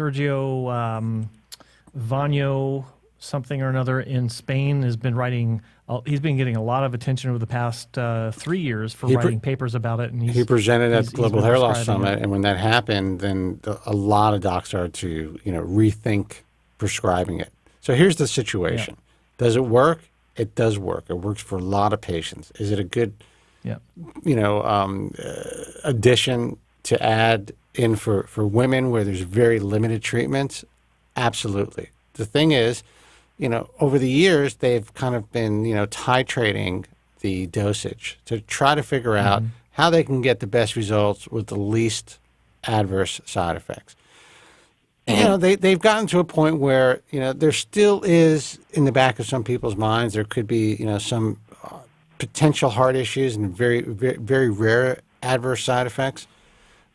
I: Vano something or another in Spain has been writing. He's been getting a lot of attention over the past 3 years for writing papers about it. And
H: he presented at the Global Hair Loss Summit, and when that happened, then a lot of docs started to rethink prescribing it. So here's the situation: does it work? It does work. It works for a lot of patients. Is it a good, addition to add in for women where there's very limited treatments? Absolutely. The thing is, over the years, they've kind of been, titrating the dosage to try to figure out how they can get the best results with the least adverse side effects. They've gotten to a point where, there still is in the back of some people's minds, there could be, some potential heart issues and very, very, very rare adverse side effects.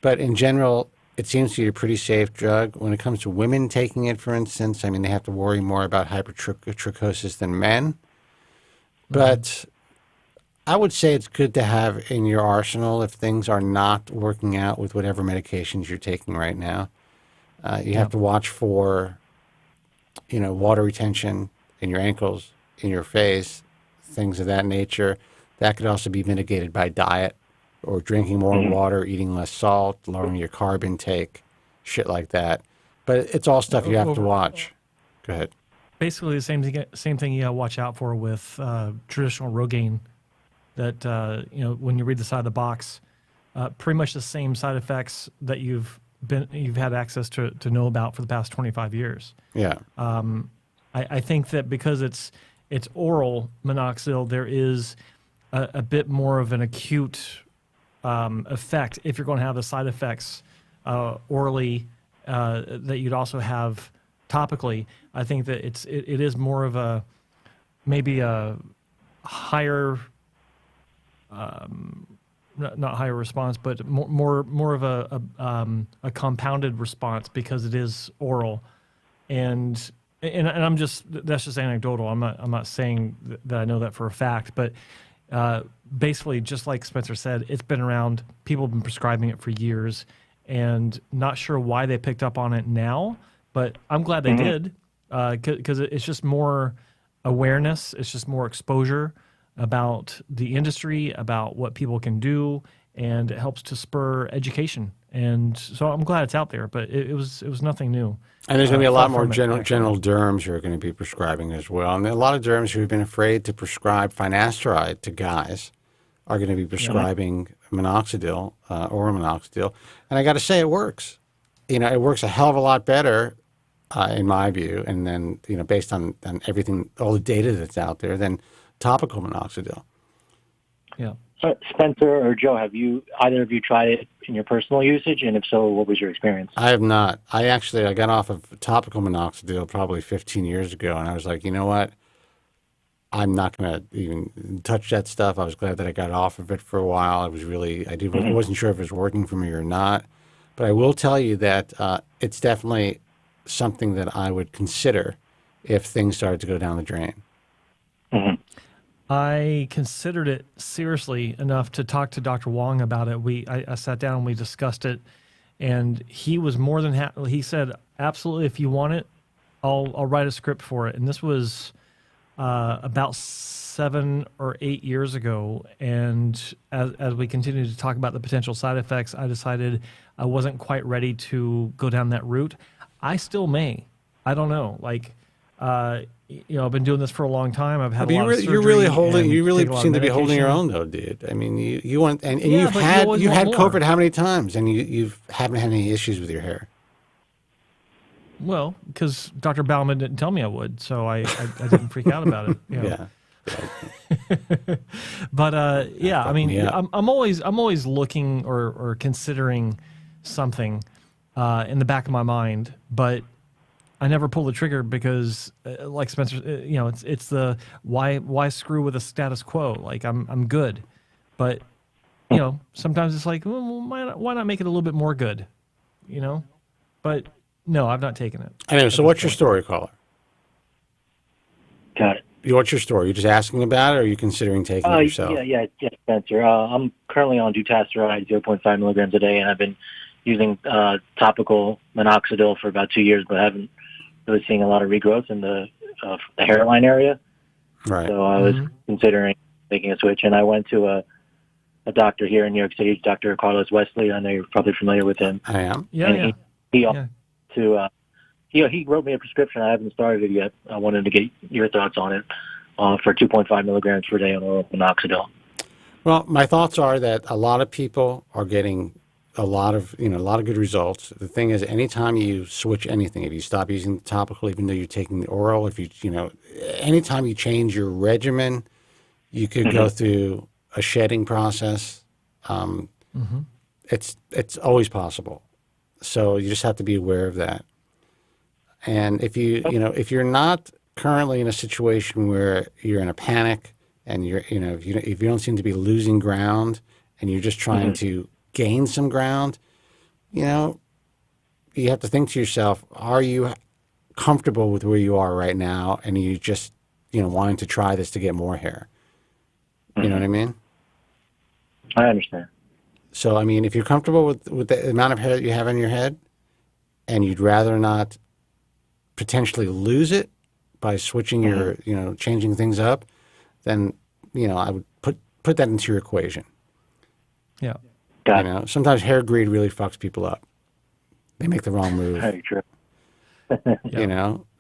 H: But in general, it seems to be a pretty safe drug. When it comes to women taking it, for instance, they have to worry more about hypertrichosis than men. But I would say it's good to have in your arsenal if things are not working out with whatever medications you're taking right now. You have to watch for, water retention in your ankles, in your face, things of that nature. That could also be mitigated by diet or drinking more water, eating less salt, lowering your carb intake, shit like that. But it's all stuff you have to watch. Go ahead.
I: Basically, the same thing you got to watch out for with traditional Rogaine. That when you read the side of the box, pretty much the same side effects that you've had access to know about for the past 25 years.
H: Yeah.
I: I think that because it's oral minoxidil, there is a bit more of an acute effect if you're going to have the side effects orally that you'd also have topically. I think that it is more of maybe a higher not higher response, but more of a compounded response because it is oral, and I'm just that's just anecdotal. I'm not saying that I know that for a fact, but basically, just like Spencer said, it's been around. People have been prescribing it for years, and not sure why they picked up on it now, but I'm glad they did because it's just more awareness. It's just more exposure about the industry, about what people can do, and it helps to spur education. And so I'm glad it's out there, but it was nothing new.
H: And there's going to be a lot more general derms who are going to be prescribing as well. And a lot of derms who have been afraid to prescribe finasteride to guys are going to be prescribing minoxidil, oral minoxidil. And I got to say, it works. You know, it works a hell of a lot better, in my view, and then, you know, based on everything, all the data that's out there, than topical minoxidil.
I: Yeah.
O: Spencer or Joe, have either of you tried it in your personal usage? And if so, what was your experience?
H: I have not. I got off of topical minoxidil probably 15 years ago, and I was like, you know what? I'm not going to even touch that stuff. I was glad that I got off of it for a while. I wasn't sure if it was working for me or not. But I will tell you that it's definitely something that I would consider if things started to go down the drain.
I: I considered it seriously enough to talk to Dr. Wong about it. I sat down and we discussed it, and he was more than happy. He said, absolutely, if you want it, I'll write a script for it. And this was about 7 or 8 years ago. And as we continued to talk about the potential side effects, I decided I wasn't quite ready to go down that route. I still may. I don't know. Like, you know, I've been doing this for a long time. I've had a lot of surgery.
H: You really seem to be holding your own, though, dude. I mean, you want, and you've had COVID how many times, and you haven't had any issues with your hair.
I: Well, because Dr. Bauman didn't tell me I would, so I didn't freak out about it. You know?
H: Yeah.
I: But yeah, I mean, I'm always looking or considering something in the back of my mind, but I never pull the trigger because, like Spencer, you know, it's the why screw with the status quo? Like I'm good, but you know, sometimes it's like, well, why not make it a little bit more good, you know? But no, I've not taken it.
H: Anyway, so what's your story, caller?
O: Got it.
H: What's your story? You're just asking about it, or are you considering taking it yourself?
O: Yeah, Spencer. I'm currently on dutasteride, 0.5 milligrams a day, and I've been using topical minoxidil for about 2 years, but haven't really seeing a lot of regrowth in the hairline area.
H: Right.
O: So I was considering making a switch, and I went to a doctor here in New York City, Dr. Carlos Wesley. I know you're probably familiar with him.
H: I am.
O: Yeah. He wrote me a prescription. I haven't started it yet. I wanted to get your thoughts on it for 2.5 milligrams per day on oral minoxidil.
H: Well, my thoughts are that a lot of people are getting a lot of good results. The thing is, anytime you switch anything, if you stop using the topical, even though you're taking the oral, anytime you change your regimen, you could go through a shedding process. It's always possible. So you just have to be aware of that. And if if you're not currently in a situation where you're in a panic and if you don't seem to be losing ground and you're just trying to gain some ground, you have to think to yourself, are you comfortable with where you are right now? And you just, wanting to try this to get more hair. You know what I mean?
O: I understand.
H: So, I mean, if you're comfortable with the amount of hair that you have in your head and you'd rather not potentially lose it by switching your, changing things up, then, I would put that into your equation.
I: Yeah.
H: Sometimes hair greed really fucks people up. They make the wrong move.
O: Very true.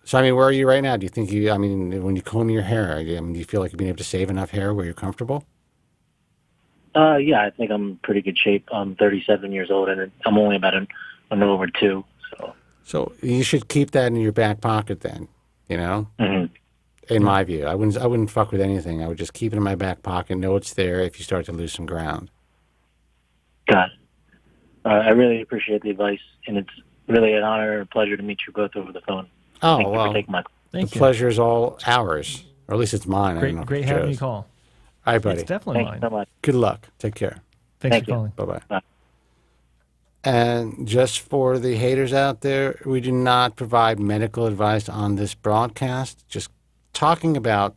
H: So, I mean, where are you right now? Do you think when you comb your hair, do you feel like you've been able to save enough hair where you're comfortable?
O: Yeah, I think I'm in pretty good shape. I'm 37 years old, and I'm only about an over 2.
H: So you should keep that in your back pocket then, In my view. I wouldn't fuck with anything. I would just keep it in my back pocket, know it's there if you start to lose some ground.
O: Got it. I really appreciate the advice, and it's really an honor and a pleasure to meet you both over the phone.
H: Oh,
O: Thank you
H: well,
O: for taking my call.
H: The pleasure is all ours, or at least it's mine.
I: Great having you call.
H: All right, buddy.
I: It's definitely
O: Thanks
I: mine.
O: so much.
H: Good luck. Take care.
I: Thanks
O: Thank
I: for
O: you.
I: calling.
H: Bye-bye.
O: Bye.
H: And just for the haters out there, we do not provide medical advice on this broadcast. Just talking about,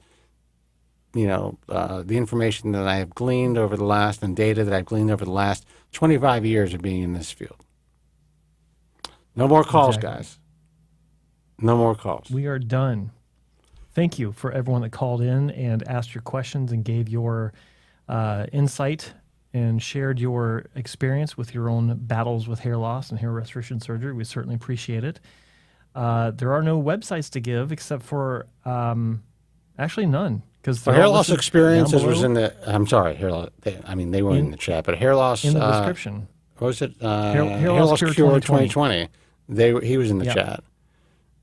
H: the information that I have gleaned over the last, and data that I've gleaned over the last 25 years of being in this field. No more calls, guys. No more calls.
I: We are done. Thank you for everyone that called in and asked your questions and gave your insight and shared your experience with your own battles with hair loss and hair restoration surgery. We certainly appreciate it. There are no websites to give except for actually none. Because
H: hair loss experiences was in the. I'm sorry, hair loss. They weren't in the chat, but hair loss
I: in the description.
H: What was it?
I: Hair Loss Cure
H: 2020. He was in the chat.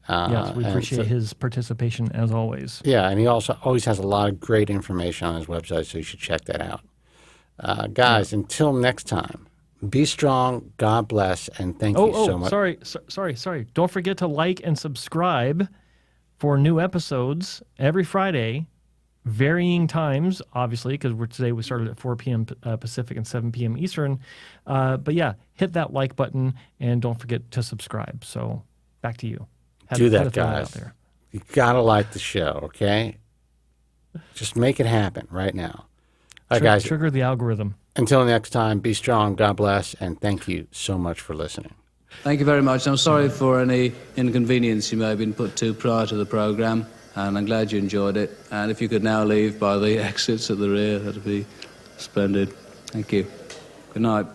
I: Yes, we appreciate his participation as always.
H: Yeah, and he also always has a lot of great information on his website, so you should check that out. Guys, until next time, be strong, God bless, and thank you so much.
I: Sorry. Don't forget to like and subscribe for new episodes every Friday, varying times, obviously, because today we started at 4 p.m. Pacific and 7 p.m. Eastern. But yeah, hit that like button, and don't forget to subscribe. So back to you.
H: Do that, guys. You got to like the show, okay? Just make it happen right now. All right, guys.
I: Trigger the algorithm.
H: Until next time, be strong, God bless, and thank you so much for listening.
P: Thank you very much. I'm sorry for any inconvenience you may have been put to prior to the programme, and I'm glad you enjoyed it. And if you could now leave by the exits at the rear, that'd be splendid. Thank you. Good night.